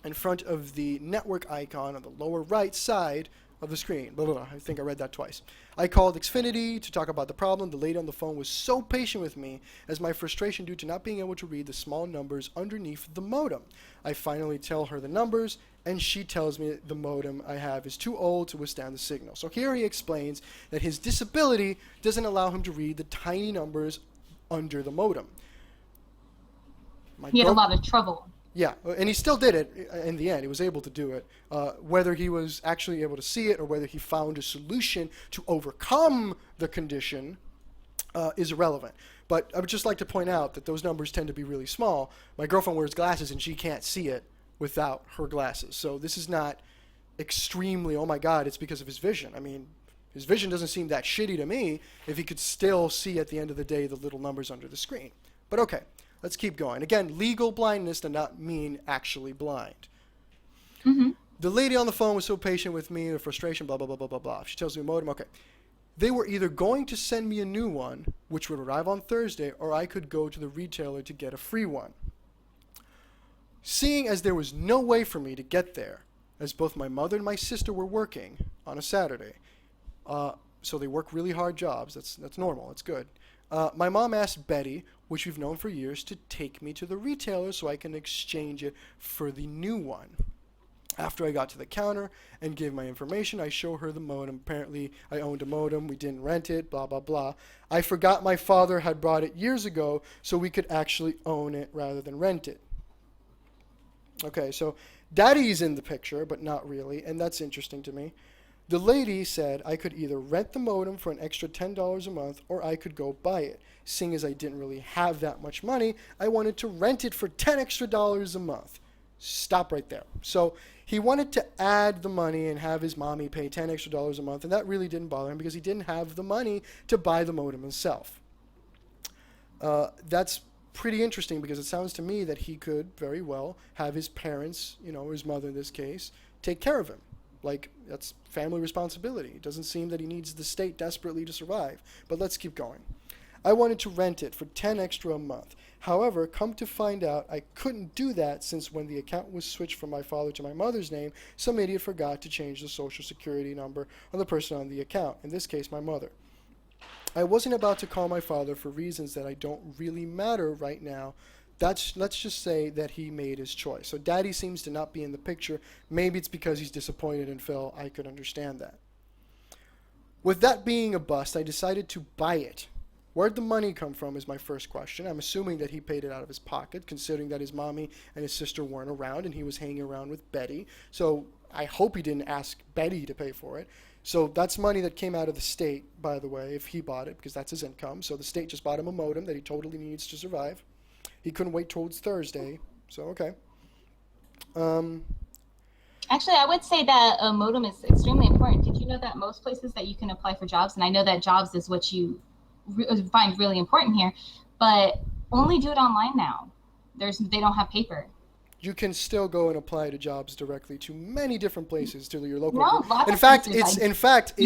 Speaker 1: network icon on the lower right side of the screen. Blah, blah, blah. I think I read that twice. I called Xfinity to talk about the problem. The lady on the phone was so patient with me as my frustration due to not being able to read the small numbers underneath the modem. I finally tell her the numbers, and she tells me the modem I have is too old to withstand the signal. So here he explains that his disability doesn't allow him to read the tiny numbers under the modem.
Speaker 2: He had a lot of trouble.
Speaker 1: Yeah, and he still did it in the end. He was able to do it. Whether he was actually able to see it or whether he found a solution to overcome the condition is irrelevant. But I would just like to point out that those numbers tend to be really small. My girlfriend wears glasses and she can't see it without her glasses. So this is not extremely, oh my God, it's because of his vision. I mean, his vision doesn't seem that shitty to me if he could still see at the end of the day the little numbers under the screen. But okay. Let's keep going. Again, legal blindness does not mean actually blind.
Speaker 2: Mm-hmm.
Speaker 1: The lady on the phone was so patient with me, the frustration, blah, blah, blah, blah, blah, blah. She tells me modem, okay. They were either going to send me a new one, which would arrive on Thursday, or I could go to the retailer to get a free one. Seeing as there was no way for me to get there, as both my mother and my sister were working on a Saturday, so they work really hard jobs. That's normal. That's good. My mom asked Betty, which we've known for years, to take me to the retailer so I can exchange it for the new one. After I got to the counter and gave my information, I show her the modem. Apparently, I owned a modem. We didn't rent it, blah, blah, blah. I forgot my father had brought it years ago so we could actually own it rather than rent it. Okay, so Daddy's in the picture, but not really, and that's interesting to me. The lady said I could either rent the modem for an extra $10 a month or I could go buy it. Seeing as I didn't really have that much money, I wanted to rent it for $10 extra a month. Stop right there. So he wanted to add the money and have his mommy pay $10 extra a month, and that really didn't bother him because he didn't have the money to buy the modem himself. That's pretty interesting because it sounds to me that he could very well have his parents, his mother in this case, take care of him. Like, that's family responsibility. It doesn't seem that he needs the state desperately to survive. But let's keep going. I wanted to rent it for $10 extra a month. However, come to find out, I couldn't do that since when the account was switched from my father to my mother's name, some idiot forgot to change the social security number of the person on the account, in this case, my mother. I wasn't about to call my father for reasons that I don't really matter right now. Let's just say that he made his choice. So Daddy seems to not be in the picture. Maybe it's because he's disappointed in Phil. I could understand that. With that being a bust, I decided to buy it. Where'd the money come from is my first question. I'm assuming that he paid it out of his pocket, considering that his mommy and his sister weren't around and he was hanging around with Betty. So I hope he didn't ask Betty to pay for it. So that's money that came out of the state, by the way, if he bought it, because that's his income. So the state just bought him a modem that he totally needs to survive. He couldn't wait towards Thursday. So, okay. Um,
Speaker 2: Actually, I would say that a modem is extremely important. Did you know that most places that you can apply for jobs, and I know that jobs is what you find really important here, but only do it online now. They don't have paper.
Speaker 1: you can still go and apply to jobs directly to many different places to your local.
Speaker 2: No, lots
Speaker 1: In
Speaker 2: of
Speaker 1: fact,
Speaker 2: places. You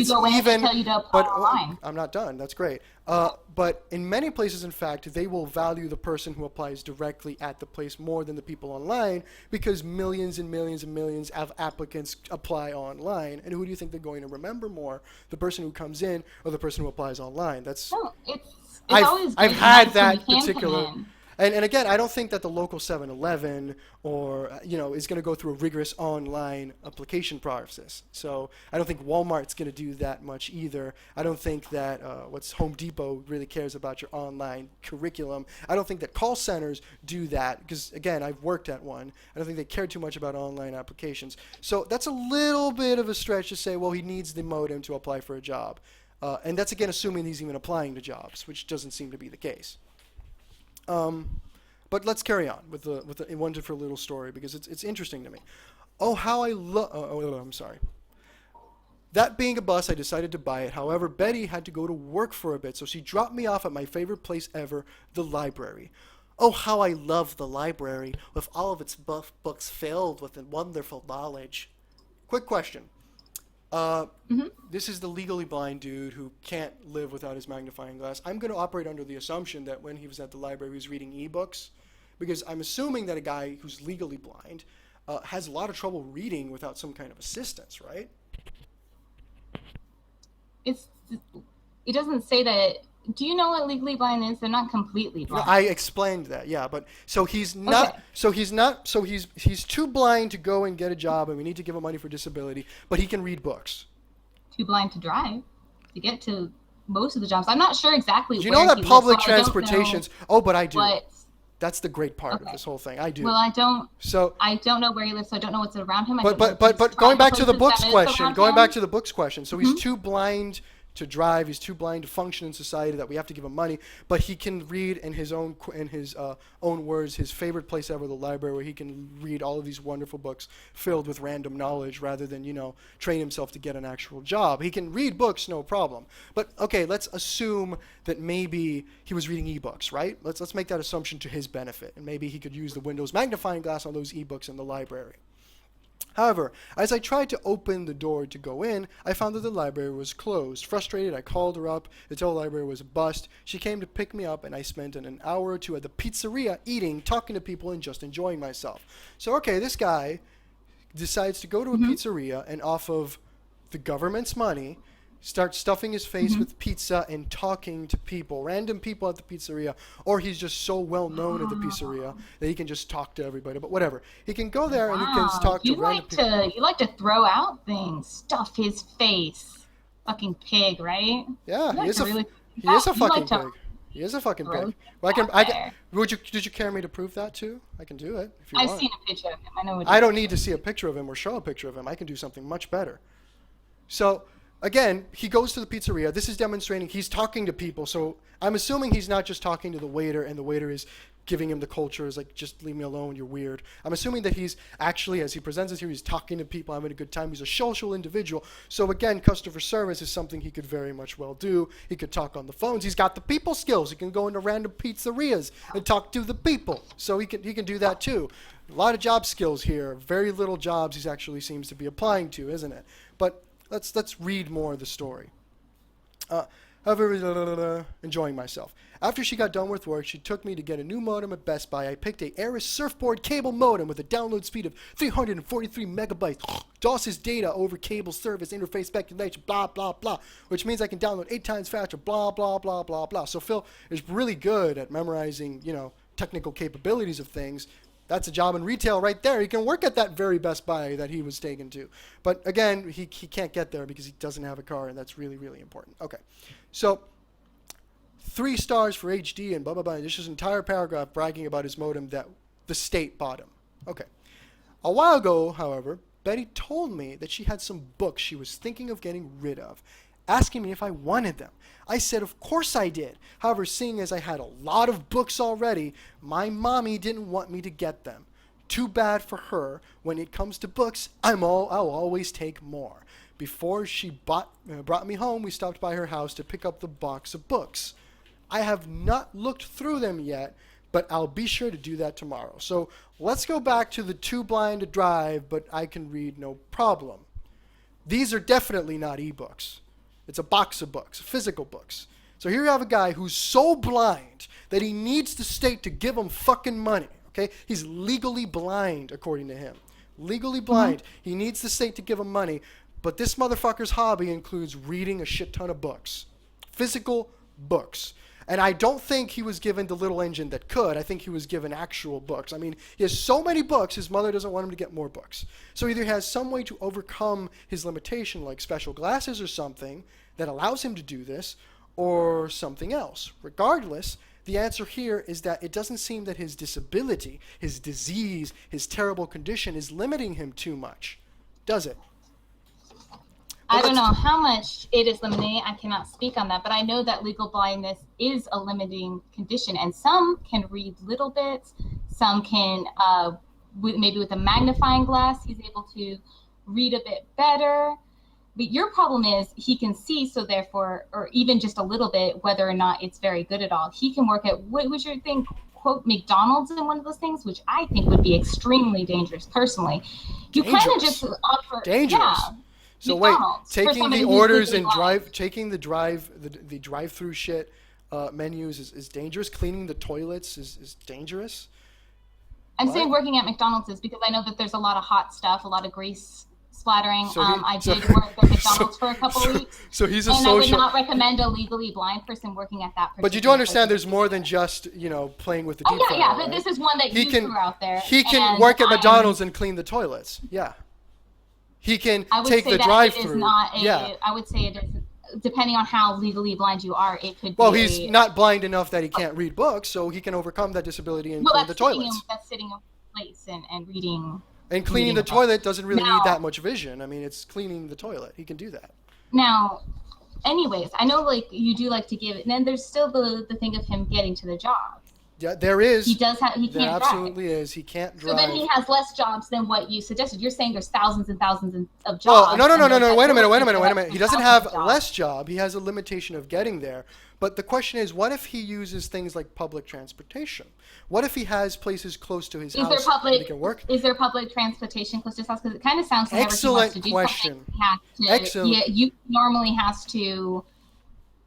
Speaker 1: it's
Speaker 2: go in and they
Speaker 1: even.
Speaker 2: tell you to apply
Speaker 1: But
Speaker 2: online.
Speaker 1: I'm not done. That's great. But in many places, in fact, they will value the person who applies directly at the place more than the people online because millions and millions and millions of applicants apply online. And who do you think they're going to remember more? The person who comes in or the person who applies online? That's
Speaker 2: No, it's always
Speaker 1: I've
Speaker 2: good
Speaker 1: had
Speaker 2: when
Speaker 1: that
Speaker 2: you can come
Speaker 1: particular.
Speaker 2: in.
Speaker 1: And again, I don't think that the local 7-Eleven or is going to go through a rigorous online application process. So I don't think Walmart's going to do that much either. I don't think that what's Home Depot really cares about your online curriculum. I don't think that call centers do that because again, I've worked at one. I don't think they care too much about online applications. So that's a little bit of a stretch to say, well, he needs the modem to apply for a job, and that's again assuming he's even applying to jobs, which doesn't seem to be the case. But let's carry on with the wonderful little story because it's interesting to me. Oh, how I love. I'm sorry. That being a bus, I decided to buy it. However, Betty had to go to work for a bit, so she dropped me off at my favorite place ever, the library. Oh, how I love the library with all of its books filled with wonderful knowledge. Quick question. This is the legally blind dude who can't live without his magnifying glass. I'm going to operate under the assumption that when he was at the library, he was reading ebooks, because I'm assuming that a guy who's legally blind has a lot of trouble reading without some kind of assistance, right?
Speaker 2: It doesn't say that. Do you know what legally blind is? They're not completely
Speaker 1: No,
Speaker 2: blind.
Speaker 1: I explained that, yeah, but so he's not,
Speaker 2: Okay.
Speaker 1: so he's too blind to go and get a job, and we need to give him money for disability, but he can read books.
Speaker 2: Too blind to drive to get to most of the jobs. I'm not sure exactly
Speaker 1: You
Speaker 2: where
Speaker 1: know that
Speaker 2: he lives,
Speaker 1: public
Speaker 2: so I don't know
Speaker 1: transportation's. Oh, but I do.
Speaker 2: what.
Speaker 1: That's the great part of
Speaker 2: Okay.
Speaker 1: this whole thing. I do.
Speaker 2: Well,
Speaker 1: So,
Speaker 2: I don't know where he lives, so I don't know what's around him. I
Speaker 1: but
Speaker 2: don't know
Speaker 1: but
Speaker 2: if
Speaker 1: but
Speaker 2: he's
Speaker 1: but going
Speaker 2: trying
Speaker 1: back to the
Speaker 2: places
Speaker 1: books
Speaker 2: that is
Speaker 1: question,
Speaker 2: around
Speaker 1: going
Speaker 2: him.
Speaker 1: back to the books question. So he's
Speaker 2: Mhm.
Speaker 1: too blind to drive. He's too blind to function in society that we have to give him money. But he can read in his own words his favorite place ever, the library, where he can read all of these wonderful books filled with random knowledge, rather than train himself to get an actual job. He can read books, no problem. But okay, let's assume that maybe he was reading ebooks, right? Let's make that assumption to his benefit, and maybe he could use the Windows magnifying glass on those ebooks in the library. However, as I tried to open the door to go in, I found that the library was closed. Frustrated, I called her up to tell the library was a bust. She came to pick me up, and I spent an hour or two at the pizzeria eating, talking to people, and just enjoying myself. So, okay, this guy decides to go to a pizzeria and off of the government's money start stuffing his face with pizza and talking to people, random people at the pizzeria, or he's just so well known at the pizzeria that he can just talk to everybody. But whatever, he can go there and he can
Speaker 2: Wow,
Speaker 1: talk to random people.
Speaker 2: you like to throw out things, stuff his face, fucking pig, right?
Speaker 1: Yeah,
Speaker 2: You like to really,
Speaker 1: he is a
Speaker 2: you like
Speaker 1: fucking
Speaker 2: to
Speaker 1: pig. He is a fucking
Speaker 2: throw
Speaker 1: pig.
Speaker 2: things
Speaker 1: Well,
Speaker 2: out
Speaker 1: I can.
Speaker 2: there.
Speaker 1: Did you care me to prove that too? I can do it if you
Speaker 2: I've
Speaker 1: want.
Speaker 2: seen a picture of him. I know what
Speaker 1: I
Speaker 2: he
Speaker 1: don't need to see a picture of him or show a picture of him. I can do something much better. So, again, he goes to the pizzeria. This is demonstrating he's talking to people. So I'm assuming he's not just talking to the waiter, and the waiter is giving him the culture, is like, just leave me alone, you're weird. I'm assuming that he's actually, as he presents it here, he's talking to people, having a good time. He's a social individual. So again, customer service is something he could very much well do. He could talk on the phones. He's got the people skills. He can go into random pizzerias and talk to the people. So he can do that too. A lot of job skills here. Very little jobs he actually seems to be applying to, isn't it? But let's read more of the story. However, enjoying myself. After she got done with work, she took me to get a new modem at Best Buy. I picked a Aris surfboard cable modem with a download speed of 343 megabytes. DOS's data over cable service interface speculation, blah, blah, blah, which means I can download 8 times faster, blah, blah, blah, blah, blah. So Phil is really good at memorizing, technical capabilities of things. That's a job in retail right there. He can work at that very Best Buy that he was taken to. But again, he can't get there because he doesn't have a car, and that's really, really important. Okay. So 3 stars for HD and blah, blah, blah. This is an entire paragraph bragging about his modem that the state bought him. Okay. A while ago, however, Betty told me that she had some books she was thinking of getting rid of, asking me if I wanted them. I said of course I did. However, seeing as I had a lot of books already, my mommy didn't want me to get them. Too bad for her. When it comes to books, I'll always take more. Before she brought me home, we stopped by her house to pick up the box of books. I have not looked through them yet, but I'll be sure to do that tomorrow. So let's go back to the too blind to drive, but I can read no problem. These are definitely not ebooks. It's a box of books, physical books. So here you have a guy who's so blind that he needs the state to give him fucking money. Okay? He's legally blind, according to him. Legally blind. He needs the state to give him money. But this motherfucker's hobby includes reading a shit ton of books. Physical books. And I don't think he was given the little engine that could. I think he was given actual books. I mean, he has so many books, his mother doesn't want him to get more books. So either he has some way to overcome his limitation, like special glasses or something, that allows him to do this, or something else. Regardless, the answer here is that it doesn't seem that his disability, his disease, his terrible condition is limiting him too much. Does it?
Speaker 2: I don't know how much it is limiting. I cannot speak on that, but I know that legal blindness is a limiting condition, and some can read little bits. Some can, maybe with a magnifying glass, he's able to read a bit better. But your problem is he can see, so therefore, or even just a little bit, whether or not it's very good at all. He can work at, what was your thing, quote, McDonald's in one of those things, which I think would be extremely dangerous personally. You kind of just offer,
Speaker 1: dangerous.
Speaker 2: Yeah.
Speaker 1: So
Speaker 2: McDonald's,
Speaker 1: wait, taking the orders and the drive-through shit menus is dangerous. Cleaning the toilets is dangerous.
Speaker 2: I'm saying working at McDonald's is because I know that there's a lot of hot stuff, a lot of grease splattering. I did work at McDonald's for a couple of weeks.
Speaker 1: So he's a
Speaker 2: and
Speaker 1: social.
Speaker 2: I would not recommend a legally blind person working at that.
Speaker 1: But you do understand there's more than just playing with the deep fryer.
Speaker 2: Yeah, but this is one that you threw out there.
Speaker 1: He can work at McDonald's and clean the toilets. Yeah. He can take the drive-through.
Speaker 2: I would say it is, depending on how legally blind you are, it could be.
Speaker 1: Well, he's not blind enough that he can't read books, so he can overcome that disability and clean the toilets.
Speaker 2: That's sitting in place and reading.
Speaker 1: And cleaning the toilet doesn't really need that much vision. I mean, it's cleaning the toilet. He can do that.
Speaker 2: Now, anyways, I know you do like to give it, and then there's still the thing of him getting to the job.
Speaker 1: Yeah, there is.
Speaker 2: He can't drive.
Speaker 1: There absolutely is. He can't drive.
Speaker 2: So then he has less jobs than what you suggested. You're saying there's thousands and thousands of jobs.
Speaker 1: Well, no. Wait a minute. He doesn't have less job. He has a limitation of getting there. But the question is, what if he uses things like public transportation? What if he has places close to his house that he can work?
Speaker 2: Is there public transportation close to his house? Because it kind of sounds like
Speaker 1: excellent question.
Speaker 2: Excellent. You normally has to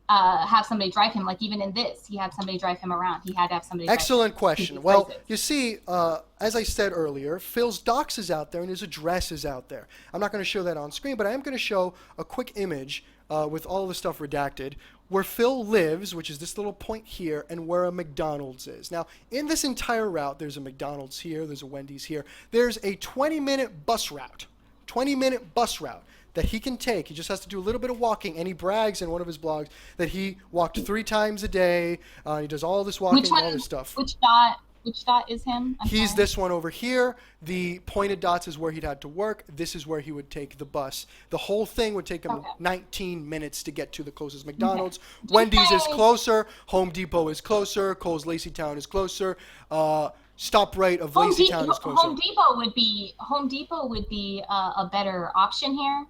Speaker 2: have somebody drive him. Like even in this, he had somebody drive him around. He had to have somebody.
Speaker 1: Excellent question. Well, you see, as I said earlier, Phil's docs is out there and his address is out there. I'm not going to show that on screen, but I am going to show a quick image with all the stuff redacted, where Phil lives, which is this little point here, and where a McDonald's is. Now, in this entire route, there's a McDonald's here, there's a Wendy's here. There's a 20-minute bus route. 20-minute bus route that he can take. He just has to do a little bit of walking, and he brags in one of his blogs that he walked 3 times a day. He does all this walking and all this stuff.
Speaker 2: Which dot is him?
Speaker 1: He's this one over here. The pointed dots is where he'd had to work. This is where he would take the bus. The whole thing would take him 19 minutes to get to the closest McDonald's. Okay. Wendy's is closer. Home Depot is closer. Kohl's Laceytown is closer. StopRite of Laceytown is closer.
Speaker 2: Home Depot would be a better option here.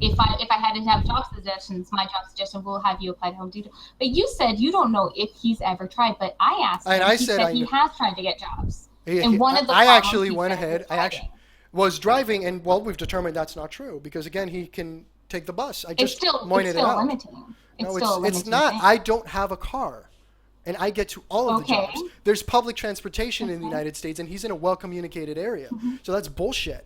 Speaker 2: If I had to have job suggestions, my job suggestion will have you apply to Home Depot. But you said you don't know if he's ever tried. But I asked him. He said he has tried to get jobs.
Speaker 1: I actually went ahead. I actually was driving, and we've determined that's not true because again, he can take the bus.
Speaker 2: It's still limiting.
Speaker 1: It's not. I don't have a car. And I get to all of the jobs. There's public transportation in the United States, and he's in a well-communicated area. So that's bullshit.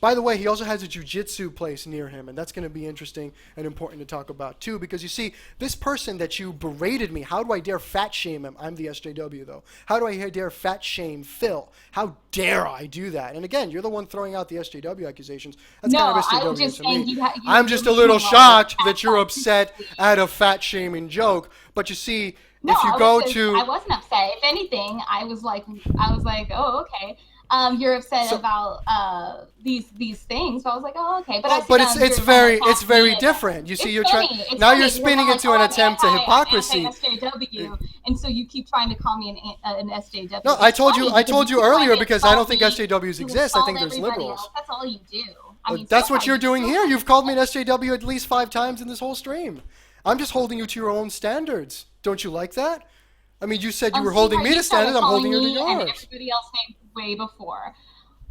Speaker 1: By the way, he also has a jiu-jitsu place near him, and that's going to be interesting and important to talk about, too, because you see, this person that you berated me, how do I dare fat shame him? I'm the SJW, though. How do I dare fat shame Phil? How dare I do that? And again, you're the one throwing out the SJW accusations. That's kind of SJW to me. I'm just a little shocked that you're upset at a fat shaming joke, but you see...
Speaker 2: I wasn't upset. If anything, I was like, oh, okay. you're upset about these things. So I was like, oh, okay. But
Speaker 1: it's very different. You see, you're spinning it to an attempt to hypocrisy.
Speaker 2: I'm anti-SJW, and so you keep trying to call me an SJW.
Speaker 1: No, I told you earlier because I don't think SJWs exist. I think there's liberals.
Speaker 2: That's all you do.
Speaker 1: That's what you're doing here. You've called me an SJW at least 5 times in this whole stream. I'm just holding you to your own standards. Don't you like that? I mean, you said you were holding me to standards. I'm holding you to yours.
Speaker 2: And everybody else named way before.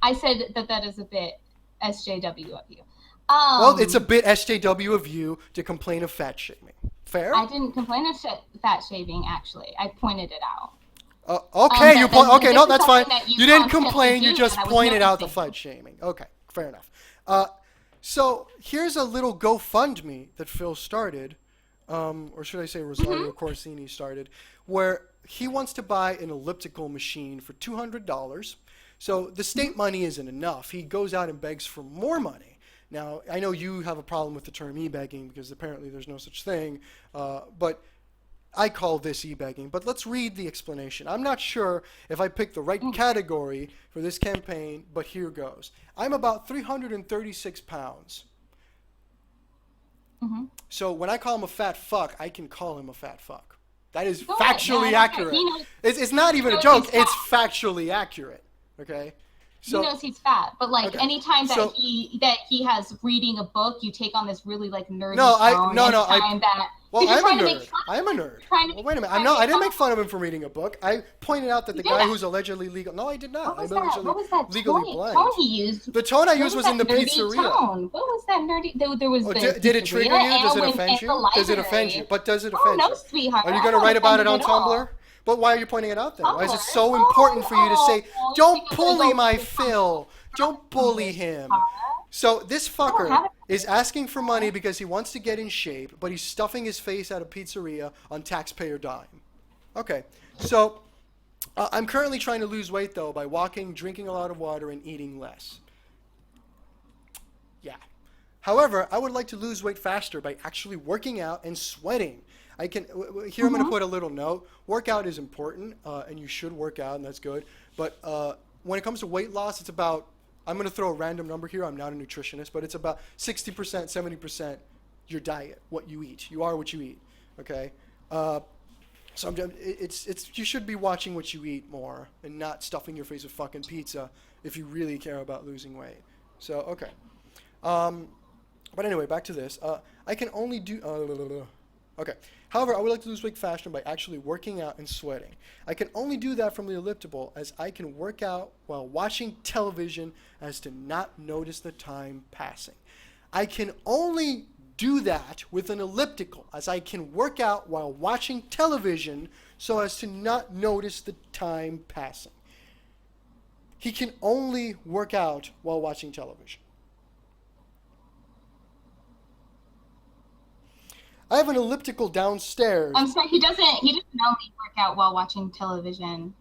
Speaker 2: I said that is a bit SJW of you.
Speaker 1: Well, it's a bit SJW of you to complain of fat shaming. Fair?
Speaker 2: I didn't complain of fat shaming, actually. I pointed it out.
Speaker 1: Okay, okay, no, that's fine. You didn't complain. You just pointed out the fat shaming. Okay, fair enough. So here's a little GoFundMe that Phil started, or should I say Rosario Corsini started, where he wants to buy an elliptical machine for $200. So the state money isn't enough. He goes out and begs for more money. Now, I know you have a problem with the term e-begging because apparently there's no such thing, but I call this e-begging. But let's read the explanation. I'm not sure if I picked the right category for this campaign, but here goes. I'm about 336 pounds. So when I call him a fat fuck, I can call him a fat fuck. That is factually accurate. It's not even a joke. It's factually accurate. Okay? So,
Speaker 2: he knows he's fat, but like anytime that he has reading a book, you take on this really like nerdy tone.
Speaker 1: Well, I'm a nerd. I'm a nerd. Well, wait a minute. I didn't make fun of him for reading a book. I pointed out that the guy who's allegedly legal. No, I did not.
Speaker 2: What was that
Speaker 1: legally blind.
Speaker 2: Tone he used?
Speaker 1: The tone I used was in the pizzeria.
Speaker 2: Tone? What was that nerdy? There was
Speaker 1: did it trigger you? Does it offend you? Does it offend you? But does it offend you?
Speaker 2: No, sweetheart.
Speaker 1: Are you going to write about it on Tumblr? But why are you pointing it out then? Why is it so important for you to say, don't bully my Phil. Don't bully him. So this fucker is asking for money because he wants to get in shape, but he's stuffing his face at a pizzeria on taxpayer dime. Okay, so I'm currently trying to lose weight, though, by walking, drinking a lot of water, and eating less. Yeah. However, I would like to lose weight faster by actually working out and sweating. I'm going to put a little note. Workout is important, and you should work out, and that's good. But when it comes to weight loss, it's about, I'm going to throw a random number here. I'm not a nutritionist, but it's about 60%, 70% your diet, what you eat. You are what you eat, okay? So you should be watching what you eat more and not stuffing your face with fucking pizza if you really care about losing weight. So, okay. But anyway, back to this. I can only do... Okay. However, I would like to lose weight faster by actually working out and sweating. I can only do that from the elliptical, as I can work out while watching television as to not notice the time passing. I can only do that with an elliptical, as I can work out while watching television so as to not notice the time passing. He can only work out while watching television. I have an elliptical downstairs.
Speaker 2: I'm sorry, he doesn't only work out while watching television.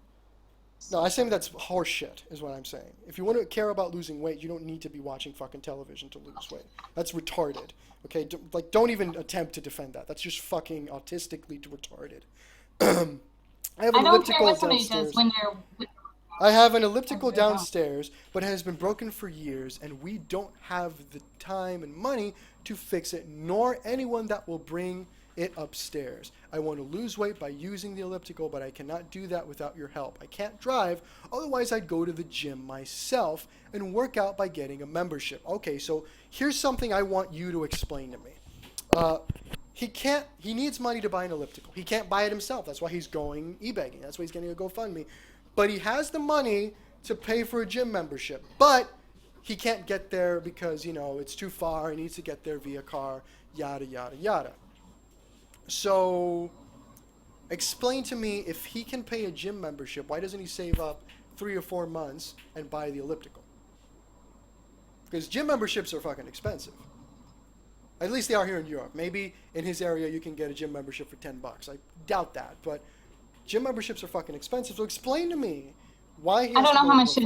Speaker 1: No, I think that's horseshit, is what I'm saying. If you want to care about losing weight, you don't need to be watching fucking television to lose weight. That's retarded. Okay, don't even attempt to defend that. That's just fucking autistically retarded. I have an elliptical downstairs. I have an elliptical downstairs, but it has been broken for years, and we don't have the time and money to fix it, nor anyone that will bring it upstairs. I want to lose weight by using the elliptical, but I cannot do that without your help. I can't drive, otherwise I'd go to the gym myself and work out by getting a membership. Okay, so here's something I want you to explain to me. He needs money to buy an elliptical. He can't buy it himself. That's why he's going e-begging. That's why he's getting a GoFundMe. But he has the money to pay for a gym membership. But he can't get there because, it's too far. He needs to get there via car, yada, yada, yada. So explain to me, if he can pay a gym membership, why doesn't he save up 3 or 4 months and buy the elliptical? Because gym memberships are fucking expensive. At least they are here in Europe. Maybe in his area you can get a gym membership for $10. I doubt that, but gym memberships are fucking expensive. So explain to me why he has
Speaker 2: I don't want to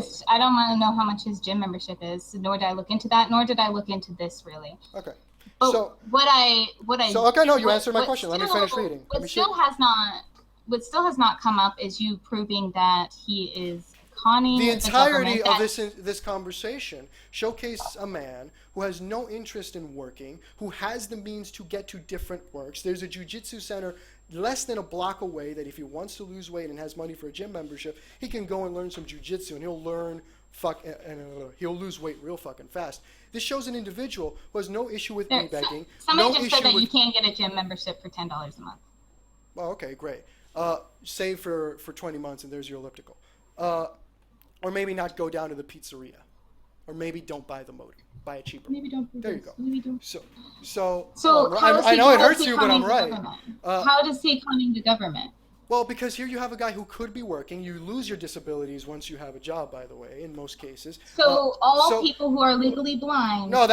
Speaker 2: know how much his gym membership is, nor did I look into that, nor did I look into this really.
Speaker 1: Okay.
Speaker 2: But
Speaker 1: so you answered my question. Let me finish reading. What still
Speaker 2: has not come up is you proving that he is conning
Speaker 1: The entirety
Speaker 2: government.
Speaker 1: of this conversation showcases a man who has no interest in working, who has the means to get to different works. There's a jiu-jitsu center less than a block away that if he wants to lose weight and has money for a gym membership, he can go and learn some jiu-jitsu and he'll lose weight real fucking fast. This shows an individual who has no issue with begging.
Speaker 2: Somebody just said that you can't get a gym membership for $10 a month.
Speaker 1: Oh, okay, great. Save for 20 months and there's your elliptical. Or maybe not go down to the pizzeria. Or maybe don't buy the motor. Buy it cheaper.
Speaker 2: Maybe don't.
Speaker 1: There you go.
Speaker 2: Maybe don't.
Speaker 1: So
Speaker 2: I
Speaker 1: know it hurts you, but I'm right.
Speaker 2: How does he conning the government?
Speaker 1: Well, because here you have a guy who could be working. You lose your disabilities once you have a job, by the way, in most cases.
Speaker 2: So people who are legally blind.
Speaker 1: No.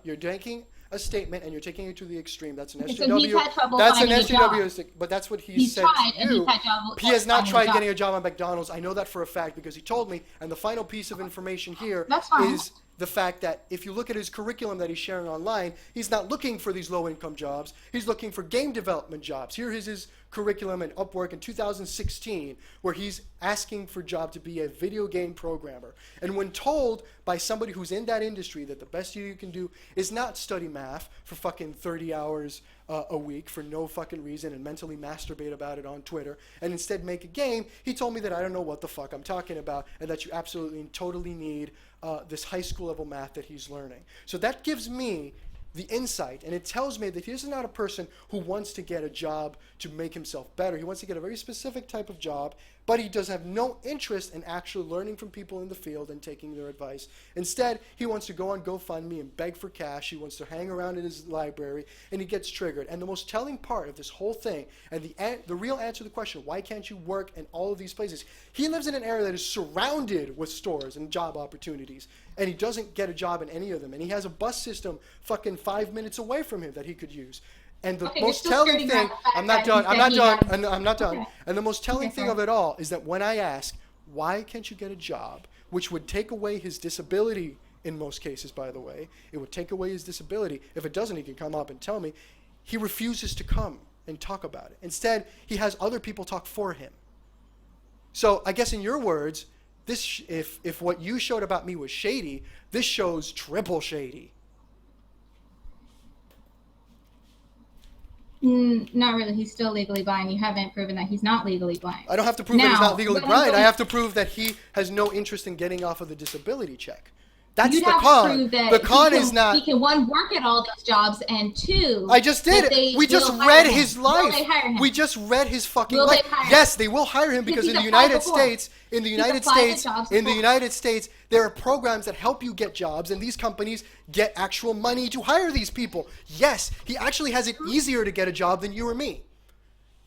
Speaker 1: You're making a statement and you're taking it to the extreme. That's an SJW.
Speaker 2: So he's had trouble
Speaker 1: that's an
Speaker 2: finding a
Speaker 1: SJW.
Speaker 2: job.
Speaker 1: But that's what
Speaker 2: He's
Speaker 1: said
Speaker 2: tried,
Speaker 1: to
Speaker 2: and
Speaker 1: you.
Speaker 2: he's had trouble
Speaker 1: He has not
Speaker 2: finding a
Speaker 1: tried
Speaker 2: job.
Speaker 1: getting a job at McDonald's. I know that for a fact because he told me. And the final piece of information here
Speaker 2: That's fine.
Speaker 1: is the fact that if you look at his curriculum that he's sharing online, he's not looking for these low-income jobs. He's looking for game development jobs. Here is his curriculum in Upwork in 2016, where he's asking for a job to be a video game programmer. And when told by somebody who's in that industry that the best you can do is not study math for fucking 30 hours a week for no fucking reason and mentally masturbate about it on Twitter and instead make a game, he told me that I don't know what the fuck I'm talking about and that you absolutely and totally need this high school level math that he's learning. So that gives me the insight, and it tells me that he's not a person who wants to get a job to make himself better. He wants to get a very specific type of job, but he does have no interest in actually learning from people in the field and taking their advice. Instead, he wants to go on GoFundMe and beg for cash. He wants to hang around in his library, and he gets triggered. And the most telling part of this whole thing, and the real answer to the question, why can't you work in all of these places? He lives in an area that is surrounded with stores and job opportunities, and he doesn't get a job in any of them. And he has a bus system fucking 5 minutes away from him that he could use. And the most telling thing, I'm not done. And the most telling thing of it all is that when I ask, why can't you get a job, which would take away his disability in most cases, by the way, it would take away his disability. If it doesn't, he can come up and tell me. He refuses to come and talk about it. Instead, he has other people talk for him. So I guess in your words, this if what you showed about me was shady, this shows triple shady.
Speaker 2: Not really. He's still legally blind. You haven't proven that he's not legally blind.
Speaker 1: I don't have to prove that he's not legally blind. I have to prove that he has no interest in getting off of the disability check. That's the con. The con is not.
Speaker 2: He can, one, work at all these jobs, and two.
Speaker 1: I just did it. We just read his life.
Speaker 2: Will they hire him?
Speaker 1: We just read his fucking
Speaker 2: Will
Speaker 1: life.
Speaker 2: they hire him?
Speaker 1: Yes, they will hire him because in the United States, there are programs that help you get jobs, and these companies get actual money to hire these people. Yes, he actually has it easier to get a job than you or me.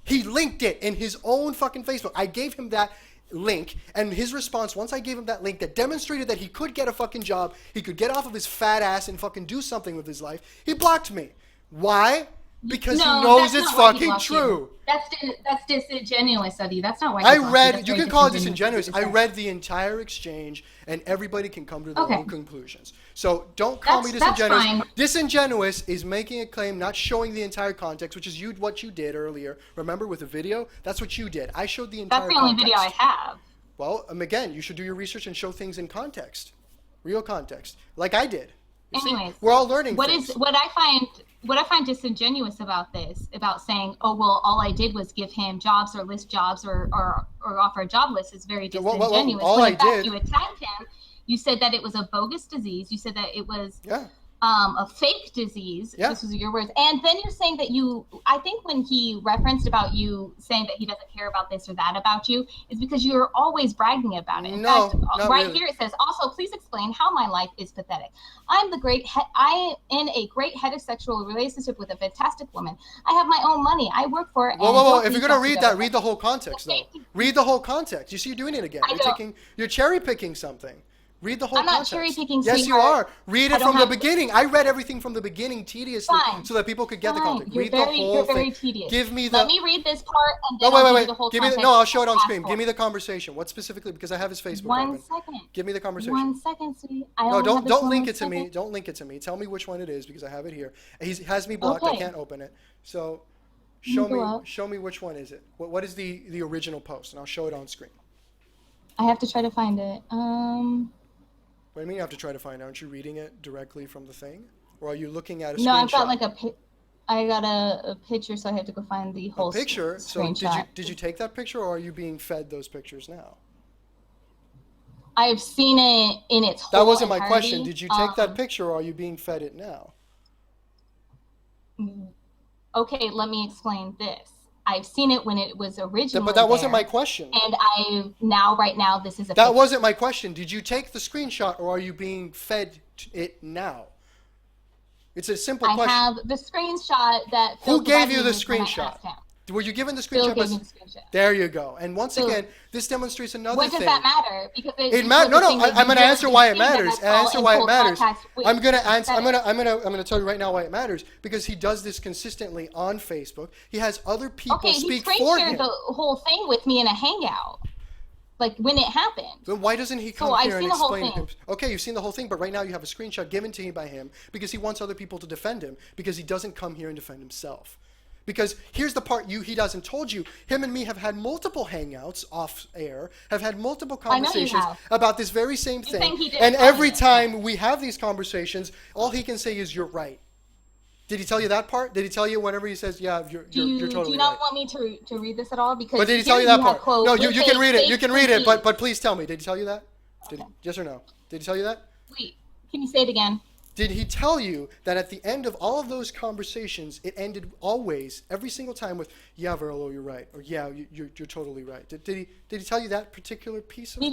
Speaker 1: He linked it in his own fucking Facebook. I gave him that link, and his response, once I gave him that link that demonstrated that he could get a fucking job, he could get off of his fat ass and fucking do something with his life, he blocked me. Why? Because he knows it's fucking true.
Speaker 2: That's disingenuous of you. That's not why
Speaker 1: I read, you can call it disingenuous. I read the entire exchange, and everybody can come to their own conclusions. So don't call me disingenuous.
Speaker 2: That's fine.
Speaker 1: Disingenuous is making a claim, not showing the entire context, which is what you did earlier. Remember with the video? That's what you did. I showed the entire context.
Speaker 2: That's the only video I have.
Speaker 1: Well, again, you should do your research and show things in context. Real context. Like I did.
Speaker 2: Anyways,
Speaker 1: we're all learning
Speaker 2: what
Speaker 1: things.
Speaker 2: What I find disingenuous about this, about saying, oh, well, all I did was give him jobs or list jobs or offer a job list is very disingenuous.
Speaker 1: All
Speaker 2: when
Speaker 1: I
Speaker 2: in fact
Speaker 1: did.
Speaker 2: You attacked him. You said that it was a bogus disease. You said that it was a fake disease.
Speaker 1: Yeah.
Speaker 2: This was your words. And then you're saying that I think when he referenced about you saying that he doesn't care about this or that about you, is because you're always bragging about it. In fact, right here it says, also, please explain how my life is pathetic. I am in a great heterosexual relationship with a fantastic woman. I have my own money. I work for it.
Speaker 1: Whoa. If you're going to read that, read the whole context, though. Read the whole context. You see, you're doing it again. You're cherry picking something. Read the whole context.
Speaker 2: I'm not cherry picking.
Speaker 1: Yes, you are. Read it from the beginning. I read everything from the beginning tediously so that people could get the context. Read the whole thing.
Speaker 2: You're very tedious.
Speaker 1: Give me
Speaker 2: Let me read this part and then I'll give you the whole context.
Speaker 1: No, I'll show it on screen. Give me the conversation. What specifically? Because I have his Facebook.
Speaker 2: One second.
Speaker 1: Give me the conversation.
Speaker 2: 1 second, sweetie.
Speaker 1: No, don't link it to me. Don't link it to me. Tell me which one it is because I have it here. He has me blocked. I can't open it. So show me which one is it. What is the original post, and I'll show it on screen.
Speaker 2: I have to try to find it.
Speaker 1: What do you mean you have to try to find out? Aren't you reading it directly from the thing? Or are you looking at a
Speaker 2: No, I've got
Speaker 1: screenshot?
Speaker 2: like I got a picture, so I have to go find the
Speaker 1: A
Speaker 2: whole
Speaker 1: picture? So
Speaker 2: screenshot.
Speaker 1: did you take that picture, or are you being fed those pictures now?
Speaker 2: I've seen it in its
Speaker 1: That
Speaker 2: whole
Speaker 1: wasn't my
Speaker 2: entirety.
Speaker 1: question. Did you take that picture, or are you being fed it now?
Speaker 2: Okay, let me explain this. I've seen it when it was originally
Speaker 1: But that wasn't my
Speaker 2: there,
Speaker 1: question.
Speaker 2: and right now, this is a
Speaker 1: That
Speaker 2: picture.
Speaker 1: wasn't my question. Did you take the screenshot, or are you being fed it now? It's a simple
Speaker 2: I
Speaker 1: question.
Speaker 2: have the screenshot that
Speaker 1: Who
Speaker 2: Phil
Speaker 1: gave you the
Speaker 2: provided me when I
Speaker 1: screenshot?
Speaker 2: asked him.
Speaker 1: Were you given the
Speaker 2: Phil
Speaker 1: screenshot?
Speaker 2: gave me the screenshot.
Speaker 1: There you go. And once
Speaker 2: So,
Speaker 1: again, this demonstrates another
Speaker 2: what does
Speaker 1: thing.
Speaker 2: that matter? Because
Speaker 1: It matters. No, no. I'm going to answer why it matters. I'm going to answer. I'm going to tell you right now why it matters. Because he does this consistently on Facebook. He has other people speak for him.
Speaker 2: Okay, he screen shared the whole thing with me in a hangout, like when it happened.
Speaker 1: Then why doesn't he come here and explain it? Okay, you've seen the whole thing, but right now you have a screenshot given to him by him because he wants other people to defend him because he doesn't come here and defend himself. Because here's the part he doesn't told you. Him and me have had multiple hangouts off air, have had multiple conversations about this very same thing. And every time we have these conversations, all he can say is, "You're right." Did he tell you that part? Did he tell you whenever he says, "Yeah, you're totally right"?
Speaker 2: Do you not want me to read this at all? Because
Speaker 1: but did he tell you that part? No, you can read it. You can read it. But please tell me. Did he tell you that? Yes or no? Did he tell you that?
Speaker 2: Wait, can you say it again?
Speaker 1: Did he tell you that at the end of all of those conversations, it ended always, every single time with, "Yeah, Verlo, you're right," or "Yeah, you're totally right"? Did he tell you that particular piece of it?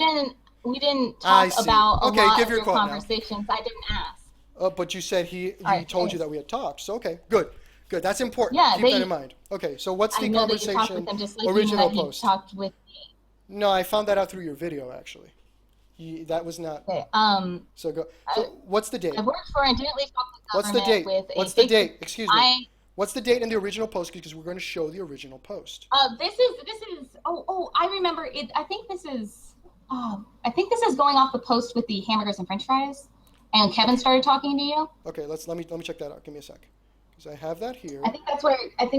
Speaker 2: We didn't talk about a lot of your conversations. I didn't ask.
Speaker 1: But you said he told you that we had talked. So okay, good. That's important. Yeah, keep that in mind. Okay, so what's the conversation original post?
Speaker 2: Talked with me.
Speaker 1: No, I found that out through your video actually. That was not.
Speaker 2: Okay.
Speaker 1: So what's the date?
Speaker 2: I worked for and didn't leave the
Speaker 1: What's the date? What's the date? Excuse me. What's the date in the original post? Because we're going to show the original post.
Speaker 2: This is. Oh, I remember it. I think this is going off the post with the hamburgers and French fries, and Kevin started talking to you.
Speaker 1: Okay, let me check that out. Give me a sec. I have that here.
Speaker 2: I think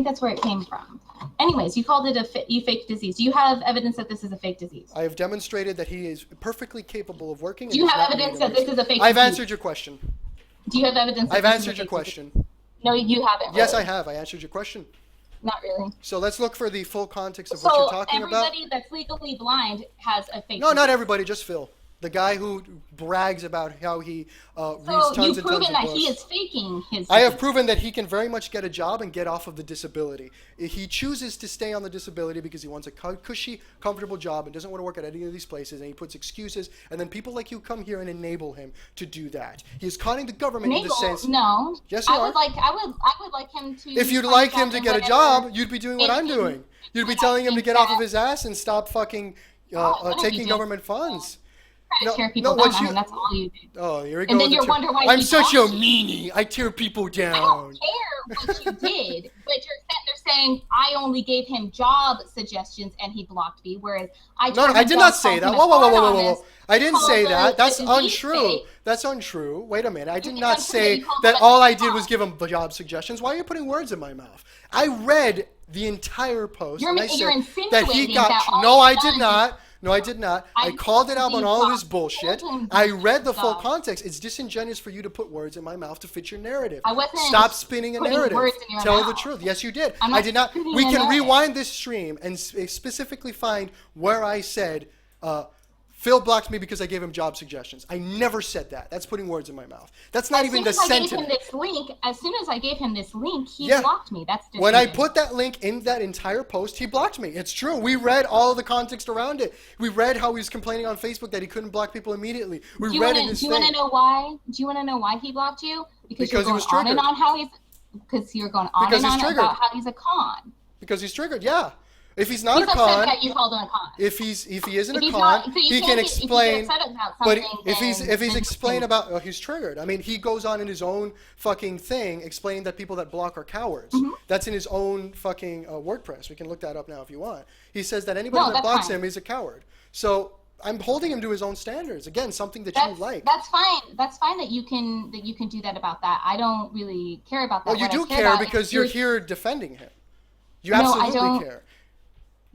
Speaker 2: that's where it came from. Anyways, you called it you fake disease. Do you have evidence that this is a fake disease?
Speaker 1: I have demonstrated that he is perfectly capable of working.
Speaker 2: Do you have evidence that this is a fake disease?
Speaker 1: I've answered your question.
Speaker 2: Do you have evidence that
Speaker 1: I've answered your question.
Speaker 2: No, you haven't. Really.
Speaker 1: Yes, I have. I answered your question.
Speaker 2: Not really.
Speaker 1: So let's look for the full context of what you're talking about.
Speaker 2: So everybody that's legally blind has a fake disease.
Speaker 1: No, not everybody, just Phil. The guy who brags about how he reads tons and tons of books. So you've proven that he is faking his disease. I have proven that he can very much get a job and get off of the disability. He chooses to stay on the disability because he wants a cushy, comfortable job and doesn't want to work at any of these places, and he puts excuses, and then people like you come here and enable him to do that. He is conning the government in the sense...
Speaker 2: No.
Speaker 1: Yes, you are.
Speaker 2: I would like him to...
Speaker 1: If you'd like him to get a job, you'd be doing what I'm doing. You'd be telling him to get off of his ass and stop fucking taking government funds.
Speaker 2: Tear people down. I mean, that's all you do.
Speaker 1: Oh, here we go.
Speaker 2: And then you wonder why
Speaker 1: I'm such a meanie. I tear people down.
Speaker 2: I don't care what you did, but they're saying I only gave him job suggestions and he blocked me, whereas I
Speaker 1: did not say that. Whoa. I didn't say that. That's untrue. That's untrue. Wait a minute. I did not say that all I did was give him job suggestions. Why are you putting words in my mouth? I read the entire post and I said that he got... No, I did not. No, I did not. I called it out on all of his bullshit. I read the full context. It's disingenuous for you to put words in my mouth to fit your narrative. Stop spinning a narrative. Tell the truth. Yes, you did. I did not. We can rewind this stream and specifically find where I said, Phil blocked me because I gave him job suggestions. I never said that. That's putting words in my mouth. That's not even the sentiment.
Speaker 2: As soon as I gave him this link, he blocked me. That's
Speaker 1: when I put that link in that entire post, he blocked me. It's true. We read all of the context around it. We read how he was complaining on Facebook that he couldn't block people immediately. Do you want
Speaker 2: to know why? Do you want to know why he blocked you? Because you're going on and on how he's. Because you're going on and on about how he's a con.
Speaker 1: Because he's triggered. Yeah. If he's not a con,
Speaker 2: that you called him a con.
Speaker 1: If he isn't a con, he can explain. But if he's explained about, he's triggered. I mean, he goes on in his own fucking thing, explaining that people that block are cowards. Mm-hmm. That's in his own fucking WordPress. We can look that up now if you want. He says that anybody that blocks him is a coward. So I'm holding him to his own standards. Again, something that you like.
Speaker 2: That's fine. That's fine that you can do that about that. I don't really care about that.
Speaker 1: Well, you do care because you're here defending him. You absolutely care.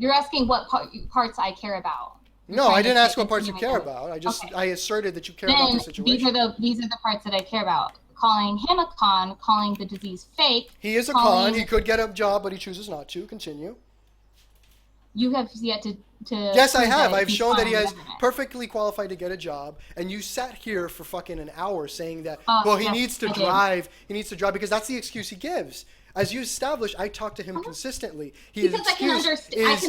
Speaker 2: You're asking what parts I care about.
Speaker 1: No, I didn't ask what parts you care about. I asserted that you care about the situation.
Speaker 2: These are the parts that I care about. Calling him a con, calling the disease fake.
Speaker 1: He is a con. He could get a job, but he chooses not to. Continue.
Speaker 2: You have yet to
Speaker 1: Yes, I have. I've shown that he is perfectly qualified to get a job, and you sat here for fucking an hour saying that, he needs to drive. He needs to drive because that's the excuse he gives. As you established, I talk to him consistently.
Speaker 2: Because I can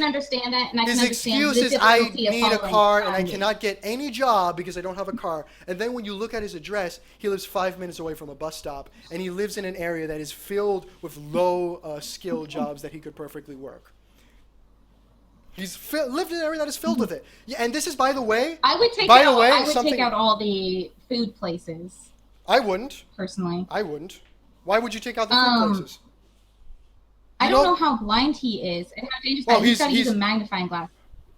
Speaker 2: understand that, and I can
Speaker 1: his
Speaker 2: understand
Speaker 1: excuse is I need a car and I cannot get any job because I don't have a car. And then when you look at his address, he lives 5 minutes away from a bus stop, and he lives in an area that is filled with low-skill jobs that he could perfectly work. He's lived in an area that is filled with it. Yeah, and this is, by the way,
Speaker 2: I would take out all the food places.
Speaker 1: I wouldn't.
Speaker 2: Personally.
Speaker 1: I wouldn't. Why would you take out the food places?
Speaker 2: I don't know how blind he is and how dangerous that is. He's got to use a magnifying glass.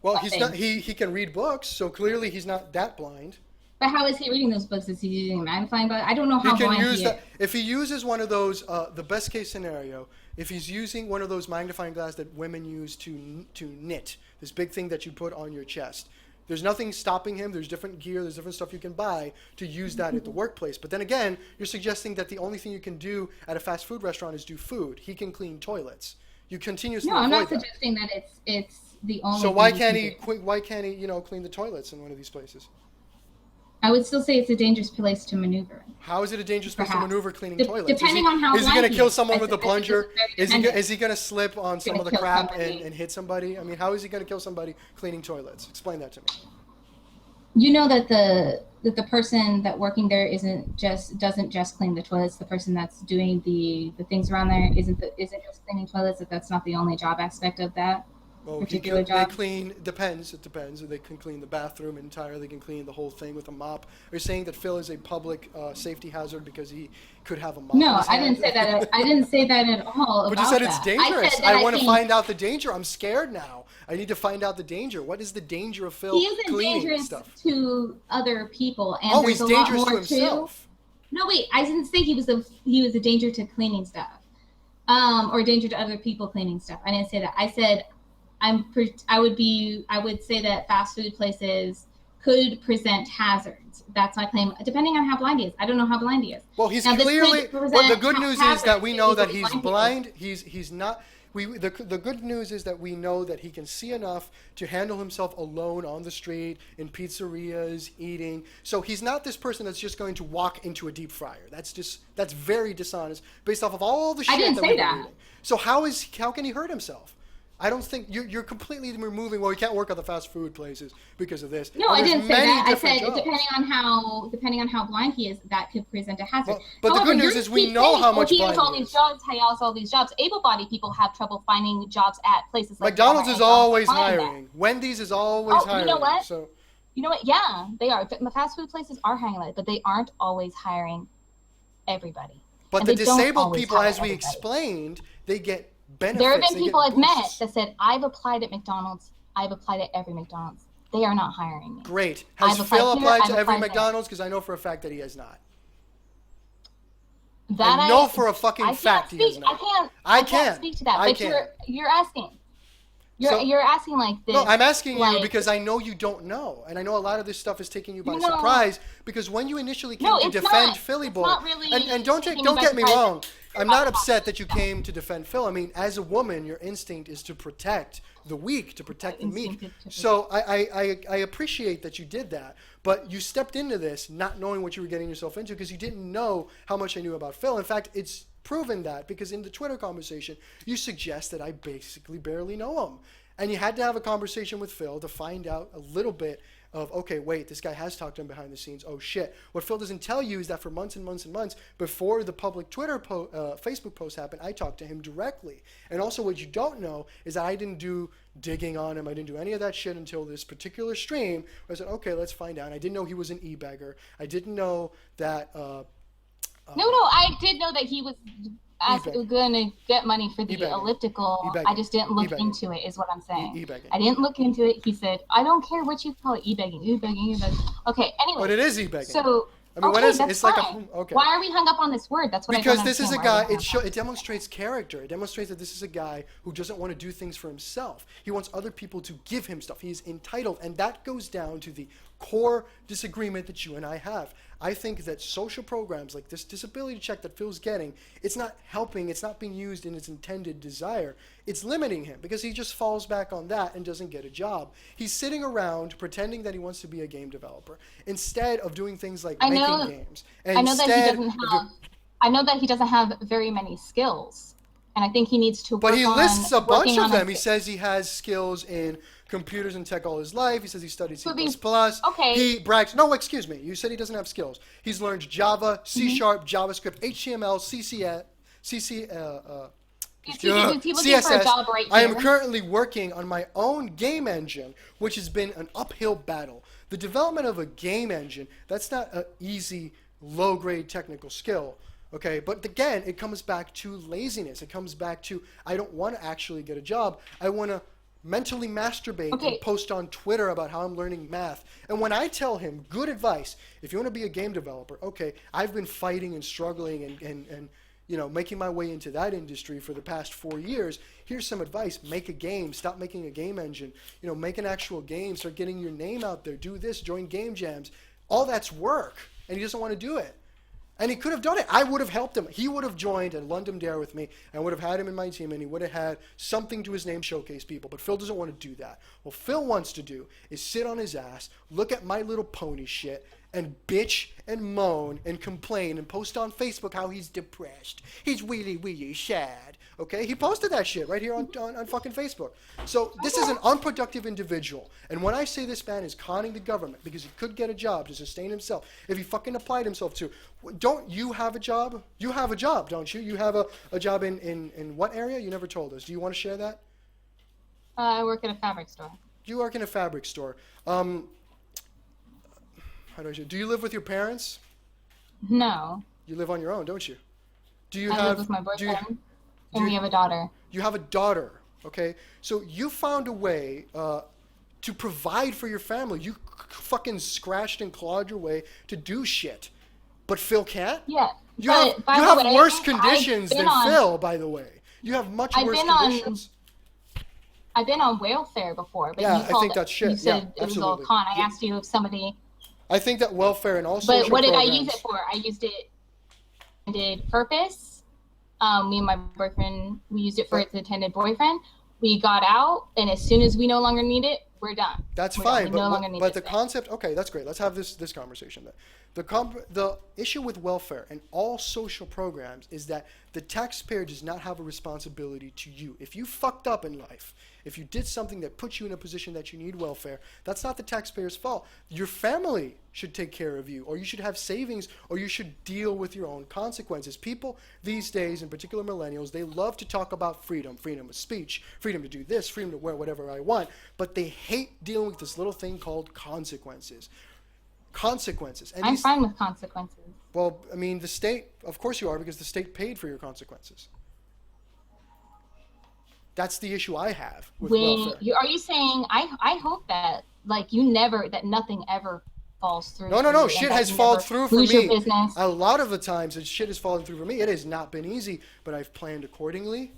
Speaker 1: Well, he's not. He can read books, so clearly he's not that blind.
Speaker 2: But how is he reading those books? Is he using a magnifying glass? I don't know how blind he is.
Speaker 1: If he uses one of those, the best case scenario, if he's using one of those magnifying glass that women use to knit, this big thing that you put on your chest, there's nothing stopping him. There's different gear. There's different stuff you can buy to use that at the workplace. But then again, you're suggesting that the only thing you can do at a fast food restaurant is do food. He can clean toilets. You continuously avoid that.
Speaker 2: No, I'm not suggesting that it's the only.
Speaker 1: So why can't he clean the toilets in one of these places?
Speaker 2: I would still say it's a dangerous place to maneuver.
Speaker 1: How is it a dangerous place to maneuver cleaning toilets?
Speaker 2: Depending on how
Speaker 1: is he going to kill someone with a plunger? Is he going to slip on some of the crap and hit somebody? I mean, how is he going to kill somebody cleaning toilets? Explain that to me.
Speaker 2: You know that the person that working there doesn't just clean the toilets. The person that's doing the things around there isn't just cleaning toilets. That's not the only job aspect of that.
Speaker 1: Well, they clean, depends. It depends. They can clean the bathroom entirely. They can clean the whole thing with a mop. Are you saying that Phil is a public safety hazard because he could have a mop?
Speaker 2: No, I didn't say that. I didn't say that at all.
Speaker 1: But you said it's dangerous. I want to find out the danger. I'm scared now. I need to find out the danger. What is the danger of Phil cleaning stuff?
Speaker 2: He isn't dangerous to other people, and
Speaker 1: he's dangerous to himself.
Speaker 2: No, wait. I didn't say he was a danger to cleaning stuff, or danger to other people cleaning stuff. I didn't say that. I said. I would say that fast food places could present hazards. That's my claim, depending on how blind he is. I don't know how blind he is.
Speaker 1: Well, he's clearly. Well, the good news is that we know that he's blind. He's not. The good news is that we know that he can see enough to handle himself alone on the street, in pizzerias, eating. So he's not this person that's just going to walk into a deep fryer. That's very dishonest based off of all the shit that we've been reading. So how can he hurt himself? I don't think you're completely removing. Well, you can't work at the fast food places because of this.
Speaker 2: No, I didn't say that. I said depending on how blind he is, that could present a hazard.
Speaker 1: But the good news is we know how much blind he is.
Speaker 2: He has all these jobs. Able-bodied people have trouble finding jobs at places like
Speaker 1: McDonald's is always hiring. Wendy's is always hiring.
Speaker 2: You know what?
Speaker 1: So.
Speaker 2: You know what? Yeah, they are. Fast food places are hiring, but they aren't always hiring everybody.
Speaker 1: But the disabled people, as we explained, they get benefits.
Speaker 2: There have been people I've met that said, I've applied at McDonald's. I've applied at every McDonald's. They are not hiring me.
Speaker 1: Great. Has Phil applied to every McDonald's? Because I know for a fact that he has not. I know for a fucking fact he has not.
Speaker 2: I can't speak to that. But you're asking. You're asking like this.
Speaker 1: No, I'm asking you because I know you don't know. And I know a lot of this stuff is taking you by surprise. Because when you initially came to defend Philly Boy, and don't get me wrong, I'm not upset that you came to defend Phil. I mean, as a woman, your instinct is to protect the weak, to protect the meek. So I appreciate that you did that. But you stepped into this not knowing what you were getting yourself into because you didn't know how much I knew about Phil. In fact, it's proven that because in the Twitter conversation, you suggest that I basically barely know him. And you had to have a conversation with Phil to find out a little bit of, okay, wait, this guy has talked to him behind the scenes. Oh, shit. What Phil doesn't tell you is that for months and months and months before the public Facebook post happened, I talked to him directly. And also what you don't know is that I didn't do digging on him. I didn't do any of that shit until this particular stream where I said, okay, let's find out. I didn't know he was an e-beggar. I didn't know that...
Speaker 2: No, I did know that he was going to get money for the elliptical. I just didn't look into it, is what I'm saying. I didn't look into it. He said, I don't care what you call it, e-begging. Okay, anyway.
Speaker 1: But it is e-begging.
Speaker 2: So,
Speaker 1: I mean,
Speaker 2: Okay, that's
Speaker 1: it's like
Speaker 2: fine.
Speaker 1: okay.
Speaker 2: Why are we hung up on this word? That's what I don't
Speaker 1: Because this is
Speaker 2: understand.
Speaker 1: a
Speaker 2: Why
Speaker 1: guy,
Speaker 2: are we hung up on
Speaker 1: it demonstrates character. It demonstrates that this is a guy who doesn't want to do things for himself. He wants other people to give him stuff. He's entitled. And that goes down to the core disagreement that you and I have. I think that social programs like this disability check that Phil's getting, it's not helping, it's not being used in its intended desire. It's limiting him because he just falls back on that and doesn't get a job. He's sitting around pretending that he wants to be a game developer instead of doing things like making games. And
Speaker 2: I know that he doesn't have. I know that he doesn't have very many skills, and I think he needs to.
Speaker 1: But he lists a bunch of them. He
Speaker 2: his,
Speaker 1: says he has skills in computers and tech all his life. He says he studied C++.
Speaker 2: Okay.
Speaker 1: He brags. No, excuse me. You said he doesn't have skills. He's learned Java, C#, JavaScript, HTML, CSS.
Speaker 2: Is he looking for a job right here?
Speaker 1: I am currently working on my own game engine, which has been an uphill battle. The development of a game engine, that's not an easy, low-grade technical skill. Okay, but again, it comes back to laziness. It comes back to, I don't want to actually get a job. I want to mentally masturbate and post on Twitter about how I'm learning math. And when I tell him, good advice, if you want to be a game developer, okay, I've been fighting and struggling and you know, making my way into that industry for the past 4 years. Here's some advice. Make a game. Stop making a game engine. You know, make an actual game. Start getting your name out there. Do this. Join game jams. All that's work. And he doesn't want to do it. And he could have done it. I would have helped him. He would have joined a London Dare with me. I would have had him in my team, and he would have had something to his name, showcase people. But Phil doesn't want to do that. What Phil wants to do is sit on his ass, look at My Little Pony shit, and bitch and moan and complain and post on Facebook how he's depressed. He's really, really sad. Okay? He posted that shit right here on fucking Facebook. So this is an unproductive individual. And when I say this man is conning the government because he could get a job to sustain himself, if he fucking applied himself to, don't you have a job? You have a job, don't you? You have a job in what area? You never told us. Do you want to share that?
Speaker 2: I work at a fabric store.
Speaker 1: You work in a fabric store. Do you live with your parents?
Speaker 2: No.
Speaker 1: You live on your own, don't you?
Speaker 2: I live with my boyfriend, and we have a daughter.
Speaker 1: You have a daughter, okay? So you found a way to provide for your family. You fucking scratched and clawed your way to do shit. But Phil can't?
Speaker 2: Yeah.
Speaker 1: You have worse conditions than Phil, by the way. You have much worse conditions.
Speaker 2: I've been on welfare before, but
Speaker 1: yeah, I think that's shit.
Speaker 2: You said
Speaker 1: yeah,
Speaker 2: it was all con. I asked you if somebody.
Speaker 1: I think that welfare and all social
Speaker 2: But what did
Speaker 1: programs,
Speaker 2: I use it for? I used it. I did purpose. Me and my boyfriend, we used it for its intended boyfriend. We got out, and as soon as we no longer need it, we're done.
Speaker 1: That's
Speaker 2: we're
Speaker 1: fine,
Speaker 2: done.
Speaker 1: but the concept. Okay, that's great. Let's have this conversation then. The issue with welfare and all social programs is that the taxpayer does not have a responsibility to you. If you fucked up in life, if you did something that puts you in a position that you need welfare, that's not the taxpayer's fault. Your family should take care of you, or you should have savings, or you should deal with your own consequences. People these days, in particular millennials, they love to talk about freedom of speech, freedom to do this, freedom to wear whatever I want, but they hate dealing with this little thing called consequences. And
Speaker 2: I'm fine with consequences.
Speaker 1: Well, I mean, the state, of course you are, because the state paid for your consequences. That's the issue I have with welfare.
Speaker 2: Are you saying, I hope that, like, that nothing ever falls through?
Speaker 1: No. Shit has fallen through for me. A lot of the times that shit has fallen through for me. It has not been easy, but I've planned accordingly.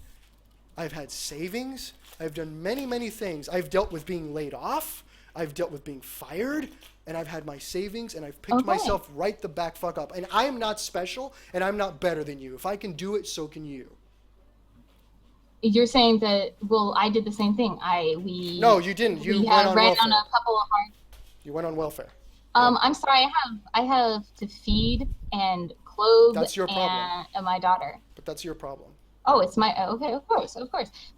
Speaker 1: I've had savings. I've done many, many things. I've dealt with being laid off. I've dealt with being fired. And I've had my savings, and I've picked myself right the back fuck up. And I am not special, and I'm not better than you. If I can do it, so can you.
Speaker 2: You're saying that, well, I did the same thing.
Speaker 1: No, you didn't. You went on welfare.
Speaker 2: On a couple of hard.
Speaker 1: You went on welfare.
Speaker 2: I'm sorry. I have to feed and clothe.
Speaker 1: That's your problem.
Speaker 2: And my daughter.
Speaker 1: But that's your problem.
Speaker 2: Oh, it's my okay. Of course.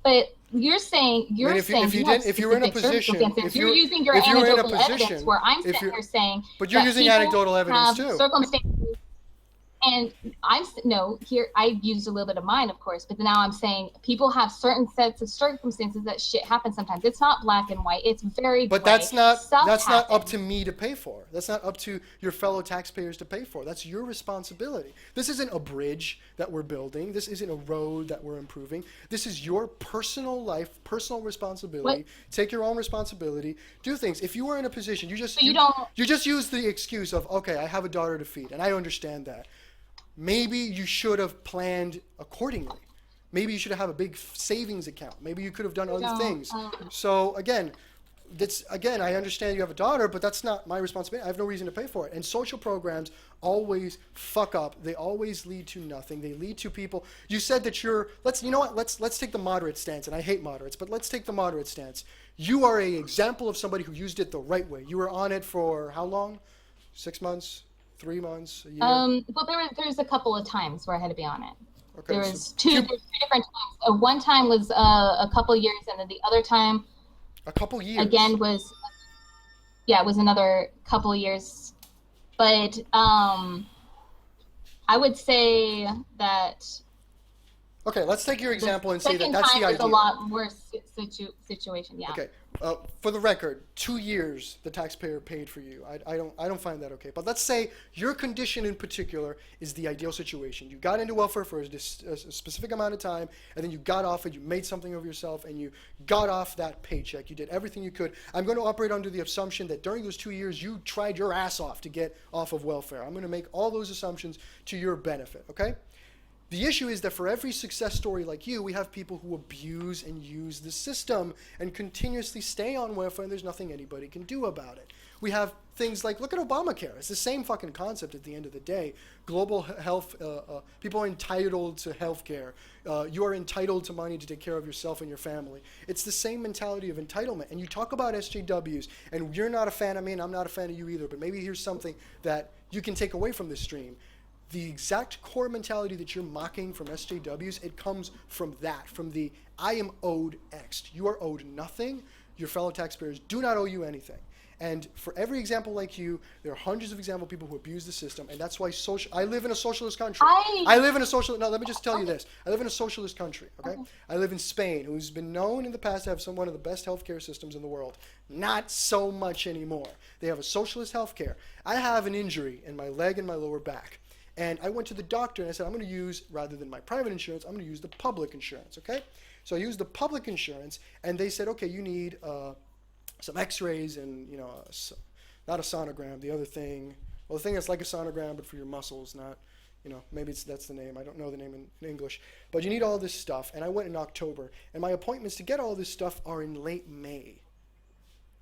Speaker 2: But you're saying
Speaker 1: if you're in a position,
Speaker 2: you're using your anecdotal evidence, where I'm sitting here saying,
Speaker 1: but you're using anecdotal evidence too.
Speaker 2: Circumstances And no, here I've used a little bit of mine, of course, but now I'm saying people have certain sets of circumstances that shit happens sometimes. It's not black and white. It's very
Speaker 1: But
Speaker 2: gray. Stuff
Speaker 1: that's not up to
Speaker 2: happens.
Speaker 1: me to pay for. That's not up to your fellow taxpayers to pay for. That's your responsibility. This isn't a bridge that we're building. This isn't a road that we're improving. This is your personal life, personal
Speaker 2: What?
Speaker 1: responsibility. Take your own responsibility. Do things. If you were in a position,
Speaker 2: So you don't.
Speaker 1: you just use the excuse of, okay, I have a daughter to feed, and I understand that. Maybe you should have planned accordingly. Maybe you should have a big savings account. Maybe you could have done
Speaker 2: You
Speaker 1: other
Speaker 2: don't.
Speaker 1: things. So again, I understand you have a daughter, but that's not my responsibility. I have no reason to pay for it. And social programs always fuck up. They always lead to nothing. They lead to people. You said that you know what? Let's take the moderate stance. And I hate moderates, but let's take the moderate stance. You are an example of somebody who used it the right way. You were on it for how long? 6 months, 3 months, a year?
Speaker 2: Well, there's a couple of times where I had to be on it.
Speaker 1: Okay,
Speaker 2: There's two different times. One time was a couple years, and then the other time
Speaker 1: a couple years.
Speaker 2: again was, yeah, it was another couple of years. But I would say that
Speaker 1: Okay, let's take your
Speaker 2: the
Speaker 1: example and say that
Speaker 2: second
Speaker 1: that's
Speaker 2: time
Speaker 1: the
Speaker 2: was
Speaker 1: idea.
Speaker 2: a lot worse situation. Yeah.
Speaker 1: Okay, for the record, 2 years the taxpayer paid for you. I don't find that okay. But let's say your condition in particular is the ideal situation. You got into welfare for a specific amount of time, and then you got off it. You made something of yourself, and you got off that paycheck. You did everything you could. I'm going to operate under the assumption that during those 2 years you tried your ass off to get off of welfare. I'm going to make all those assumptions to your benefit. Okay. The issue is that for every success story like you, we have people who abuse and use the system and continuously stay on welfare, and there's nothing anybody can do about it. We have things like, look at Obamacare. It's the same fucking concept at the end of the day. Global health, people are entitled to health care. You are entitled to money to take care of yourself and your family. It's the same mentality of entitlement. And you talk about SJWs, and you're not a fan of me, and I'm not a fan of you either, but maybe here's something that you can take away from this stream. The exact core mentality that you're mocking from SJWs, it comes from that, from the I am owed X. You are owed nothing. Your fellow taxpayers do not owe you anything. And for every example like you, there are hundreds of examples of people who abuse the system, and that's why I live in a socialist country. No, let me just tell you this. I live in a socialist country, okay? I live in Spain, who's been known in the past to have one of the best healthcare systems in the world. Not so much anymore. They have a socialist healthcare. I have an injury in my leg and my lower back. And I went to the doctor and I said, I'm going to use, rather than my private insurance, I'm going to use the public insurance, okay? So I used the public insurance, and they said, okay, you need some x-rays and, not a sonogram, the other thing. Well, the thing that's like a sonogram, but for your muscles, not, maybe that's the name. I don't know the name in English. But you need all this stuff. And I went in October, and my appointments to get all this stuff are in late May.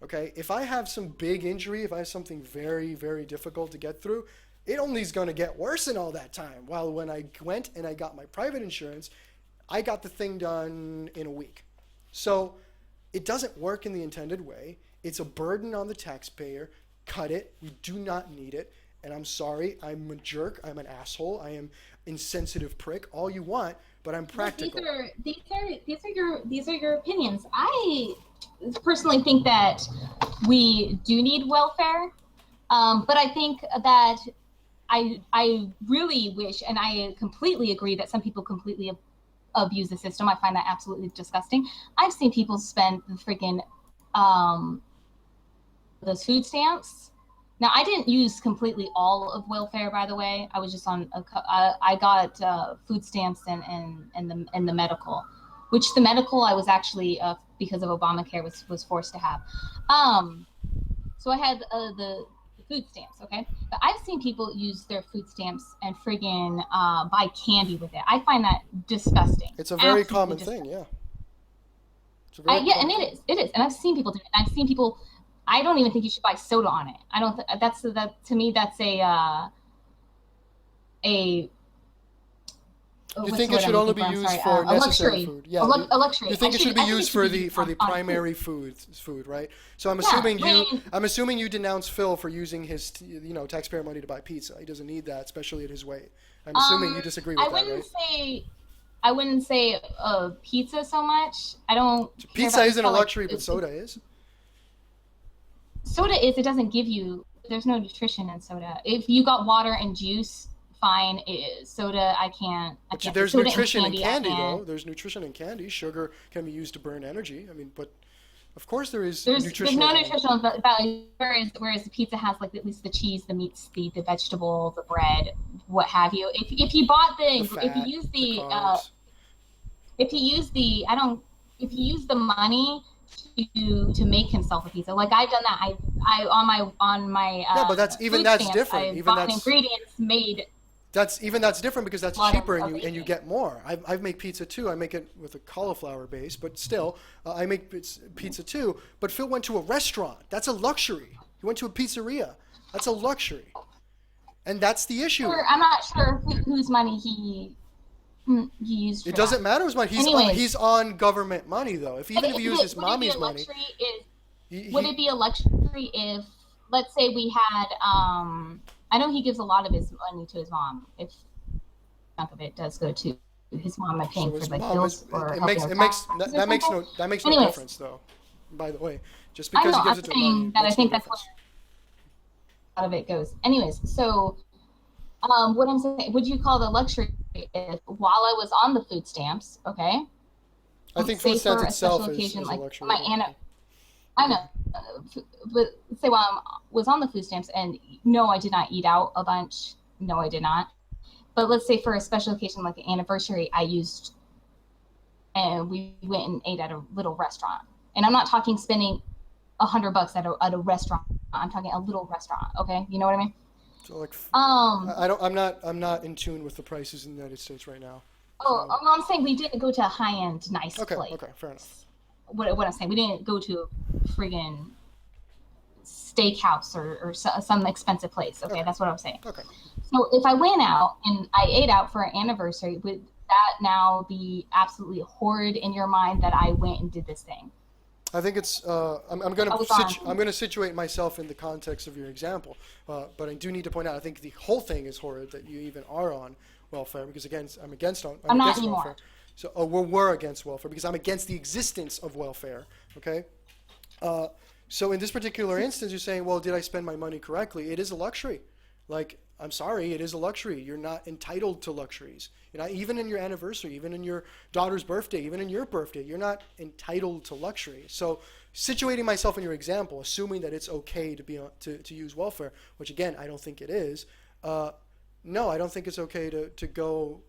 Speaker 1: Okay? If I have some big injury, if I have something very, very difficult to get through, it only is going to get worse in all that time. While when I went and I got my private insurance, I got the thing done in a week. So it doesn't work in the intended way. It's a burden on the taxpayer. Cut it. We do not need it. And I'm sorry. I'm a jerk. I'm an asshole. I am insensitive prick. All you want, but I'm practical.
Speaker 2: These are your opinions. I personally think that we do need welfare, but I think that I really wish, and I completely agree that some people completely abuse the system. I find that absolutely disgusting. I've seen people spend the freaking those food stamps. Now, I didn't use completely all of welfare, by the way. I was just on I got food stamps and the medical, which the medical I was actually because of Obamacare was forced to have. So I had the food stamps, okay? But I've seen people use their food stamps and friggin' buy candy with it. I find that disgusting.
Speaker 1: It's a very common thing, yeah.
Speaker 2: And it is. And I've seen people do it. And I've seen people, I don't even think you should buy soda on it. I don't, to me, that's
Speaker 1: you think it should only be used for necessary food? Yeah.
Speaker 2: A luxury.
Speaker 1: You think it should be used for the primary food, right? So I'm assuming you denounce Phil for using his taxpayer money to buy pizza. He doesn't need that, especially at his weight. I'm assuming you disagree with that, right?
Speaker 2: I wouldn't say pizza so much. I don't.
Speaker 1: Pizza isn't a luxury, but soda is.
Speaker 2: Soda is. It doesn't give you. There's no nutrition in soda. If you got water and juice, fine. Soda, I can't.
Speaker 1: There's
Speaker 2: Soda
Speaker 1: nutrition in
Speaker 2: and
Speaker 1: candy, though. There's nutrition in candy. Sugar can be used to burn energy. I mean, but of course there is
Speaker 2: there's
Speaker 1: nutritional
Speaker 2: no
Speaker 1: value.
Speaker 2: nutritional value. Whereas the pizza has like at least the cheese, the meats, the vegetable, the bread, what have you. If you bought
Speaker 1: The fat,
Speaker 2: if you use
Speaker 1: the carbs.
Speaker 2: if you use the money to make himself a pizza, like I've done that. I on my
Speaker 1: Yeah, but that's
Speaker 2: food
Speaker 1: that's
Speaker 2: stamps,
Speaker 1: different.
Speaker 2: I
Speaker 1: Even
Speaker 2: bought ingredients made.
Speaker 1: that's different because that's
Speaker 2: Lot
Speaker 1: cheaper
Speaker 2: of
Speaker 1: and you get more. I make pizza too. I make it with a cauliflower base, but still, I make pizza too. But Phil went to a restaurant. That's a luxury. He went to a pizzeria. That's a luxury, and that's the issue.
Speaker 2: I'm not sure whose money he used.
Speaker 1: It doesn't matter whose money.
Speaker 2: Anyways,
Speaker 1: He's on government money though. If even if he used his mommy's money,
Speaker 2: would it be a luxury if, let's say, we had I know he gives a lot of his money to his mom. If a chunk of it does go to his mom, and paying for like bills or
Speaker 1: that makes no difference though. By the way, just because he gives it to
Speaker 2: him,
Speaker 1: money,
Speaker 2: I think that's where a lot of it goes. Anyways, so what I'm saying, would you call the luxury if while I was on the food stamps, okay?
Speaker 1: I think food stamps itself is a luxury.
Speaker 2: I know, but say while I was on the food stamps, and no, I did not eat out a bunch. No, I did not. But let's say for a special occasion like an anniversary, and we went and ate at a little restaurant. And I'm not talking spending $100 at a restaurant. I'm talking a little restaurant. Okay, you know what I mean?
Speaker 1: So like, I'm not in tune with the prices in the United States right now.
Speaker 2: Oh, well, I'm saying we didn't go to a high-end nice place.
Speaker 1: Okay, fair enough.
Speaker 2: What I'm saying, we didn't go to a friggin' steakhouse or some expensive place. Okay, that's what I'm saying.
Speaker 1: Okay.
Speaker 2: So if I went out and I ate out for an anniversary, would that now be absolutely horrid in your mind that I went and did this thing?
Speaker 1: I think it's. I'm going to situate myself in the context of your example, but I do need to point out. I think the whole thing is horrid that you even are on welfare because again, I'm against welfare. So we're against welfare because I'm against the existence of welfare. Okay. So in this particular instance, you're saying, well, did I spend my money correctly? It is a luxury. Like, I'm sorry, it is a luxury. You're not entitled to luxuries. You're not, even in your anniversary, even in your daughter's birthday, even in your birthday, you're not entitled to luxury. So situating myself in your example, assuming that it's okay to use welfare, which again, I don't think it is. No, I don't think it's okay to go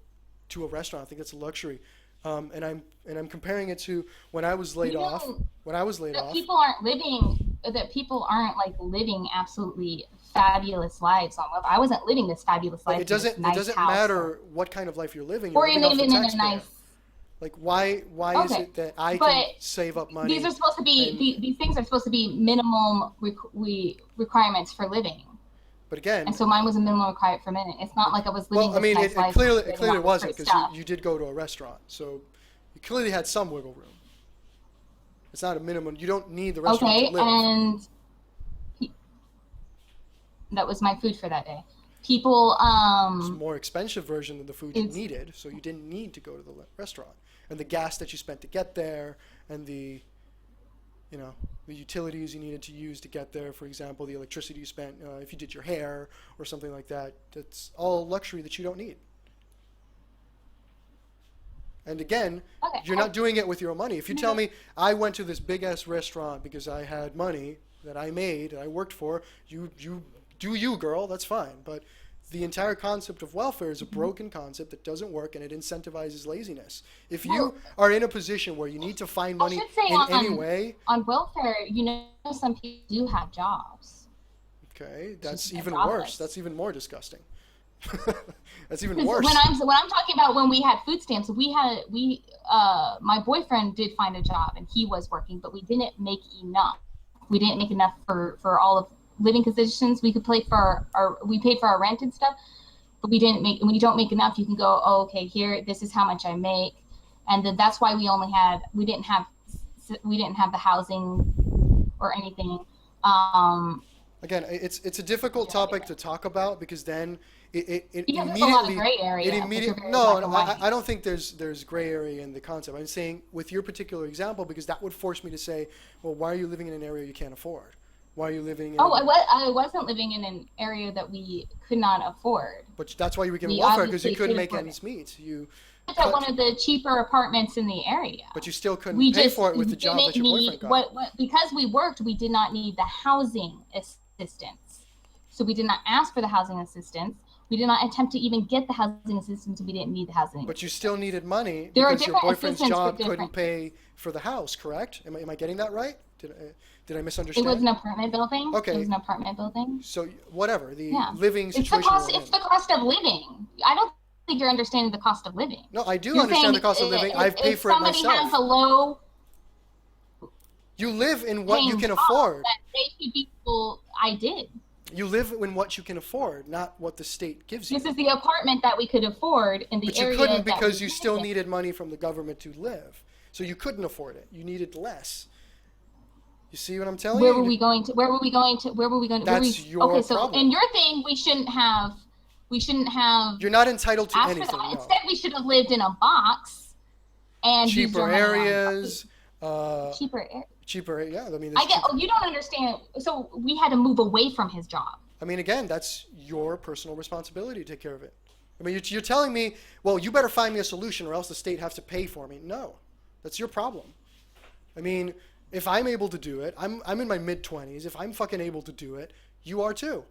Speaker 1: to a restaurant. I think it's a luxury. And I'm comparing it to when I was laid off.
Speaker 2: People aren't like living absolutely fabulous lives on welfare. I wasn't living this fabulous life.
Speaker 1: It doesn't matter what kind of life you're living.
Speaker 2: Or even in a nice.
Speaker 1: Like why is it that I can save up money?
Speaker 2: These are supposed to be these things are supposed to be minimum requirements for living.
Speaker 1: But again,
Speaker 2: and so mine was a minimum requirement for a minute. It's not like I was living.
Speaker 1: Well, I mean,
Speaker 2: this nice
Speaker 1: it
Speaker 2: life
Speaker 1: clearly wasn't because you did go to a restaurant, so you clearly had some wiggle room. It's not a minimum. You don't need the restaurant to live.
Speaker 2: Okay, and that was my food for that day. People,
Speaker 1: it's a more expensive version than the food you needed, so you didn't need to go to the restaurant. And the gas that you spent to get there, and the utilities you needed to use to get there, for example, the electricity you spent if you did your hair or something like that, that's all luxury that you don't need. And again, you're not doing it with your own money. If you tell me I went to this big-ass restaurant because I had money that I made and I worked for, you do you, girl, that's fine. But the entire concept of welfare is a broken concept that doesn't work, and it incentivizes laziness. If you are in a position where you need to find money in any way...
Speaker 2: On welfare, some people do have jobs.
Speaker 1: Okay, that's even worse. That's even more disgusting. That's even worse.
Speaker 2: When I'm talking about when we had food stamps, my boyfriend did find a job and he was working, but we didn't make enough. We didn't make enough for all of living conditions. We could paid for our rent and stuff, but we didn't make. When you don't make enough, you can go, oh, okay, here, this is how much I make, and then that's why we didn't have the housing or anything.
Speaker 1: Again, it's a difficult topic to talk about because then it immediately.
Speaker 2: A lot of gray area.
Speaker 1: I don't think there's gray area in the concept. I'm saying with your particular example because that would force me to say, well, why are you living in an area you can't afford? Why are you living in?
Speaker 2: Oh, I wasn't living in an area that we could not afford.
Speaker 1: But that's why you were given
Speaker 2: We
Speaker 1: welfare, because you
Speaker 2: obviously
Speaker 1: couldn't
Speaker 2: could
Speaker 1: make
Speaker 2: afford it.
Speaker 1: ends meet. You
Speaker 2: It's at one
Speaker 1: cut,
Speaker 2: of the cheaper apartments in the area.
Speaker 1: but you still couldn't
Speaker 2: We
Speaker 1: pay
Speaker 2: just
Speaker 1: for it with the job that
Speaker 2: didn't
Speaker 1: your
Speaker 2: need
Speaker 1: boyfriend got.
Speaker 2: because we worked. We did not need the housing assistance, so we did not ask for the housing assistance. We did not attempt to even get the housing assistance. We didn't need the housing
Speaker 1: But you
Speaker 2: assistance.
Speaker 1: still needed money
Speaker 2: There are
Speaker 1: because your
Speaker 2: different
Speaker 1: boyfriend's
Speaker 2: assistance for
Speaker 1: job couldn't
Speaker 2: different
Speaker 1: pay
Speaker 2: things.
Speaker 1: for the house, correct? Am I getting that right? Did I
Speaker 2: It was
Speaker 1: misunderstand?
Speaker 2: an apartment building. It was
Speaker 1: Okay,
Speaker 2: an apartment building.
Speaker 1: so whatever, the
Speaker 2: Yeah,
Speaker 1: living situation you were
Speaker 2: It's
Speaker 1: in.
Speaker 2: the cost of living. I don't think you're understanding the cost of living.
Speaker 1: No, I do
Speaker 2: You're
Speaker 1: understand
Speaker 2: saying
Speaker 1: the cost of living. I've paid
Speaker 2: if
Speaker 1: for it
Speaker 2: somebody has a
Speaker 1: myself.
Speaker 2: low
Speaker 1: You live in what you
Speaker 2: paying
Speaker 1: can
Speaker 2: job,
Speaker 1: afford.
Speaker 2: that they should be able. I did.
Speaker 1: You live in what you can afford, not what the state gives
Speaker 2: This
Speaker 1: you.
Speaker 2: is the apartment that we could afford in the
Speaker 1: But you
Speaker 2: area
Speaker 1: couldn't
Speaker 2: that we
Speaker 1: because you
Speaker 2: lived
Speaker 1: still
Speaker 2: in.
Speaker 1: needed money from the government to live. So you couldn't afford it. You needed less. You see what I'm telling
Speaker 2: Where were
Speaker 1: you?
Speaker 2: we going to? Where were we going to? Where were we going to? Where we?
Speaker 1: That's your
Speaker 2: Okay, so
Speaker 1: problem.
Speaker 2: in your thing, we shouldn't have. We shouldn't have
Speaker 1: You're not entitled to
Speaker 2: asked for
Speaker 1: anything,
Speaker 2: that.
Speaker 1: no.
Speaker 2: Instead, we should have lived in a box and used
Speaker 1: Cheaper
Speaker 2: our money on
Speaker 1: areas, uh,
Speaker 2: cheaper.
Speaker 1: cheaper, yeah, I mean,
Speaker 2: I
Speaker 1: there's
Speaker 2: get.
Speaker 1: cheaper.
Speaker 2: Oh, you don't understand. So we had to move away from his job.
Speaker 1: I mean, again, that's your personal responsibility to take care of it. I mean, you're telling me, well, you better find me a solution or else the state has to pay for me. No, that's your problem. I mean, if I'm able to do it, I'm in my mid-20s. If I'm fucking able to do it, you are too.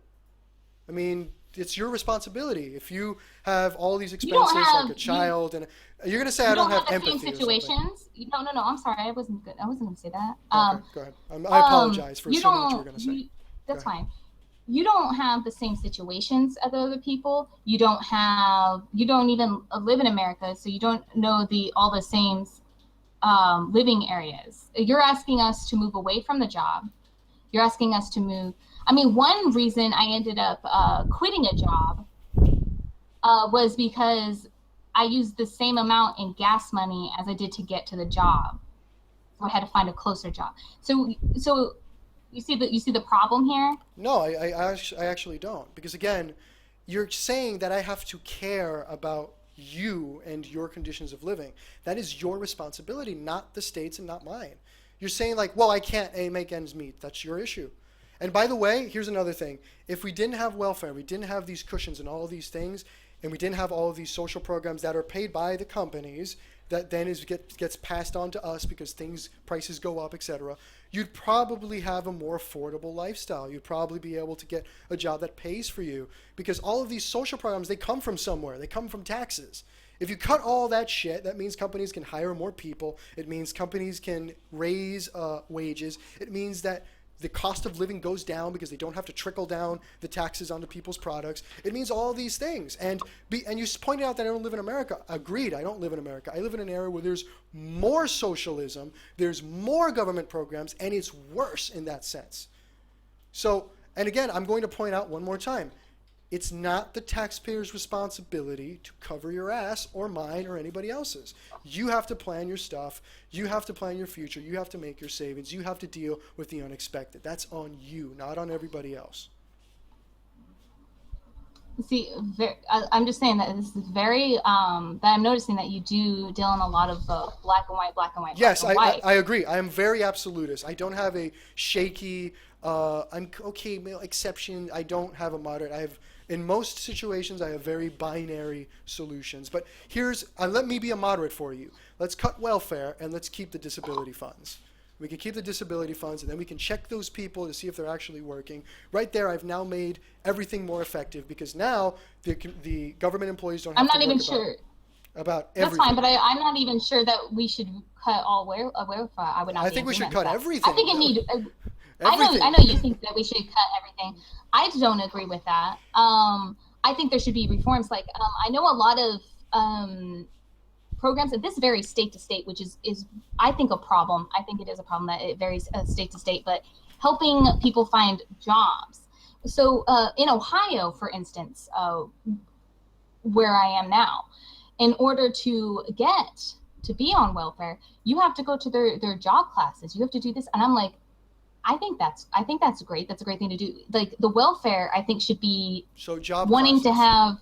Speaker 1: I mean, it's your responsibility. If you have all these
Speaker 2: You don't
Speaker 1: expenses like
Speaker 2: have
Speaker 1: a child, and you're gonna say I
Speaker 2: you
Speaker 1: don't
Speaker 2: don't
Speaker 1: have
Speaker 2: have the same
Speaker 1: empathy or something.
Speaker 2: situations. No. I'm sorry. I wasn't good. I wasn't going to say that.
Speaker 1: Okay, go ahead. I apologize for
Speaker 2: You
Speaker 1: assuming what you were
Speaker 2: don't.
Speaker 1: gonna say. Go
Speaker 2: That's
Speaker 1: ahead.
Speaker 2: fine. You don't have the same situations as other people. You don't have. You don't even live in America, so you don't know the all the same living areas. You're asking us to move away from the job. You're asking us to move. I mean, one reason I ended up quitting a job was because I used the same amount in gas money as I did to get to the job. So I had to find a closer job. So you see the problem here.
Speaker 1: No, I actually don't. Because again, you're saying that I have to care about you and your conditions of living. That is your responsibility, not the state's and not mine. You're saying like, well, I can't make ends meet. That's your issue. And by the way, here's another thing. If we didn't have welfare, we didn't have these cushions and all of these things, and we didn't have all of these social programs that are paid by the companies, that then gets passed on to us because prices go up, etc., you'd probably have a more affordable lifestyle. You'd probably be able to get a job that pays for you, because all of these social programs, they come from somewhere. They come from taxes. If you cut all that shit, that means companies can hire more people. It means companies can raise wages. It means that the cost of living goes down because they don't have to trickle down the taxes onto people's products. It means all these things. And you pointed out that I don't live in America. Agreed, I don't live in America. I live in an area where there's more socialism, there's more government programs, and it's worse in that sense. So, and again, I'm going to point out one more time. It's not the taxpayer's responsibility to cover your ass or mine or anybody else's. You have to plan your stuff. You have to plan your future. You have to make your savings. You have to deal with the unexpected. That's on you, not on everybody else.
Speaker 2: See, I'm just saying that this is very. That I'm noticing that you do deal in a lot of black and white, black and white,
Speaker 1: Yes,
Speaker 2: black and white.
Speaker 1: I agree. I am very absolutist. I don't have a shaky, I'm okay, exception. I don't have a moderate. In most situations, I have very binary solutions. But let me be a moderate for you. Let's cut welfare and let's keep the disability funds. We can keep the disability funds, and then we can check those people to see if they're actually working. Right there, I've now made everything more effective, because now the government employees don't have
Speaker 2: I'm
Speaker 1: to
Speaker 2: not even
Speaker 1: work
Speaker 2: sure.
Speaker 1: about
Speaker 2: That's
Speaker 1: everything.
Speaker 2: fine, but I'm not even sure that we should cut all welfare. I would not.
Speaker 1: I
Speaker 2: be
Speaker 1: think
Speaker 2: in
Speaker 1: we should
Speaker 2: agreement
Speaker 1: cut
Speaker 2: with that.
Speaker 1: everything.
Speaker 2: I think it need.
Speaker 1: Everything.
Speaker 2: I know you think that we should cut everything. I don't agree with that. I think there should be reforms. Like I know a lot of programs, and this varies state to state, which is I think a problem. I think it is a problem that it varies state to state. But helping people find jobs. So in Ohio, for instance, where I am now, in order to get to be on welfare, you have to go to their job classes. You have to do this, and I'm like, I think that's great. That's a great thing to do. Like the welfare, I think should be
Speaker 1: job
Speaker 2: wanting
Speaker 1: classes.
Speaker 2: to have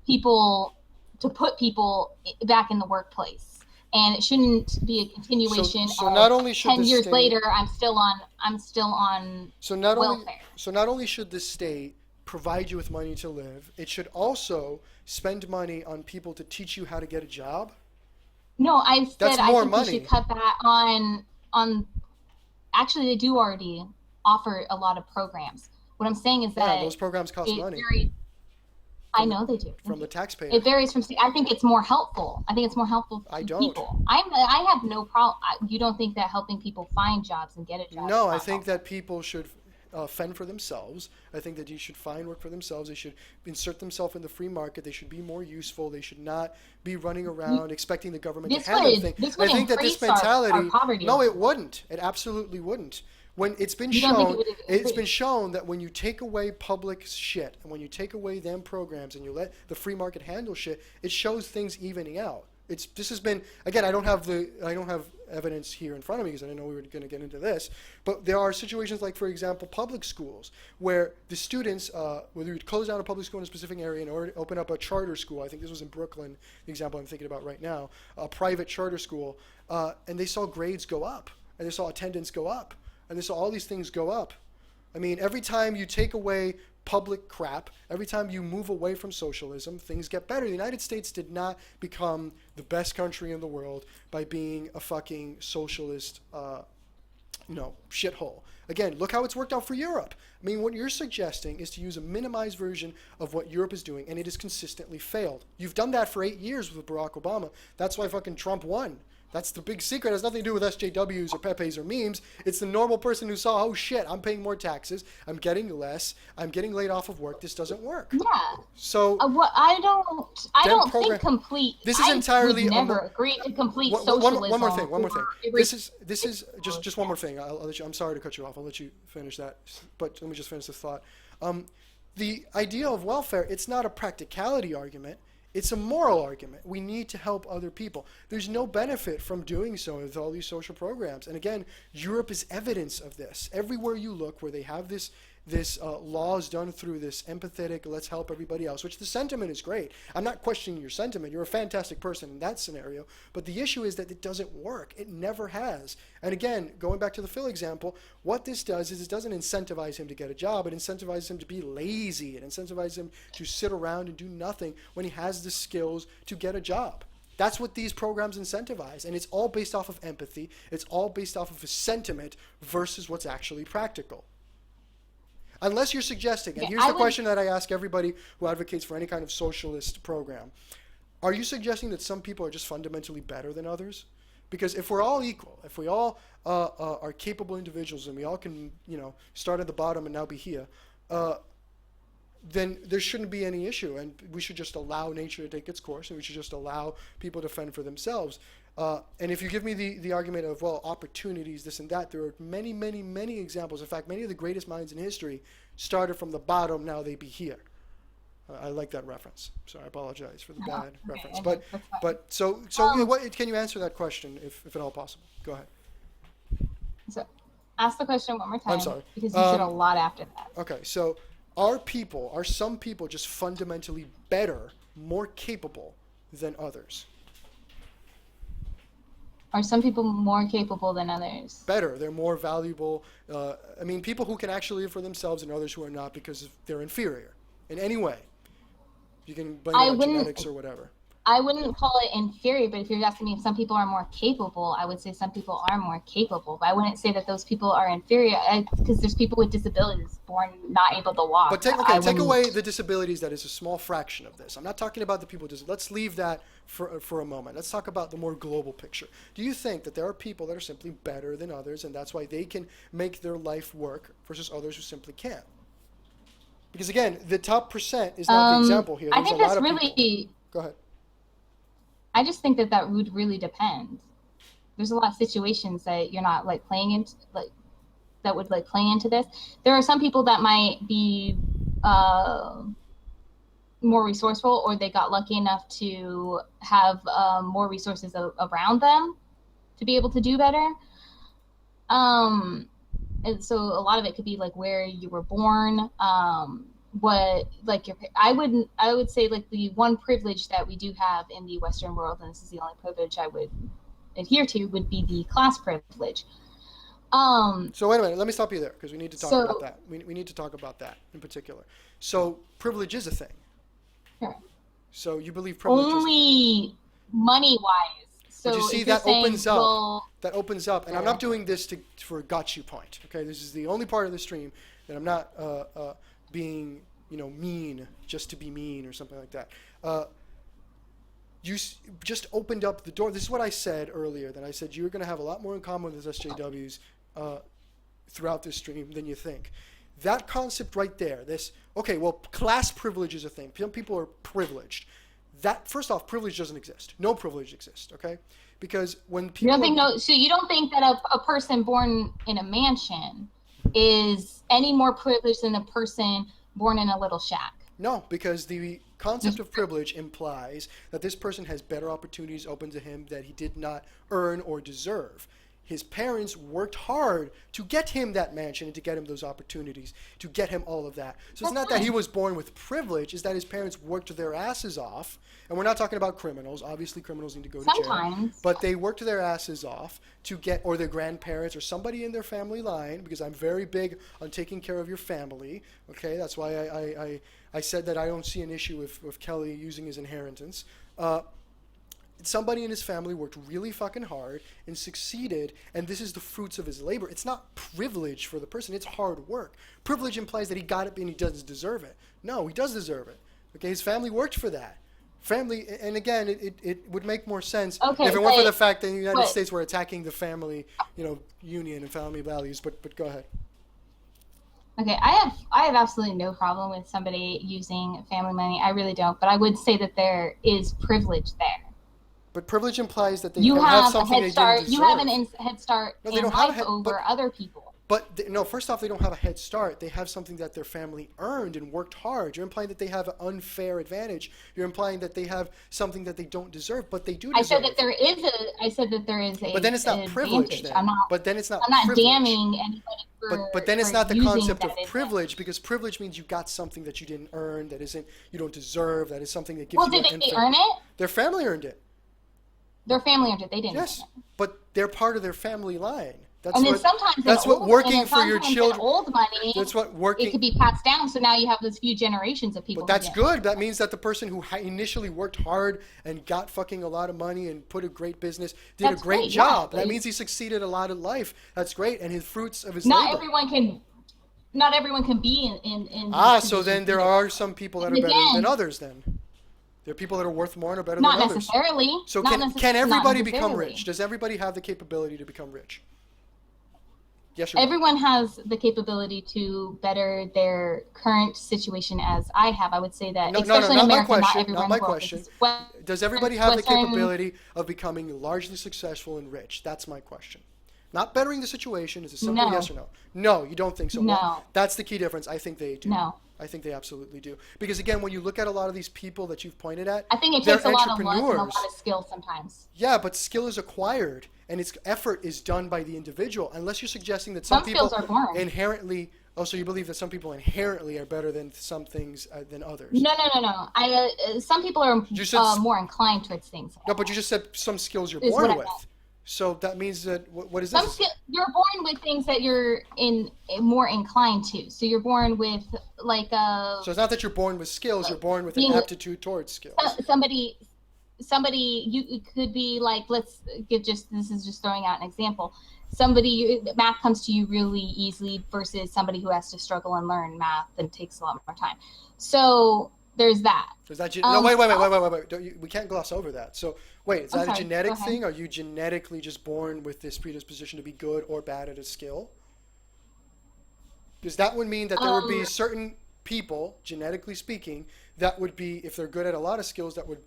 Speaker 2: people to put people back in the workplace. and it shouldn't be a
Speaker 1: So
Speaker 2: continuation
Speaker 1: so
Speaker 2: of
Speaker 1: not only should
Speaker 2: 10
Speaker 1: the
Speaker 2: years
Speaker 1: state
Speaker 2: later I'm still on
Speaker 1: so not only
Speaker 2: welfare.
Speaker 1: so not only should the state provide you with money to live, it should also spend money on people to teach you how to get a job.
Speaker 2: No, I
Speaker 1: That's
Speaker 2: said I
Speaker 1: more
Speaker 2: think we should
Speaker 1: money.
Speaker 2: cut back on actually they do already offer a lot of programs. What I'm saying is
Speaker 1: Yeah, and
Speaker 2: that
Speaker 1: those programs cost
Speaker 2: it
Speaker 1: money
Speaker 2: varies. I
Speaker 1: from the
Speaker 2: know they do.
Speaker 1: from
Speaker 2: Thank
Speaker 1: the
Speaker 2: you.
Speaker 1: taxpayer.
Speaker 2: It varies from state. I think it's more helpful. I think it's more helpful
Speaker 1: I
Speaker 2: to
Speaker 1: don't.
Speaker 2: people. I have no problem. You don't think that helping people find jobs and get a job is
Speaker 1: No, I
Speaker 2: not
Speaker 1: think
Speaker 2: helpful?
Speaker 1: that people should fend for themselves. I think that you should find work for themselves. They should insert themselves in the free market. They should be more useful. They should not be running around expecting the government to
Speaker 2: This
Speaker 1: hand them
Speaker 2: would
Speaker 1: things.
Speaker 2: this
Speaker 1: And
Speaker 2: would
Speaker 1: I think that this
Speaker 2: increase our
Speaker 1: mentality,
Speaker 2: poverty
Speaker 1: no, it
Speaker 2: level.
Speaker 1: wouldn't. It absolutely wouldn't. When
Speaker 2: You don't think it would
Speaker 1: it's been
Speaker 2: increase?
Speaker 1: shown that when you take away public shit and when you take away them programs and you let the free market handle shit, it shows things evening out. This has been again. I don't have evidence here in front of me because I didn't know we were going to get into this. But there are situations like, for example, public schools where the students, whether you close down a public school in a specific area and or open up a charter school. I think this was in Brooklyn, the example I'm thinking about right now, a private charter school, and they saw grades go up and they saw attendance go up and they saw all these things go up. I mean, every time you take away public crap, every time you move away from socialism, things get better. The United States did not become the best country in the world by being a fucking socialist, shithole. Again, look how it's worked out for Europe. I mean, what you're suggesting is to use a minimized version of what Europe is doing, and it has consistently failed. You've done that for 8 years with Barack Obama. That's why fucking Trump won. That's the big secret. It has nothing to do with SJWs or Pepes or memes. It's the normal person who saw, oh shit, I'm paying more taxes. I'm getting less. I'm getting laid off of work. This doesn't work.
Speaker 2: Yeah.
Speaker 1: So
Speaker 2: What I don't I
Speaker 1: then
Speaker 2: don't
Speaker 1: program.
Speaker 2: think complete.
Speaker 1: This is
Speaker 2: I would
Speaker 1: entirely
Speaker 2: never agree to complete
Speaker 1: one more
Speaker 2: socialism
Speaker 1: thing. One more thing.
Speaker 2: or
Speaker 1: This is just one more thing. I'll let you. I'm sorry to cut you off. I'll let you finish that. But let me just finish this thought. The idea of welfare. It's not a practicality argument. It's a moral argument. We need to help other people. There's no benefit from doing so with all these social programs. And again, Europe is evidence of this. Everywhere you look where they have this laws done through this empathetic, let's help everybody else, which the sentiment is great. I'm not questioning your sentiment. You're a fantastic person in that scenario. But the issue is that it doesn't work. It never has. And again, going back to the Phil example, what this does is it doesn't incentivize him to get a job. It incentivizes him to be lazy. It incentivizes him to sit around and do nothing when he has the skills to get a job. That's what these programs incentivize. And it's all based off of empathy. It's all based off of a sentiment versus what's actually practical. Unless you're suggesting, and here's the question that I ask everybody who advocates for any kind of socialist program. Are you suggesting that some people are just fundamentally better than others? Because if we're all equal, if we all are capable individuals and we all can, start at the bottom and now be here, then there shouldn't be any issue. And we should just allow nature to take its course and we should just allow people to fend for themselves. And if you give me the argument of, well, opportunities, this and that, there are many, many, many examples. In fact, many of the greatest minds in history started from the bottom, now they be here. I like that reference. So I apologize for the bad reference. But so what, can you answer that question, if at all possible? Go ahead.
Speaker 2: So ask the question one more time.
Speaker 1: I'm sorry.
Speaker 2: Because you said a lot after that.
Speaker 1: Okay, so are some people just fundamentally better, more capable than others?
Speaker 2: Are some people more capable than others?
Speaker 1: Better. They're more valuable. People who can actually live for themselves and others who are not because they're inferior in any way. You can blame it on genetics or whatever.
Speaker 2: I wouldn't call it inferior, but if you're asking me if some people are more capable, I would say some people are more capable. But I wouldn't say that those people are inferior because there's people with disabilities born not able to walk.
Speaker 1: But take away the disabilities. That is a small fraction of this. I'm not talking about the people with disabilities. Let's leave that for a moment. Let's talk about the more global picture. Do you think that there are people that are simply better than others and that's why they can make their life work versus others who simply can't? Because again, the top percent is not the example here.
Speaker 2: I think that's really...
Speaker 1: Go ahead.
Speaker 2: I just think that would really depend. There's a lot of situations that you're not playing into, that would play into this. There are some people that might be more resourceful, or they got lucky enough to have more resources around them to be able to do better. And so a lot of it could be where you were born, what like I would say like the one privilege that we do have in the Western world, and this is the only privilege I would adhere to, would be the class privilege.
Speaker 1: So wait a minute, let me stop you there because we need to talk about
Speaker 2: So
Speaker 1: that. We need to talk about that in particular. So privilege is a thing.
Speaker 2: sure.
Speaker 1: So you believe privilege is a thing.
Speaker 2: Only money wise.
Speaker 1: But you
Speaker 2: So
Speaker 1: see,
Speaker 2: if you're
Speaker 1: that
Speaker 2: saying,
Speaker 1: opens up.
Speaker 2: well,
Speaker 1: That opens up, and I'm
Speaker 2: sure.
Speaker 1: not doing this for a got you point. Okay, this is the only part of the stream that I'm not being, mean just to be mean or something like that. Just opened up the door. This is what I said earlier. That I said you're going to have a lot more in common with SJWs throughout this stream than you think. That concept right there. Class privilege is a thing. Some people are privileged. That, first off, privilege doesn't exist. No privilege exists. Okay, because when
Speaker 2: You
Speaker 1: people
Speaker 2: don't think no? So you don't think that a person born in a mansion is any more privileged than a person born in a little shack?
Speaker 1: No, because the concept of privilege implies that this person has better opportunities open to him that he did not earn or deserve. His parents worked hard to get him that mansion and to get him those opportunities, to get him all of that. So it's not that he was born with privilege, it's that his parents worked their asses off. And we're not talking about criminals. Obviously, criminals need to go to jail.
Speaker 2: Sometimes.
Speaker 1: But they worked their asses off to get, or their grandparents or somebody in their family line, because I'm very big on taking care of your family. Okay, that's why I said that I don't see an issue with Kelly using his inheritance. Somebody in his family worked really fucking hard and succeeded, and this is the fruits of his labor. It's not privilege for the person, it's hard work. Privilege implies that he got it and he doesn't deserve it. No, he does deserve it. Okay, his family worked for that. Family, and again, it would make more sense if it weren't for the fact that the United States were attacking the family, union and family values, but go ahead.
Speaker 2: Okay, I have absolutely no problem with somebody using family money. I really don't, but I would say that there is privilege there.
Speaker 1: But privilege implies that they
Speaker 2: You
Speaker 1: have
Speaker 2: have a
Speaker 1: something
Speaker 2: head
Speaker 1: they
Speaker 2: start.
Speaker 1: didn't
Speaker 2: You
Speaker 1: deserve.
Speaker 2: have an head start
Speaker 1: No, they
Speaker 2: in
Speaker 1: don't have a
Speaker 2: life
Speaker 1: head-
Speaker 2: over
Speaker 1: but-
Speaker 2: other people.
Speaker 1: But no, first off, they don't have a head start. They have something that their family earned and worked hard. You're implying that they have an unfair advantage. You're implying that they have something that they don't deserve, but they do deserve.
Speaker 2: I said that there is a.
Speaker 1: But then it's not privilege.
Speaker 2: advantage.
Speaker 1: Then. But then it's not.
Speaker 2: I'm not
Speaker 1: privilege.
Speaker 2: damning anybody for.
Speaker 1: But then it's
Speaker 2: for
Speaker 1: not the
Speaker 2: using
Speaker 1: concept of
Speaker 2: that
Speaker 1: privilege, because privilege means you got something that you didn't earn, you don't deserve, that is something that gives
Speaker 2: Well,
Speaker 1: you.
Speaker 2: did
Speaker 1: an
Speaker 2: they
Speaker 1: unfair-
Speaker 2: earn it?
Speaker 1: Their family earned it.
Speaker 2: Their family earned it. They didn't.
Speaker 1: Yes,
Speaker 2: Earn it.
Speaker 1: but they're part of their family line. That's
Speaker 2: And then
Speaker 1: what.
Speaker 2: sometimes
Speaker 1: That's
Speaker 2: in
Speaker 1: what
Speaker 2: old,
Speaker 1: working
Speaker 2: and then
Speaker 1: for your
Speaker 2: sometimes in
Speaker 1: children.
Speaker 2: old money.
Speaker 1: That's what working.
Speaker 2: It could be passed down, so now you have those few generations of people.
Speaker 1: But that's
Speaker 2: who did.
Speaker 1: good. That means that the person who initially worked hard and got fucking a lot of money and put a great business did
Speaker 2: That's
Speaker 1: a great
Speaker 2: great,
Speaker 1: job.
Speaker 2: yeah.
Speaker 1: That means he succeeded a lot in life. That's great, and his fruits of his
Speaker 2: Not
Speaker 1: labor.
Speaker 2: everyone can. Not everyone can be in
Speaker 1: So then there are some people that are better than others. Then there are people that are worth more and are better
Speaker 2: Not
Speaker 1: than others.
Speaker 2: necessarily.
Speaker 1: So
Speaker 2: Not
Speaker 1: can everybody
Speaker 2: not
Speaker 1: become
Speaker 2: necessarily.
Speaker 1: rich? Does everybody have the capability to become rich? Yes or no?
Speaker 2: Everyone has the capability to better their current situation as I have. I would say that,
Speaker 1: No,
Speaker 2: especially
Speaker 1: not
Speaker 2: in
Speaker 1: my
Speaker 2: America, not
Speaker 1: question.
Speaker 2: everyone
Speaker 1: Not my
Speaker 2: will.
Speaker 1: question.
Speaker 2: This is what-
Speaker 1: Does everybody have the
Speaker 2: Western-
Speaker 1: capability of becoming largely successful and rich? That's my question. Not bettering the situation. Is a simple
Speaker 2: No.
Speaker 1: yes or no? No, you don't think so.
Speaker 2: No.
Speaker 1: Well, that's the key difference. I think they do.
Speaker 2: No.
Speaker 1: I think they absolutely do. Because again, when you look at a lot of these people that you've pointed at,
Speaker 2: I think it
Speaker 1: they're
Speaker 2: takes a lot of luck and a
Speaker 1: entrepreneurs.
Speaker 2: lot of skill sometimes.
Speaker 1: Yeah, but skill is acquired, and its effort is done by the individual. Unless you're suggesting that some people
Speaker 2: skills are born.
Speaker 1: inherently. Oh, so you believe that some people inherently are better than some things than others?
Speaker 2: No. Some people are
Speaker 1: You said
Speaker 2: more inclined towards things.
Speaker 1: No, but you just said some skills you're
Speaker 2: Is
Speaker 1: born
Speaker 2: what I
Speaker 1: with.
Speaker 2: meant.
Speaker 1: So that means that what is
Speaker 2: Some
Speaker 1: this?
Speaker 2: you're born with things that you're more inclined to. So you're born with like
Speaker 1: So it's not that you're born with skills. You're born with an
Speaker 2: being-
Speaker 1: aptitude towards skills.
Speaker 2: somebody you could be like, let's get this is just throwing out an example. Math comes to you really easily versus somebody who has to struggle and learn math and takes a lot more time. So there's that.
Speaker 1: Is that no? Wait. We can't gloss over that. So wait, is
Speaker 2: I'm
Speaker 1: that
Speaker 2: sorry,
Speaker 1: a genetic
Speaker 2: go ahead.
Speaker 1: thing? Are you genetically just born with this predisposition to be good or bad at a skill? Because that would mean that there would be certain people, genetically speaking, that would be, if they're good at a lot of skills, that would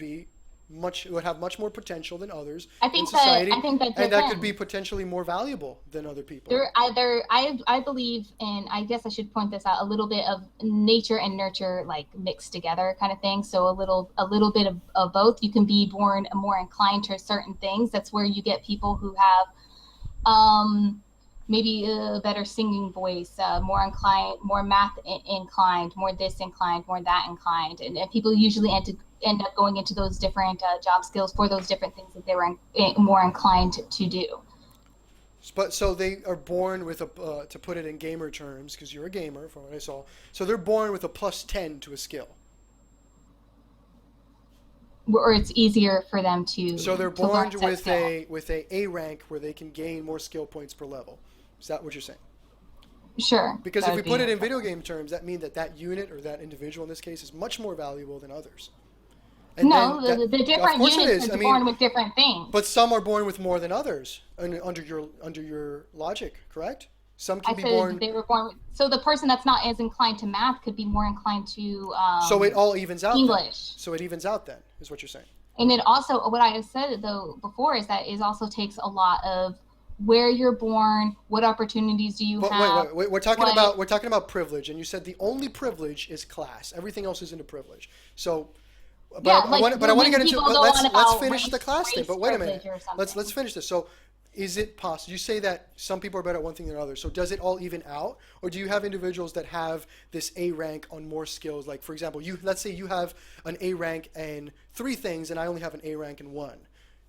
Speaker 1: have much more potential than others in society,
Speaker 2: I think that
Speaker 1: and that could
Speaker 2: depends.
Speaker 1: be potentially more valuable than other people.
Speaker 2: I believe in, I guess I should point this out, a little bit of nature and nurture like mixed together kind of thing. So a little bit of both. You can be born more inclined to certain things. That's where you get people who have maybe a better singing voice, more inclined, more math inclined, more this inclined, more that inclined, and people usually end up going into those different job skills for those different things that they were more inclined to do.
Speaker 1: But so they are born with a, to put it in gamer terms, because you're a gamer from what I saw. So they're born with a +10 to a skill.
Speaker 2: Or it's easier for them to.
Speaker 1: So they're
Speaker 2: to learn
Speaker 1: born with a rank where they can gain more skill points per level. Is that what you're saying?
Speaker 2: Sure.
Speaker 1: Because if we put it in video game terms, that means that unit or that individual in this case is much more valuable than others.
Speaker 2: And no, the different units are born with different things.
Speaker 1: But some are born with more than others under your logic, correct? Some can be born.
Speaker 2: They were born. So the person that's not as inclined to math could be more inclined to.
Speaker 1: So it all evens out.
Speaker 2: English.
Speaker 1: Then. So it evens out then, is what you're saying.
Speaker 2: And it also, what I have said though before, is that it also takes a lot of where you're born, what opportunities do you have.
Speaker 1: Wait. We're talking about privilege, and you said the only privilege is class. Everything else isn't a privilege. So. But
Speaker 2: yeah,
Speaker 1: I want to get into. But let's finish the class thing. But wait a minute. Let's finish this. So, is it possible? You say that some people are better at one thing than others. So, does it all even out, or do you have individuals that have this A rank on more skills? Like, for example, let's say you have an A rank in 3 things, and I only have an A rank in 1.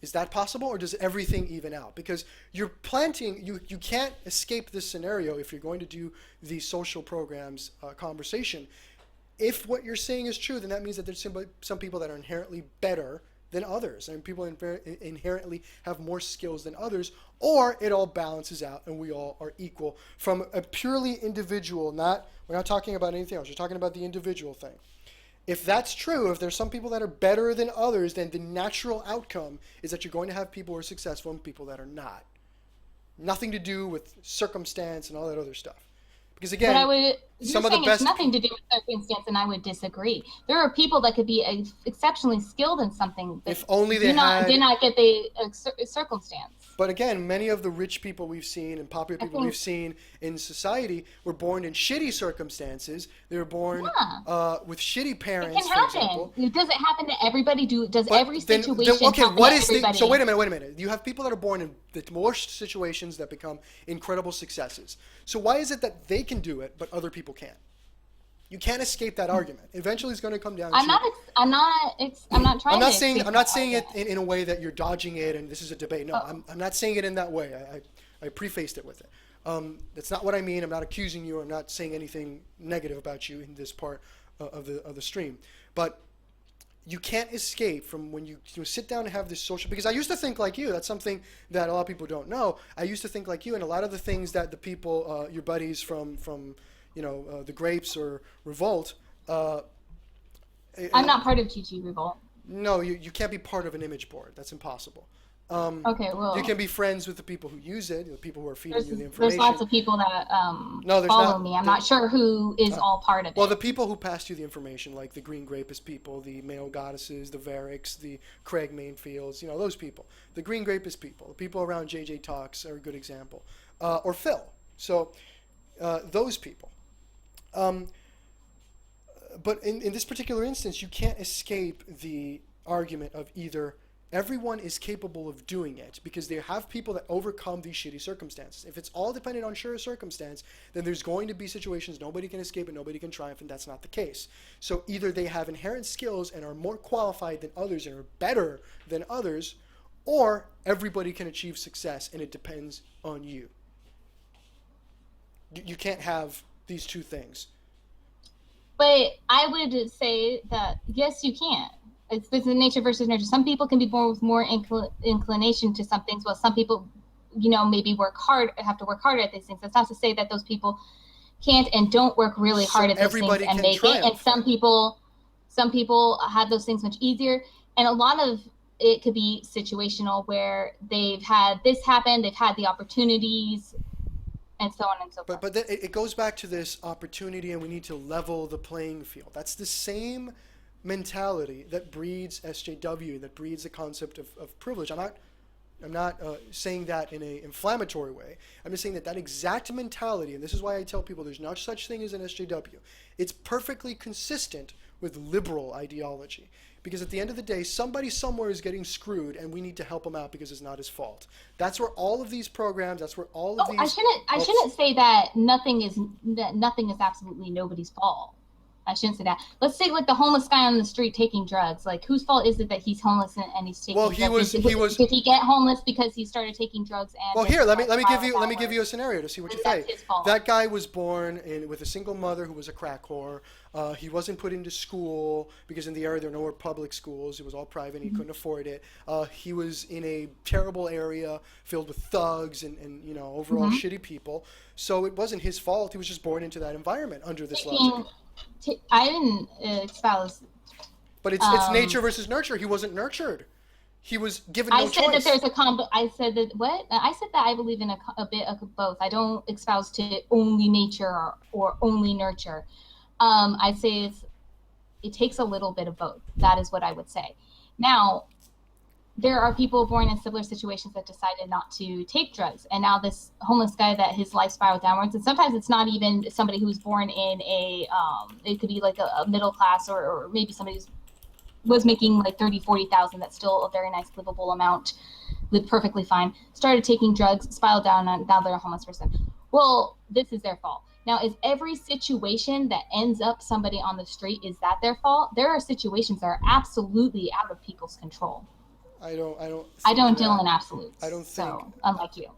Speaker 1: Is that possible, or does everything even out? Because you're planting. You can't escape this scenario if you're going to do the social programs conversation. If what you're saying is true, then that means that there's some people that are inherently better than others, and people inherently have more skills than others, or it all balances out and we all are equal from a purely individual. We're not talking about anything else. We're talking about the individual thing. If that's true, if there's some people that are better than others, then the natural outcome is that you're going to have people who are successful and people that are not. Nothing to do with circumstance and all that other stuff. Because again, some of the best.
Speaker 2: It's nothing to do with circumstance, and I would disagree. There are people that could be exceptionally skilled in something, but
Speaker 1: if only they
Speaker 2: did not get the circumstance.
Speaker 1: But again, many of the rich people we've seen and popular people we've seen in society were born in shitty circumstances. They were born with shitty parents.
Speaker 2: It can happen. Does it happen to everybody? Every situation happen
Speaker 1: what
Speaker 2: to
Speaker 1: is
Speaker 2: everybody?
Speaker 1: So wait a minute. You have people that are born in the worst situations that become incredible successes. So why is it that they can do it but other people can't? You can't escape that argument. Eventually, it's going to come down. I'm not saying it in a way that you're dodging it and this is a debate. No, I'm not saying it in that way. I prefaced it with it. That's not what I mean. I'm not accusing you. I'm not saying anything negative about you in this part of the stream. But you can't escape from when you sit down and have this social. Because I used to think like you. That's something that a lot of people don't know. I used to think like you, and a lot of the things that the people, your buddies from the Grapes or Revolt.
Speaker 2: I'm not part of GG Revolt.
Speaker 1: No, you can't be part of an image board. That's impossible.
Speaker 2: Okay, well.
Speaker 1: You can be friends with the people who use it, the people who are feeding you the information.
Speaker 2: There's lots of people that follow me. I'm not sure who is all part of it.
Speaker 1: Well, the people who passed you the information, like the Green Grapist people, the Male Goddesses, the Variks, the Craig Mainfields, those people. The Green Grapist people, the people around JJ Talks are a good example. Or Phil. So those people. But in this particular instance, you can't escape the argument of either everyone is capable of doing it because they have people that overcome these shitty circumstances. If it's all dependent on sheer circumstance, then there's going to be situations nobody can escape and nobody can triumph, and that's not the case. So either they have inherent skills and are more qualified than others and are better than others, or everybody can achieve success, and it depends on you. You can't have these two things.
Speaker 2: But I would say that, yes, you can. It's nature versus nurture. Some people can be born with more inclination to some things, while some people, maybe have to work harder at these things. That's not to say that those people can't and don't work really hard at those things and make it. And some people have those things much easier. And a lot of it could be situational, where they've had this happen, they've had the opportunities, and so on and so forth.
Speaker 1: But it goes back to this opportunity, and we need to level the playing field. That's the same mentality that breeds SJW, that breeds the concept of privilege. I'm not saying that in an inflammatory way. I'm just saying that that exact mentality, and this is why I tell people there's no such thing as an SJW. It's perfectly consistent with liberal ideology. Because at the end of the day, somebody somewhere is getting screwed, and we need to help him out because it's not his fault. That's where all of these programs, that's where all of these.
Speaker 2: I shouldn't say that nothing is absolutely nobody's fault. I shouldn't say that. Let's say like the homeless guy on the street taking drugs. Like, whose fault is it that he's homeless and he's taking drugs? Did he get homeless because he started taking drugs? And
Speaker 1: well, here, let me give you a scenario to see what you say.
Speaker 2: His fault.
Speaker 1: That guy was born with a single mother who was a crack whore. He wasn't put into school because in the area there were no public schools. It was all private. He couldn't afford it. He was in a terrible area filled with thugs and overall shitty people. So it wasn't his fault. He was just born into that environment under this logic.
Speaker 2: I didn't espouse.
Speaker 1: But it's nature versus nurture. He wasn't nurtured. He was given no choice.
Speaker 2: I said that there's a I said that what? I said that I believe in a bit of both. I don't espouse to only nature or only nurture. I say it takes a little bit of both. That is what I would say. Now, there are people born in similar situations that decided not to take drugs. And now this homeless guy that his life spiraled downwards, and sometimes it's not even somebody who's born in it could be like a middle class or maybe somebody who was making like 30, 40,000. That's still a very nice livable amount, lived perfectly fine, started taking drugs, spiraled down, and now they're a homeless person. Well, this is their fault. Now, is every situation that ends up somebody on the street, is that their fault? There are situations that are absolutely out of people's control. I don't deal in absolutes.
Speaker 1: I don't think.
Speaker 2: So, unlike you.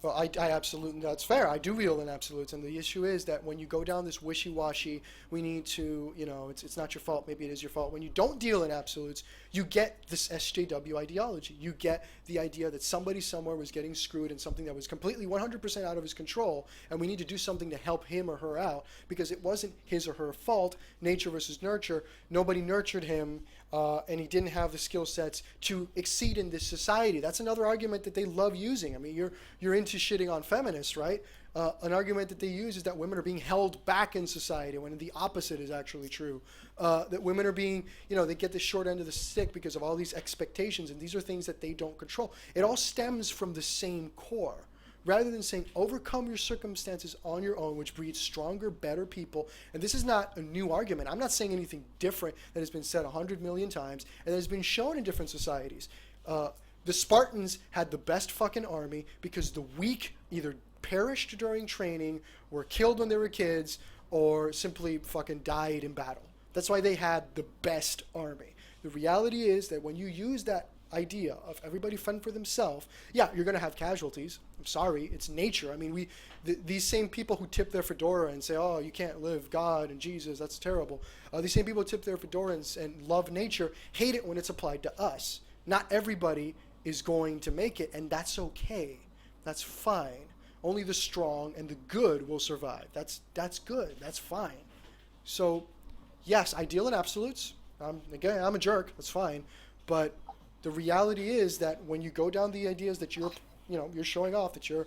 Speaker 1: Well, I absolutely, that's fair. I do deal in absolutes, and the issue is that when you go down this wishy-washy, we need to, it's not your fault, maybe it is your fault. When you don't deal in absolutes, you get this SJW ideology. You get the idea that somebody somewhere was getting screwed in something that was completely 100% out of his control, and we need to do something to help him or her out because it wasn't his or her fault. Nature versus nurture. Nobody nurtured him, and he didn't have the skill sets to exceed in this society. That's another argument that they love using. I mean, you're into shitting on feminists, right? An argument that they use is that women are being held back in society when the opposite is actually true. That women are being, they get the short end of the stick because of all these expectations, and these are things that they don't control. It all stems from the same core. Rather than saying overcome your circumstances on your own, which breeds stronger, better people. And this is not a new argument. I'm not saying anything different that has been said 100 million times and that has been shown in different societies. The Spartans had the best fucking army because the weak either perished during training, were killed when they were kids, or simply fucking died in battle. That's why they had the best army. The reality is that when you use that idea of everybody fend for themselves, yeah, you're going to have casualties. I'm sorry, it's nature. I mean, these same people who tip their fedora and say, oh, you can't live God and Jesus, that's terrible. These same people who tip their fedora and love nature hate it when it's applied to us. Not everybody is going to make it, and that's okay. That's fine. Only the strong and the good will survive. That's good. That's fine. So, yes, I deal in absolutes. Again, I'm a jerk. That's fine. But the reality is that when you go down the ideas that you're showing off, that you're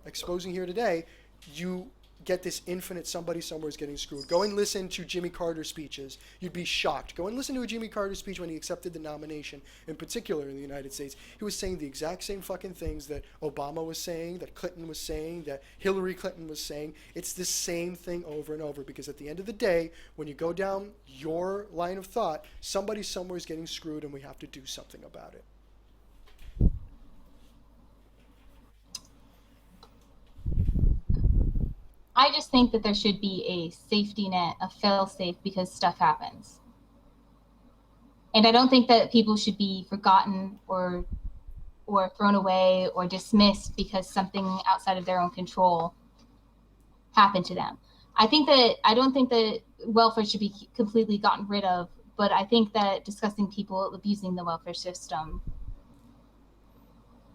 Speaker 1: exposing here today, you get this infinite somebody somewhere is getting screwed. Go and listen to Jimmy Carter's speeches. You'd be shocked. Go and listen to a Jimmy Carter speech when he accepted the nomination, in particular in the United States. He was saying the exact same fucking things that Obama was saying, that Clinton was saying, that Hillary Clinton was saying. It's the same thing over and over because at the end of the day, when you go down your line of thought, somebody somewhere is getting screwed and we have to do something about it.
Speaker 2: I just think that there should be a safety net, a fail-safe, because stuff happens. And I don't think that people should be forgotten or thrown away or dismissed because something outside of their own control happened to them. I don't think that welfare should be completely gotten rid of, but I think that discussing people abusing the welfare system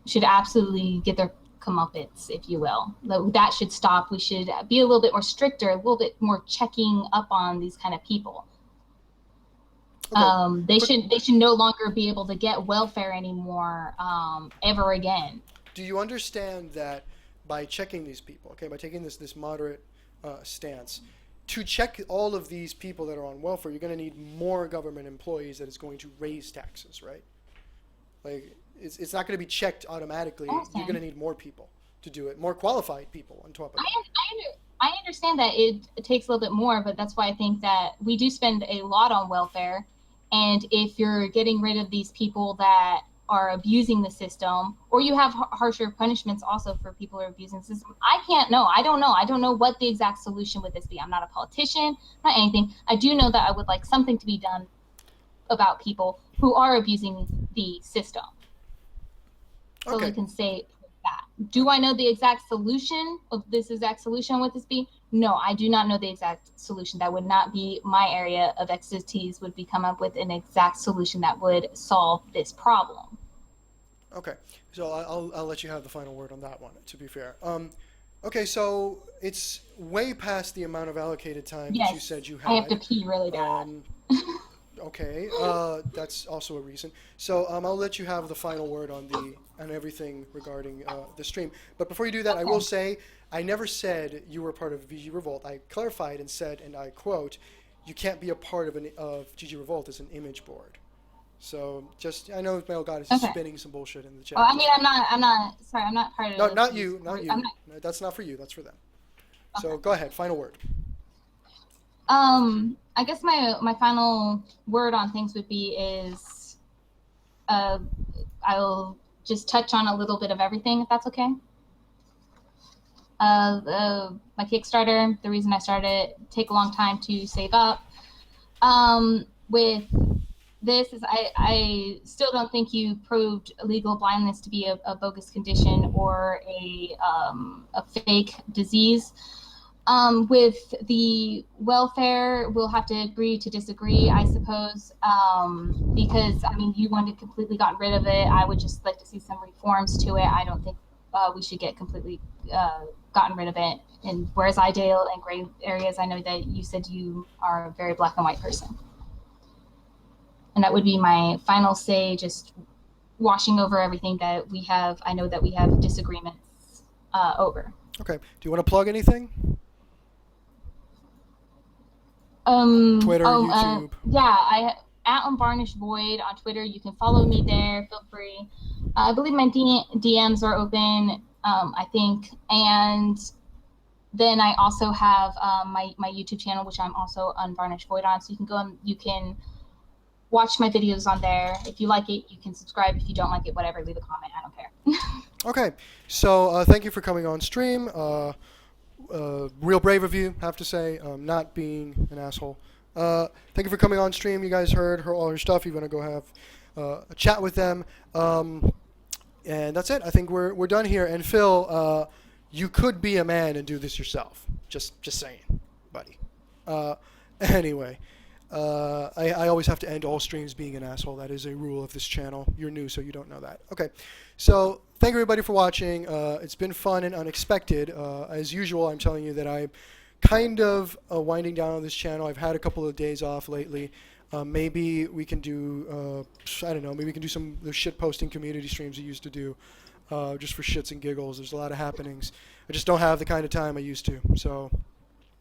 Speaker 2: should absolutely get their comeuppance, if you will. That should stop. We should be a little bit more stricter, a little bit more checking up on these kind of people. Okay. They should no longer be able to get welfare anymore, ever again.
Speaker 1: Do you understand that by checking these people, okay, by taking this moderate stance, to check all of these people that are on welfare, you're going to need more government employees that is going to raise taxes, right? Like, it's not going to be checked automatically.
Speaker 2: I
Speaker 1: You're going to
Speaker 2: understand.
Speaker 1: need more people to do it, more qualified people on top of that.
Speaker 2: I understand that it takes a little bit more, but that's why I think that we do spend a lot on welfare. And if you're getting rid of these people that are abusing the system, or you have harsher punishments also for people who are abusing the system, I can't know. I don't know. I don't know what the exact solution would this be. I'm not a politician, not anything. I do know that I would like something to be done about people who are abusing the system. So we
Speaker 1: Okay.
Speaker 2: can say that. Do I know the exact solution of this exact solution? Would this be? No, I do not know the exact solution. That would not be my area of expertise. Would be come up with an exact solution that would solve this problem.
Speaker 1: Okay. So I'll let you have the final word on that one. To be fair. Okay. So it's way past the amount of allocated time that you
Speaker 2: Yes,
Speaker 1: said you
Speaker 2: I have to
Speaker 1: had.
Speaker 2: pee really bad.
Speaker 1: Um, Okay, that's also a reason. So I'll let you have the final word on everything regarding the stream. But before you do that, I will
Speaker 2: Okay.
Speaker 1: say I never said you were part of VG Revolt. I clarified and said, and I quote, "You can't be a part of GG Revolt as an image board." So just I know Male God is just
Speaker 2: Okay.
Speaker 1: spinning some bullshit in the
Speaker 2: Oh,
Speaker 1: chat.
Speaker 2: I
Speaker 1: Just
Speaker 2: mean, I'm not. Sorry, I'm not part
Speaker 1: no,
Speaker 2: of
Speaker 1: not
Speaker 2: these
Speaker 1: you, not
Speaker 2: group. I'm
Speaker 1: you.
Speaker 2: not.
Speaker 1: No, that's not for you. That's for them.
Speaker 2: Okay.
Speaker 1: So go ahead, final word.
Speaker 2: I guess my final word on things would be is, uh, I'll just touch on a little bit of everything, if that's okay. My Kickstarter, the reason I started it, take a long time to save up. With this is I still don't think you proved legal blindness to be a bogus condition or a fake disease. With the welfare, we'll have to agree to disagree, I suppose, because I mean, you wanted completely gotten rid of it. I would just like to see some reforms to it. I don't think we should get completely gotten rid of it. And whereas I deal in gray areas, I know that you said you are a very black and white person. And that would be my final say, just washing over everything that we have. I know that we have disagreements over.
Speaker 1: Okay. Do you want to plug anything? Twitter, YouTube.
Speaker 2: Yeah, I at Unvarnished Void on Twitter. You can follow me there. Feel free. I believe my DMs are open. I think, and then I also have my YouTube channel, which I'm also Unvarnished Void on. So you can go and you can watch my videos on there. If you like it, you can subscribe. If you don't like it, whatever, leave a comment. I don't care.
Speaker 1: Okay, so thank you for coming on stream. Real brave of you, have to say, not being an asshole. Thank you for coming on stream. You guys heard all her stuff. You're gonna go have a chat with them, and that's it. I think we're done here. And Phil, you could be a man and do this yourself. Just saying, buddy. Anyway. I always have to end all streams being an asshole. That is a rule of this channel. You're new, so you don't know that. Okay, so thank everybody for watching. It's been fun and unexpected. As usual, I'm telling you that I'm kind of winding down on this channel. I've had a couple of days off lately. Maybe we can do, I don't know, maybe we can do some of the shit posting community streams we used to do, just for shits and giggles. There's a lot of happenings. I just don't have the kind of time I used to. So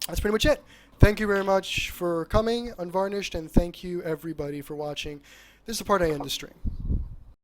Speaker 1: that's pretty much it. Thank you very much for coming, Unvarnished, and thank you everybody for watching. This is the part I end the stream.